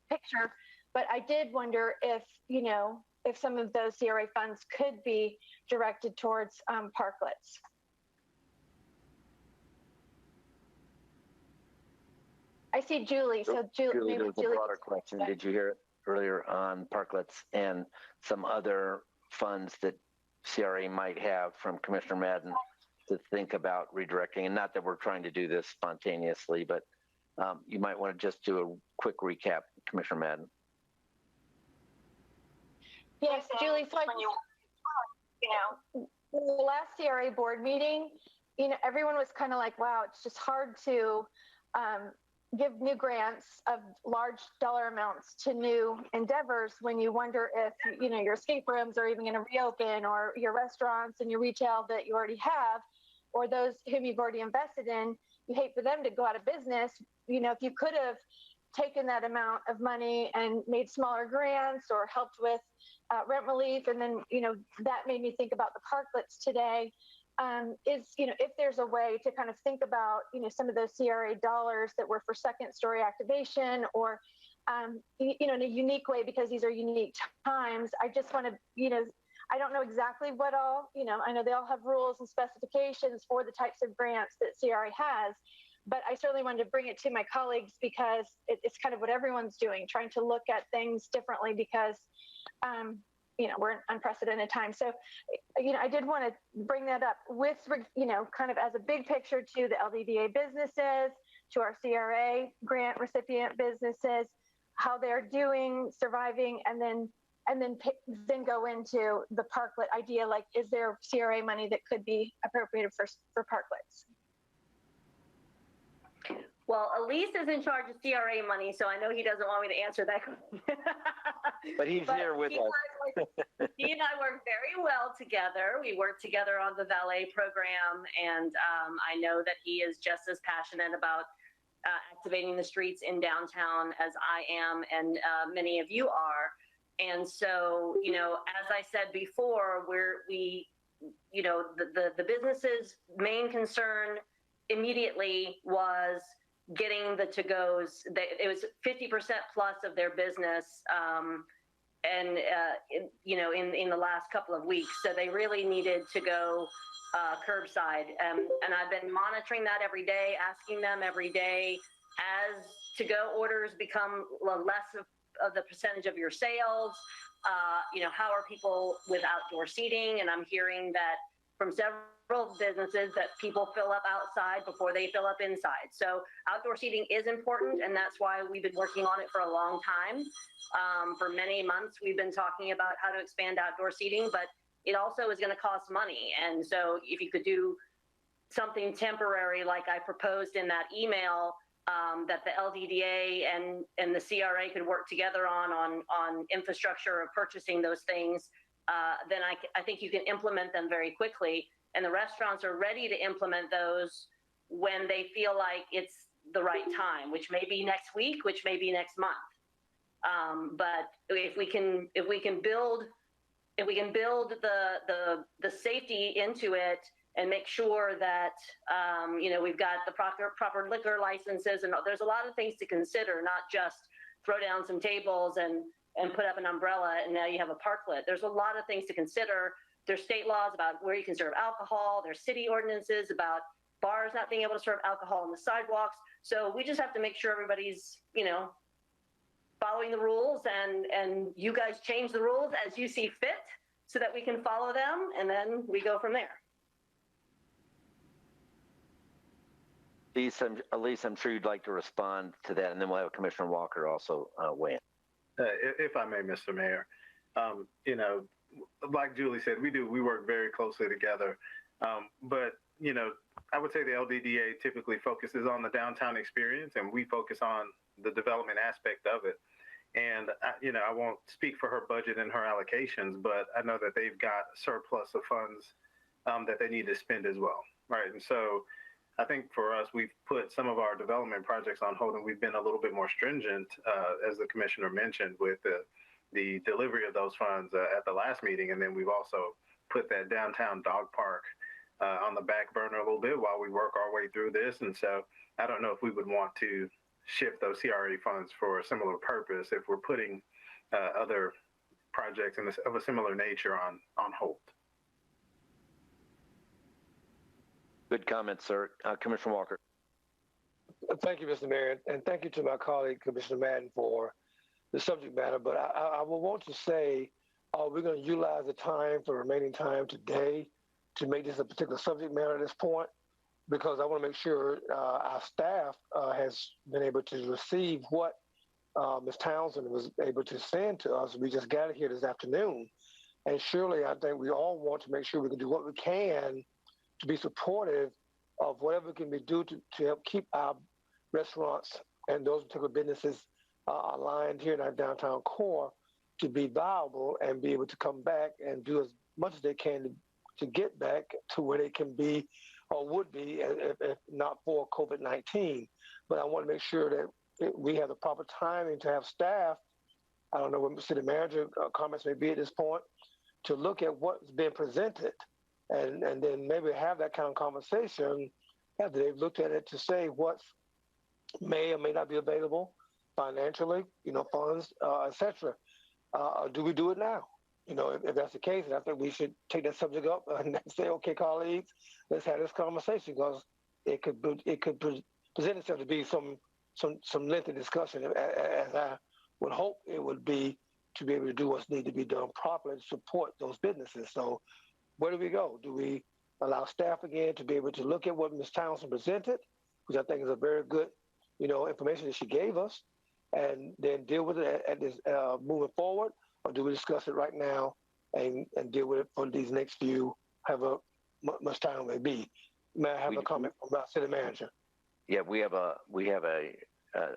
picture. But I did wonder if some of those CRA funds could be directed towards parklets. I see Julie. So Julie, there's a broader question. Did you hear it earlier on parklets and some other funds that CRA might have from Commissioner Madden to think about redirecting? And not that we're trying to do this spontaneously, but you might want to just do a quick recap, Commissioner Madden. Yes, Julie. So in the last CRA board meeting, everyone was kind of like, wow, it's just hard to give new grants of large dollar amounts to new endeavors when you wonder if, your escape rooms are even going to reopen, or your restaurants and your retail that you already have, or those whom you've already invested in. You hate for them to go out of business. If you could have taken that amount of money and made smaller grants or helped with rent relief. And then, that made me think about the parklets today. is, if there's a way to kind of think about, some of those CRA dollars that were for second story activation or, in a unique way, because these are unique times. I just want to, I don't know exactly what all, I know they all have rules and specifications for the types of grants that CRA has, but I certainly wanted to bring it to my colleagues because it's kind of what everyone's doing, trying to look at things differently because, we're in unprecedented times. So, I did want to bring that up with, kind of as a big picture to the LDDA businesses, to our CRA grant recipient businesses, how they're doing, surviving, and then go into the parklet idea. Like, is there CRA money that could be appropriated for parklets? Well, Elise is in charge of CRA money, so I know he doesn't want me to answer that. But he's here with us. He and I work very well together. We work together on the valet program, and I know that he is just as passionate about activating the streets in downtown as I am, and many of you are. And so, as I said before, the business's main concern immediately was getting the to-goes. It was 50% plus of their business, in the last couple of weeks. So they really needed to go curbside. And I've been monitoring that every day, asking them every day, as to-go orders become less of the percentage of your sales, how are people with outdoor seating? And I'm hearing that from several businesses that people fill up outside before they fill up inside. So outdoor seating is important, and that's why we've been working on it for a long time. For many months, we've been talking about how to expand outdoor seating, but it also is going to cost money. And so if you could do something temporary, like I proposed in that email, that the LDDA and the CRA could work together on infrastructure of purchasing those things, then I think you can implement them very quickly. And the restaurants are ready to implement those when they feel like it's the right time, which may be next week, which may be next month. But if we can build the safety into it and make sure that we've got the proper liquor licenses, and there's a lot of things to consider, not just throw down some tables and put up an umbrella and now you have a parklet. There's a lot of things to consider. There's state laws about where you can serve alcohol. There's city ordinances about bars not being able to serve alcohol on the sidewalks. So we just have to make sure everybody's, following the rules, and you guys change the rules as you see fit so that we can follow them, and then we go from there. Elise, I'm sure you'd like to respond to that, and then we'll have Commissioner Walker also weigh in. If I may, Mr. Mayor, like Julie said, we work very closely together. But, I would say the LDDA typically focuses on the downtown experience, and we focus on the development aspect of it. And, I won't speak for her budget and her allocations, but I know that they've got a surplus of funds that they need to spend as well. Right. And so I think for us, we've put some of our development projects on hold, and we've been a little bit more stringent, as the commissioner mentioned, with the delivery of those funds at the last meeting. And then we've also put that downtown dog park on the back burner a little bit while we work our way through this. And so I don't know if we would want to shift those CRA funds for a similar purpose if we're putting other projects of a similar nature on hold. Good comment, sir. Commissioner Walker. Thank you, Mr. Mayor, and thank you to my colleague, Commissioner Madden, for the subject matter. But I will want to say we're going to utilize the time for remaining time today to make this a particular subject matter at this point, because I want to make sure our staff has been able to receive what Ms. Townsend was able to send to us. We just got it here this afternoon. And surely I think we all want to make sure we can do what we can to be supportive of whatever can be done to help keep our restaurants and those particular businesses aligned here in our downtown core to be viable and be able to come back and do as much as they can to get back to where they can be or would be if not for COVID-19. But I want to make sure that we have the proper timing to have staff, I don't know what city manager comments may be at this point, to look at what's been presented and then maybe have that kind of conversation after they've looked at it to say what may or may not be available financially, funds, etc. Do we do it now? If that's the case, and I think we should take that subject up and say, okay, colleagues, let's have this conversation, because it could present itself to be some lengthy discussion, as I would hope it would be, to be able to do what's needed to be done properly to support those businesses. So where do we go? Do we allow staff again to be able to look at what Ms. Townsend presented, which I think is a very good, information that she gave us, and then deal with it at this moving forward, or do we discuss it right now and deal with it for these next few, however much time it may be? May I have a comment from our city manager? Yeah, we have a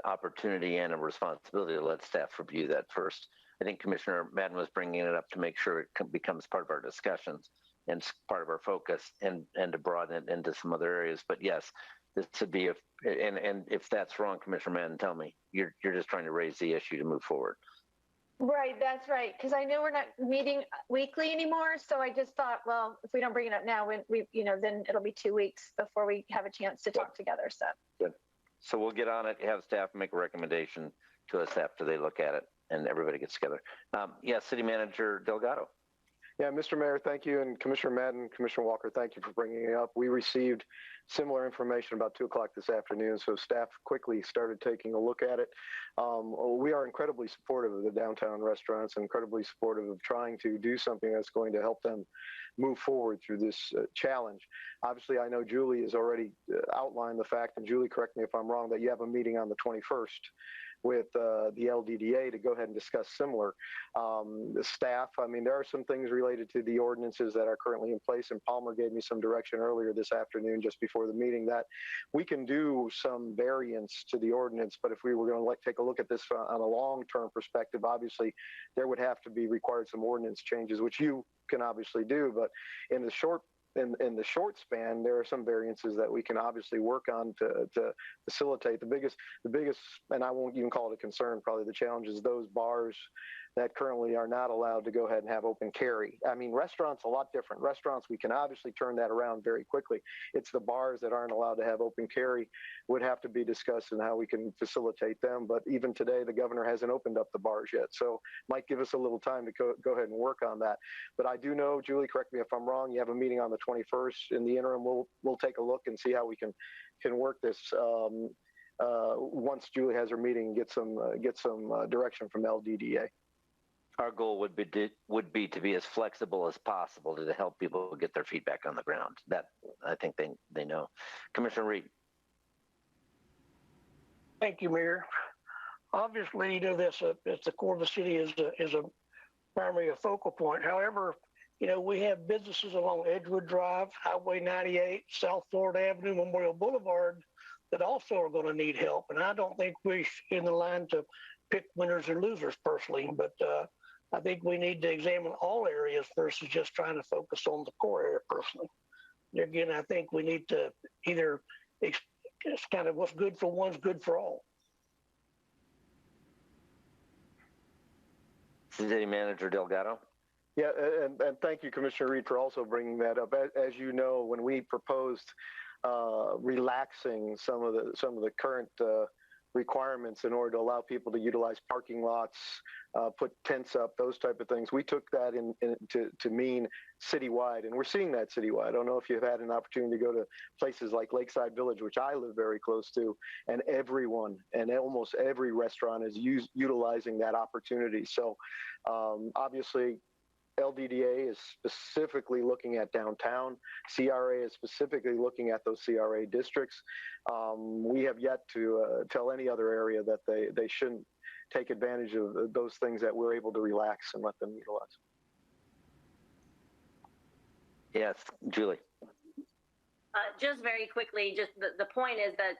opportunity and a responsibility to let staff review that first. I think Commissioner Madden was bringing it up to make sure it becomes part of our discussions and part of our focus, and to broaden it into some other areas. But yes, this would be and if that's wrong, Commissioner Madden, tell me. You're just trying to raise the issue to move forward. Right, that's right. Because I know we're not meeting weekly anymore, so I just thought, well, if we don't bring it up now, then it'll be 2 weeks before we have a chance to talk together. So good. So we'll get on it. Have staff make a recommendation to us after they look at it, and everybody gets together. City Manager Delgado. Yeah, Mr. Mayor, thank you. And Commissioner Madden, Commissioner Walker, thank you for bringing it up. We received similar information about 2 o'clock this afternoon, so staff quickly started taking a look at it. We are incredibly supportive of the downtown restaurants, incredibly supportive of trying to do something that's going to help them move forward through this challenge. Obviously, I know Julie has already outlined the fact, and Julie, correct me if I'm wrong, that you have a meeting on the 21st with the LDDA to go ahead and discuss similar. The staff, there are some things related to the ordinances that are currently in place, and Palmer gave me some direction earlier this afternoon just before the meeting that we can do some variance to the ordinance, but if we were going to take a look at this on a long-term perspective, obviously there would have to be required some ordinance changes, which you can obviously do, but in the short span, there are some variances that we can obviously work on to facilitate. The biggest, and I won't even call it a concern, probably the challenge is those bars that currently are not allowed to go ahead and have open carry. Restaurants a lot different. Restaurants, we can obviously turn that around very quickly. It's the bars that aren't allowed to have open carry would have to be discussed and how we can facilitate them. But even today, the governor hasn't opened up the bars yet. So might give us a little time to go ahead and work on that. But I do know, Julie, correct me if I'm wrong, you have a meeting on the 21st. In the interim, we'll take a look and see how we can work this once Julie has her meeting and get some direction from LDDA. Our goal would be to be as flexible as possible to help people get their feedback on the ground. That I think they know. Commissioner Reed. Thank you, Mayor. Obviously, this it's the core of the city is a primary focal point. However, we have businesses along Edgewood Drive, Highway 98, South Florida Avenue, Memorial Boulevard that also are going to need help. And I don't think we're in the line to pick winners or losers personally, but I think we need to examine all areas versus just trying to focus on the core area personally. Again, I think we need to either it's kind of what's good for one's good for all. City Manager Delgado. Yeah, and thank you, Commissioner Reed, for also bringing that up. As you know, when we proposed relaxing some of the current requirements in order to allow people to utilize parking lots, put tents up, those type of things. We took that to mean citywide, and we're seeing that citywide. I don't know if you've had an opportunity to go to places like Lakeside Village, which I live very close to, and everyone and almost every restaurant is utilizing that opportunity. So obviously, LDDA is specifically looking at downtown. CRA is specifically looking at those CRA districts. We have yet to tell any other area that they shouldn't take advantage of those things that we're able to relax and let them utilize. Yes, Julie. Just very quickly, just the point is that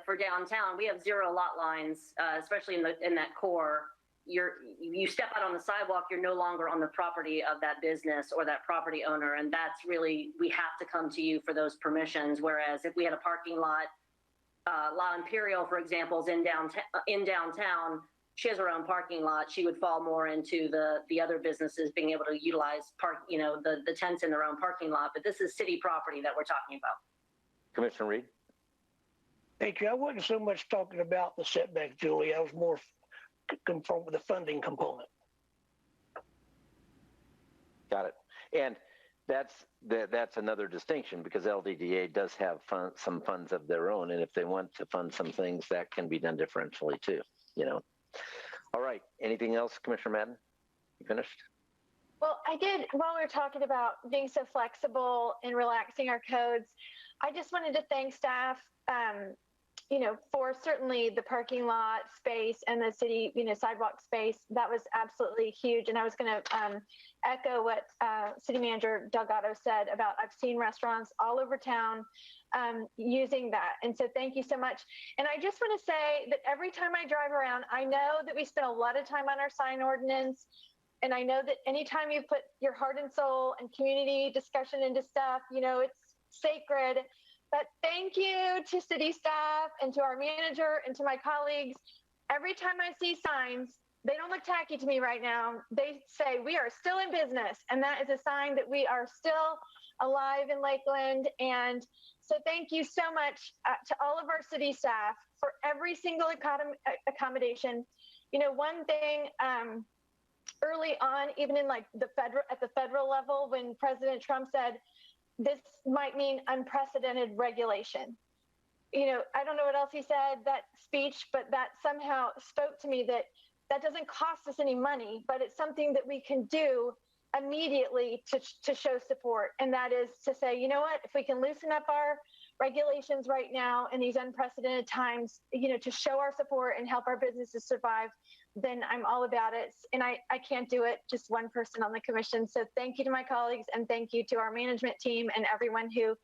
for downtown, we have 0 lot lines, especially in that core. You step out on the sidewalk, you're no longer on the property of that business or that property owner, and that's really, we have to come to you for those permissions. Whereas if we had a parking lot, La Imperial, for example, is in downtown, she has her own parking lot, she would fall more into the other businesses being able to utilize the tents in their own parking lot. But this is city property that we're talking about. Commissioner Reed? Thank you. I wasn't so much talking about the setback, Julie. I was more confirmed with the funding component. Got it. And that's another distinction, because LDDA does have some funds of their own, and if they want to fund some things, that can be done differentially too. All right. Anything else, Commissioner Madden? You finished? Well, I did, while we were talking about being so flexible and relaxing our codes, I just wanted to thank staff, for certainly the parking lot space and the city, sidewalk space. That was absolutely huge. And I was going to echo what City Manager Delgado said about, I've seen restaurants all over town using that. And so thank you so much. And I just want to say that every time I drive around, I know that we spend a lot of time on our sign ordinance. And I know that anytime you put your heart and soul and community discussion into stuff, it's sacred. But thank you to city staff and to our manager and to my colleagues. Every time I see signs, they don't look tacky to me right now. They say we are still in business. And that is a sign that we are still alive in Lakeland. And so thank you so much to all of our city staff for every single accommodation. One thing, early on, even in at the federal level, when President Trump said, this might mean unprecedented regulation. I don't know what else he said, that speech, but that somehow spoke to me that doesn't cost us any money, but it's something that we can do immediately to show support. And that is to say, you know what, if we can loosen up our regulations right now in these unprecedented times, to show our support and help our businesses survive, then I'm all about it. And I can't do it just one person on the commission. So thank you to my colleagues, and thank you to our management team and everyone who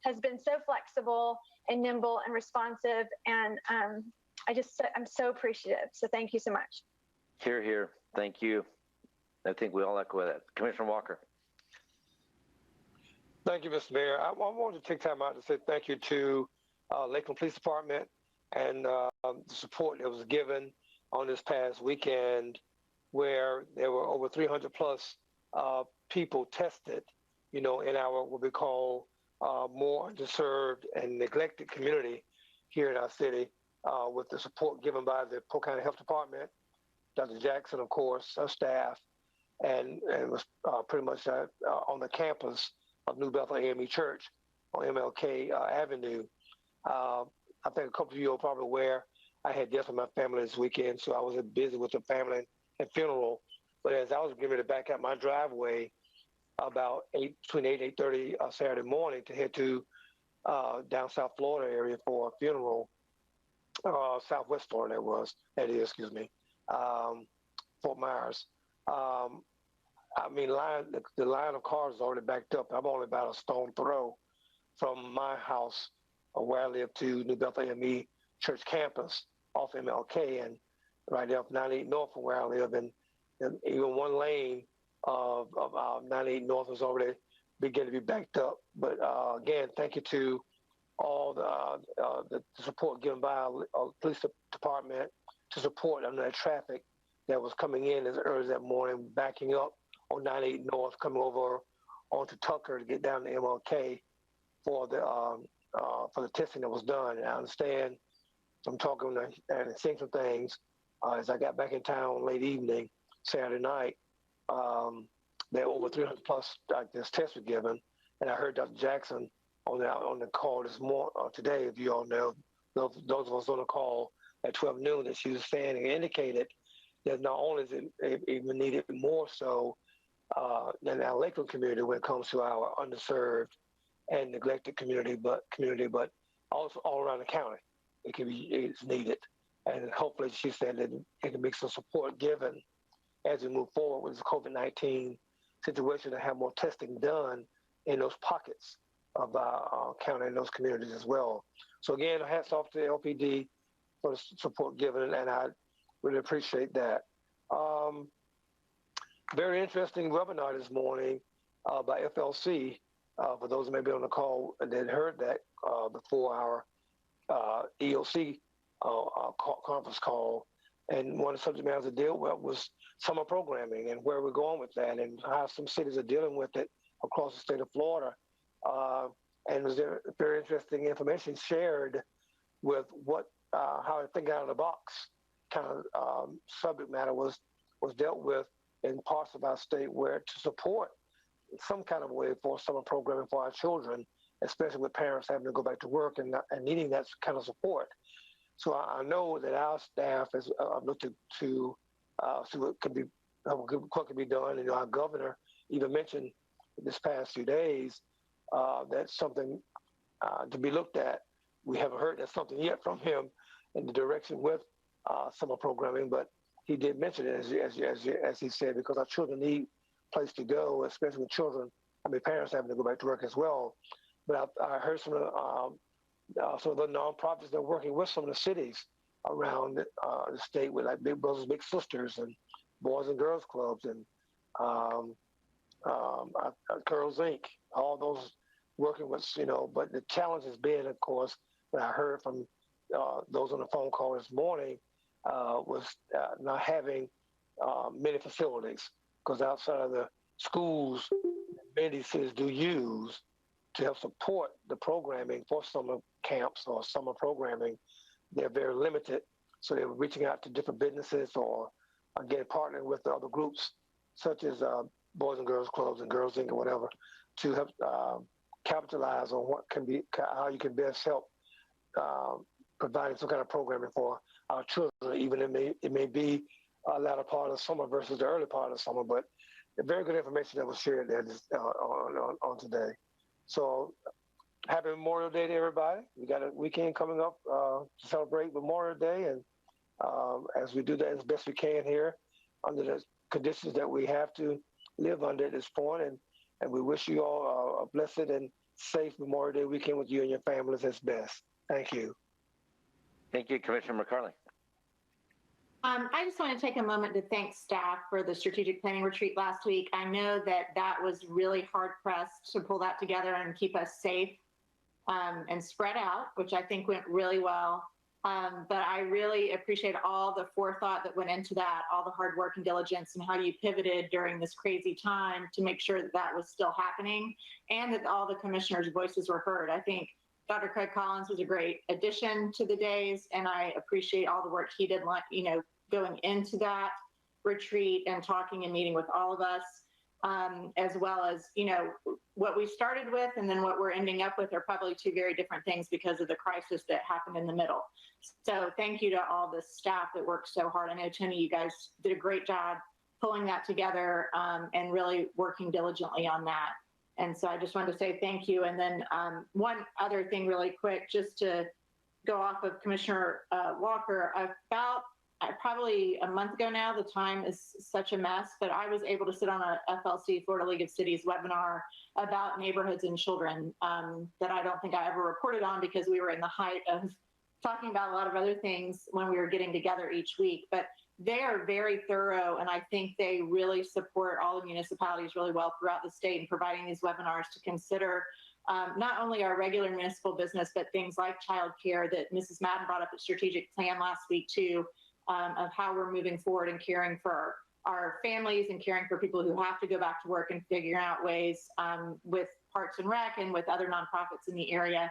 has been so flexible and nimble and responsive. And I'm so appreciative. So thank you so much. Hear, hear. Thank you. I think we all echo that. Commissioner Walker. Thank you, Mr. Mayor. I wanted to take time out to say thank you to Lakeland Police Department and the support that was given on this past weekend, where there were over 300 plus people tested, in our what we call more underserved and neglected community here in our city, with the support given by the Polk County Health Department, Dr. Jackson, of course, our staff, and was pretty much on the campus of New Bethel AME Church on MLK Avenue. I think a couple of you are probably aware I had death in my family this weekend, so I was busy with the family and funeral. But as I was getting ready to back out my driveway about between 8 and 8:30 Saturday morning to head to down South Florida area for a funeral, Southwest Florida excuse me, Fort Myers. The line of cars is already backed up. I'm only about a stone throw from my house where I live to New Bethel AME Church campus off MLK, and right there off 98 North from where I live. And even one lane of 98 North is already beginning to be backed up. But again, thank you to all the support given by our police department to support under that traffic that was coming in as early as that morning, backing up on 98 North, coming over onto Tucker to get down to MLK for the testing that was done. And I understand I'm talking and seeing some things as I got back in town late evening, Saturday night. There were over 300 plus this tests were given, and I heard Dr. Jackson on the call this morning today. If you all know, those of us on the call at 12 noon, that she was saying and indicated that not only is it even needed more so than our Lakeland community when it comes to our underserved and neglected community, but also all around the county. It's needed. And hopefully, she said that it can be some support given as we move forward with this COVID-19 situation to have more testing done in those pockets of our county and those communities as well. So again, hats off to the LPD for the support given, and I really appreciate that. Very interesting webinar this morning by FLC. For those who may be on the call and then heard that before our EOC conference call, And one of the subject matters to deal with was summer programming and where we're going with that and how some cities are dealing with it across the state of Florida. And was there very interesting information shared with what how I think out of the box kind of subject matter was dealt with in parts of our state where to support some kind of way for summer programming for our children, especially with parents having to go back to work and needing that kind of support. So I know that our staff has looked to see what could be done. And our governor even mentioned this past few days that's something to be looked at. We haven't heard that something yet from him in the direction with summer programming, but he did mention it as he said, because our children need a place to go, especially with children. I mean, parents having to go back to work as well. But I heard some of the nonprofits that are working with some of the cities around the state with like Big Brothers Big Sisters and Boys and Girls Clubs and Girls Inc. All those working with, but the challenge has been, of course, that I heard from those on the phone call this morning was not having many facilities, because outside of the schools, many cities do use to help support the programming for summer camps or summer programming. They're very limited. So they're reaching out to different businesses or again, partnering with the other groups such as Boys and Girls Clubs and Girls Inc. or whatever to help capitalize on how you can best help providing some kind of programming for our children, even it may be a latter part of summer versus the early part of summer, but very good information that was shared there on today. So happy Memorial Day to everybody. We got a weekend coming up to celebrate Memorial Day, and as we do that as best we can here under the conditions that we have to live under at this point, and we wish you all a blessed and safe Memorial Day weekend with you and your families as best. Thank you. Thank you, Commissioner McCarley. I just want to take a moment to thank staff for the strategic planning retreat last week. I know that was really hard pressed to pull that together and keep us safe and spread out, which I think went really well. But I really appreciate all the forethought that went into that, all the hard work and diligence, and how you pivoted during this crazy time to make sure that was still happening and that all the commissioners' voices were heard. I think Dr. Craig Collins was a great addition to the days, and I appreciate all the work he did, going into that retreat and talking and meeting with all of us, as well as, what we started with and then what we're ending up with are probably two very different things because of the crisis that happened in the middle. So thank you to all the staff that worked so hard. I know, Tony, you guys did a great job pulling that together and really working diligently on that. And so I just wanted to say thank you. And then one other thing really quick, just to go off of Commissioner Walker, about probably a month ago now, the time is such a mess, but I was able to sit on a FLC, Florida League of Cities webinar about neighborhoods and children that I don't think I ever reported on because we were in the height of talking about a lot of other things when we were getting together each week. But they are very thorough, and I think they really support all the municipalities really well throughout the state in providing these webinars to consider not only our regular municipal business, but things like childcare that Mrs. Madden brought up at strategic plan last week too, of how we're moving forward and caring for our families and caring for people who have to go back to work and figuring out ways with Parks and Rec and with other nonprofits in the area.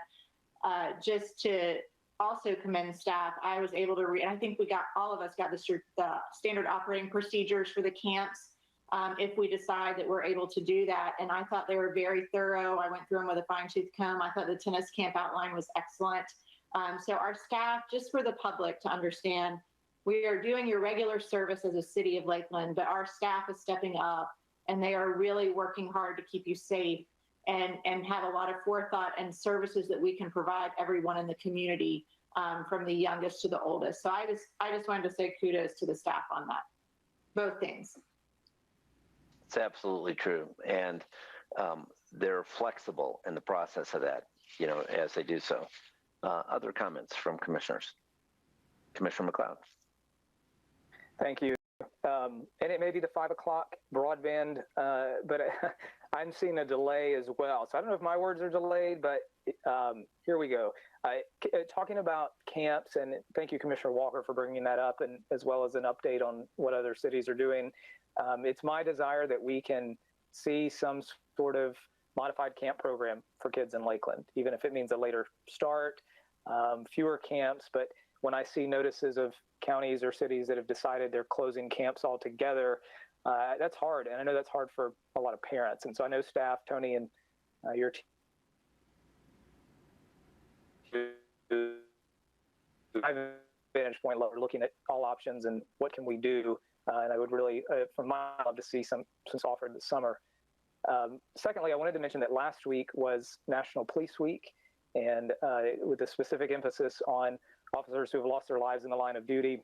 Just to also commend staff, I was able to read, and I think all of us got the standard operating procedures for the camps if we decide that we're able to do that. And I thought they were very thorough. I went through them with a fine tooth comb. I thought the tennis camp outline was excellent. So our staff, just for the public to understand, we are doing your regular service as a city of Lakeland, but our staff is stepping up and they are really working hard to keep you safe and have a lot of forethought and services that we can provide everyone in the community, from the youngest to the oldest. So I just wanted to say kudos to the staff on that, both things. It's absolutely true. And they're flexible in the process of that, as they do so. Other comments from commissioners? Commissioner McLeod. Thank you. And it may be the 5 o'clock broadband, but I'm seeing a delay as well. So I don't know if my words are delayed, but here we go. Talking about camps, and thank you, Commissioner Walker, for bringing that up, and as well as an update on what other cities are doing. It's my desire that we can see some sort of modified camp program for kids in Lakeland, even if it means a later start, fewer camps. But when I see notices of counties or cities that have decided they're closing camps altogether, that's hard. And I know that's hard for a lot of parents. And so I know staff, Tony, and your team, vantage point level, looking at all options and what can we do. And I would really, from my love, to see some offered this summer. Secondly, I wanted to mention that last week was National Police Week, and with a specific emphasis on officers who have lost their lives in the line of duty.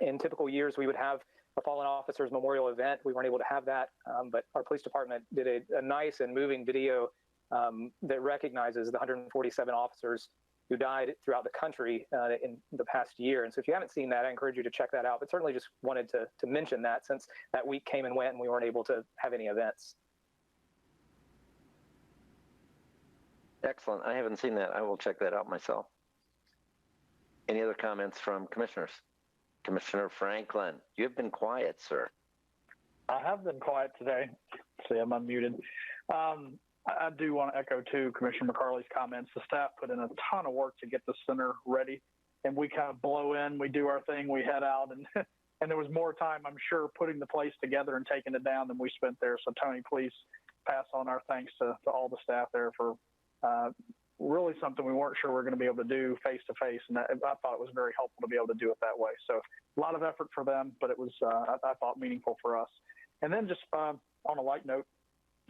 In typical years, we would have a fallen officers memorial event. We weren't able to have that, but our police department did a nice and moving video that recognizes the 147 officers who died throughout the country in the past year. And so if you haven't seen that, I encourage you to check that out. But certainly just wanted to mention that, since that week came and went and we weren't able to have any events. Excellent. I haven't seen that. I will check that out myself. Any other comments from commissioners? Commissioner Franklin, you have been quiet, sir. I have been quiet today. See, I'm unmuted. I do want to echo, too, Commissioner McCarley's comments. The staff put in a ton of work to get the center ready, and we kind of blow in, we do our thing, we head out, and and there was more time, I'm sure, putting the place together and taking it down than we spent there. So, Tony, please pass on our thanks to all the staff there for really something we weren't sure we were going to be able to do face-to-face, and I thought it was very helpful to be able to do it that way. So a lot of effort for them, but it was, I thought, meaningful for us. And then just on a light note,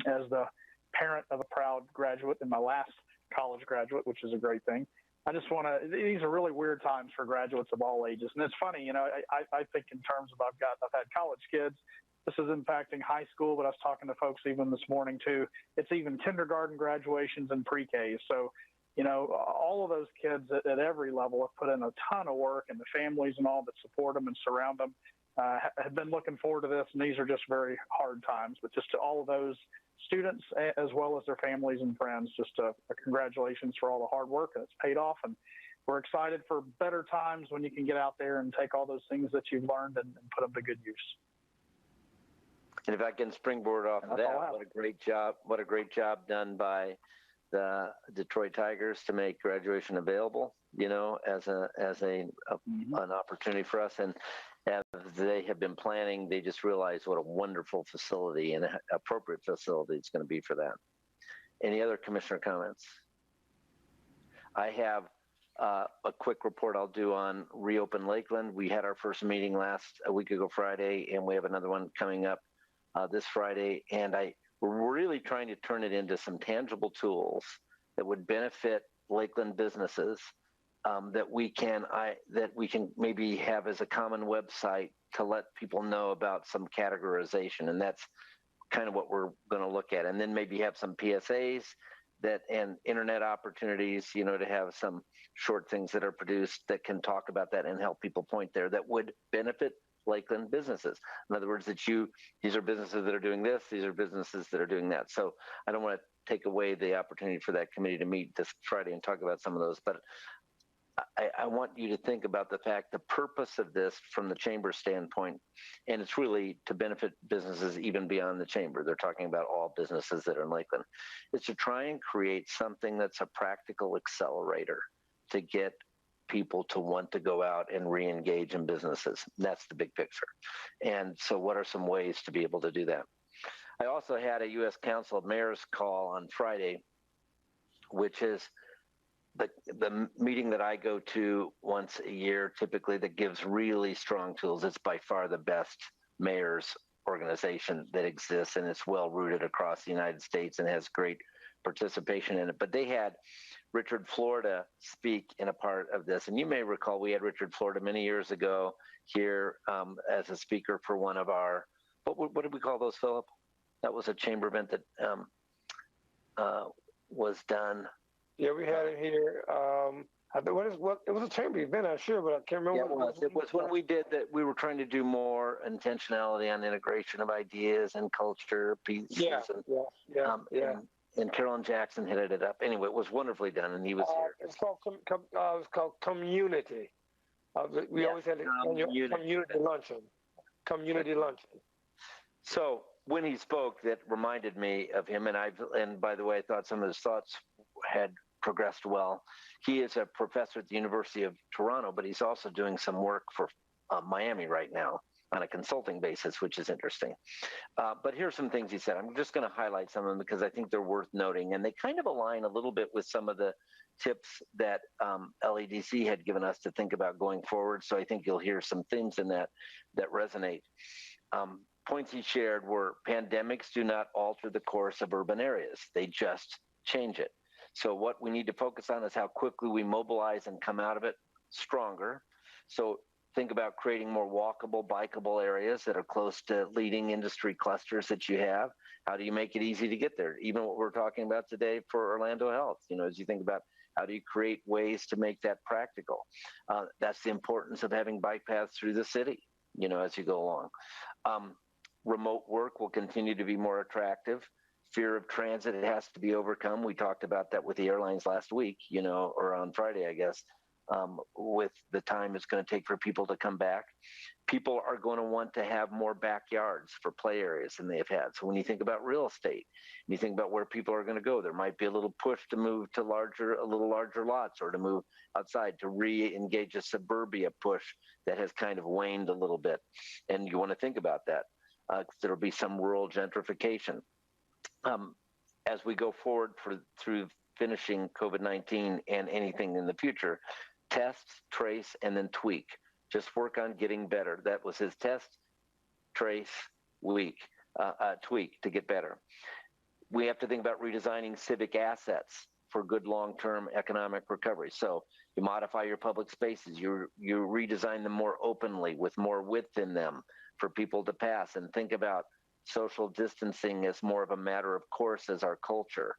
as the parent of a proud graduate and my last college graduate, which is a great thing, I just want to, these are really weird times for graduates of all ages. And it's funny, you know, I think in terms of I've had college kids. This is impacting high school, but I was talking to folks even this morning too. It's even kindergarten graduations and pre-Ks. So, you know, all of those kids at every level have put in a ton of work, and the families and all that support them and surround them have been looking forward to this. And these are just very hard times, but just to all of those students as well as their families and friends, just a congratulations for all the hard work that's paid off. And we're excited for better times when you can get out there and take all those things that you've learned and put them to good use. And if I can springboard off of that, what a great job done by the Detroit Tigers to make graduation available, you know, as an opportunity for us. And as they have been planning, they just realized what a wonderful facility and appropriate facility it's going to be for that. Any other commissioner comments? I have a quick report I'll do on Reopen Lakeland. We had our first meeting a week ago Friday, and we have another one coming up this Friday, and we're really trying to turn it into some tangible tools that would benefit Lakeland businesses that we can maybe have as a common website to let people know about some categorization, and that's kind of what we're going to look at, and then maybe have some PSAs and internet opportunities, you know, to have some short things that are produced that can talk about that and help people point there that would benefit Lakeland businesses. In other words, these are businesses that are doing this, these are businesses that are doing that. So I don't want to take away the opportunity for that committee to meet this Friday and talk about some of those, but I want you to think about the fact, the purpose of this from the chamber standpoint, and it's really to benefit businesses even beyond the chamber. They're talking about all businesses that are in Lakeland. Is to try and create something that's a practical accelerator to get people to want to go out and re-engage in businesses. That's the big picture. And so what are some ways to be able to do that? I also had a U.S. Council of Mayors call on Friday, which is the meeting that I go to once a year, typically, that gives really strong tools. It's by far the best mayors organization that exists, and it's well rooted across the United States and has great participation in it. But they had Richard Florida speak in a part of this. And you may recall we had Richard Florida many years ago here as a speaker for one of our, what did we call those, Philip? That was a chamber event that was done. Yeah, we had it here. I think it was a chamber event, I'm sure, but I can't remember. Yeah, it was. It was when we did that. We were trying to do more intentionality on integration of ideas and culture pieces. Yeah, and, yeah. And Carolyn Jackson headed it up. Anyway, it was wonderfully done, and he was here. It's called community. We always had a community luncheon. Community luncheon. So when he spoke, that reminded me of him, and by the way, I thought some of his thoughts had progressed well. He is a professor at the University of Toronto, but he's also doing some work for Miami right now on a consulting basis, which is interesting. But here's some things he said. I'm just going to highlight some of them because I think they're worth noting, and they kind of align a little bit with some of the tips that LEDC had given us to think about going forward. So I think you'll hear some themes in that resonate. Points he shared were pandemics do not alter the course of urban areas. They just change it. So what we need to focus on is how quickly we mobilize and come out of it stronger. So think about creating more walkable, bikeable areas that are close to leading industry clusters that you have. How do you make it easy to get there? Even what we're talking about today for Orlando Health, as you think about how do you create ways to make that practical? That's the importance of having bike paths through the city, as you go along. Remote work will continue to be more attractive. Fear of transit has to be overcome. We talked about that with the airlines last week, or on Friday, I guess, with the time it's going to take for people to come back. People are going to want to have more backyards for play areas than they've had. So when you think about real estate, and you think about where people are going to go, there might be a little push to move to a little larger lots or to move outside, to re-engage a suburbia push that has kind of waned a little bit. And you want to think about that. There'll be some rural gentrification. As we go forward through finishing COVID-19 and anything in the future, test, trace, and then tweak. Just work on getting better. That was his test, trace, tweak to get better. We have to think about redesigning civic assets for good long-term economic recovery. So you modify your public spaces, you redesign them more openly with more width in them for people to pass, and think about social distancing as more of a matter of course as our culture.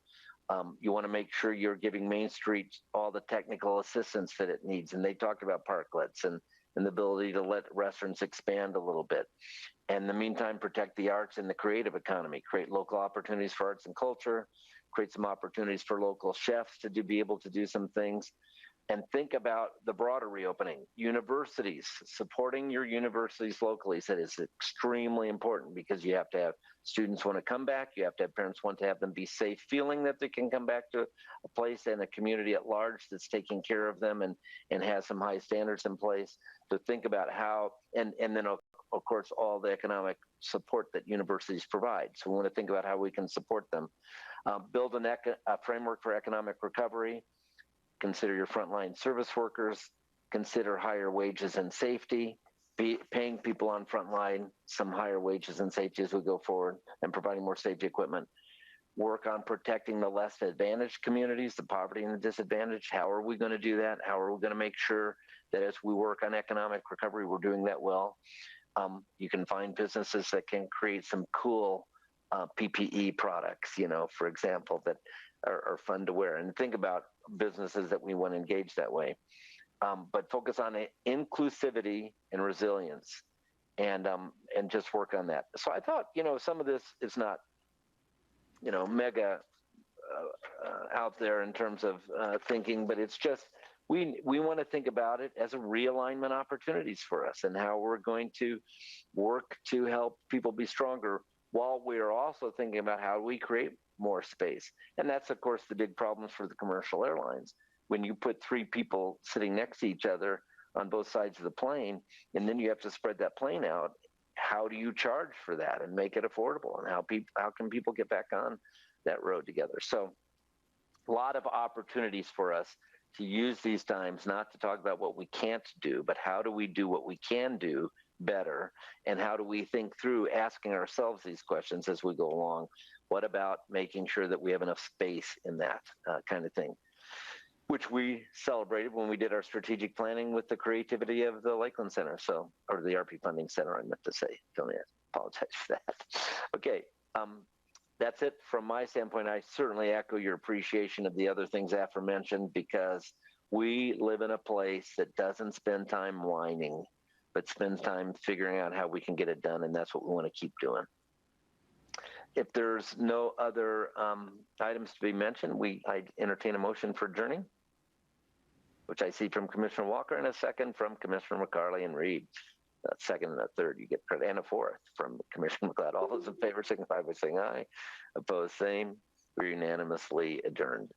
You want to make sure you're giving Main Street all the technical assistance that it needs. And they talked about parklets and the ability to let restaurants expand a little bit. And in the meantime, protect the arts and the creative economy, create local opportunities for arts and culture, create some opportunities for local chefs to be able to do some things. And think about the broader reopening. Universities, supporting your universities locally said is extremely important, because you have to have students want to come back. You have to have parents want to have them be safe, feeling that they can come back to a place and a community at large that's taking care of them and has some high standards in place. To think about how, and then of course, all the economic support that universities provide. So we want to think about how we can support them. Build a framework for economic recovery. Consider your frontline service workers, consider higher wages and safety, paying people on frontline some higher wages and safety as we go forward, and providing more safety equipment. Work on protecting the less advantaged communities, the poverty and the disadvantaged. How are we going to do that? How are we going to make sure that as we work on economic recovery, we're doing that well? You can find businesses that can create some cool PPE products, for example, that are fun to wear. And think about businesses that we want to engage that way. But focus on inclusivity and resilience, and just work on that. So I thought, some of this is not, mega out there in terms of thinking, but it's just, we want to think about it as a realignment opportunities for us, and how we're going to work to help people be stronger, while we're also thinking about how we create more space. And that's, of course, the big problems for the commercial airlines. When you put 3 people sitting next to each other on both sides of the plane, and then you have to spread that plane out, how do you charge for that and make it affordable? And how can people get back on that road together? So a lot of opportunities for us to use these times, not to talk about what we can't do, but how do we do what we can do better? And how do we think through asking ourselves these questions as we go along? What about making sure that we have enough space in that kind of thing? Which we celebrated when we did our strategic planning with the creativity of the Lakeland Center, or the RP Funding Center, I meant to say. Don't apologize for that. Okay. that's it from my standpoint. I certainly echo your appreciation of the other things aforementioned, because we live in a place that doesn't spend time whining, but spends time figuring out how we can get it done, and that's what we want to keep doing. If there's no other items to be mentioned, I entertain a motion for adjourning, which I see from Commissioner Walker, and a second from Commissioner McCarley and Reed. A second and a third, you get credit, and a fourth from Commissioner McLeod. All those in favor signify by saying aye. Opposed, same. We're unanimously adjourned.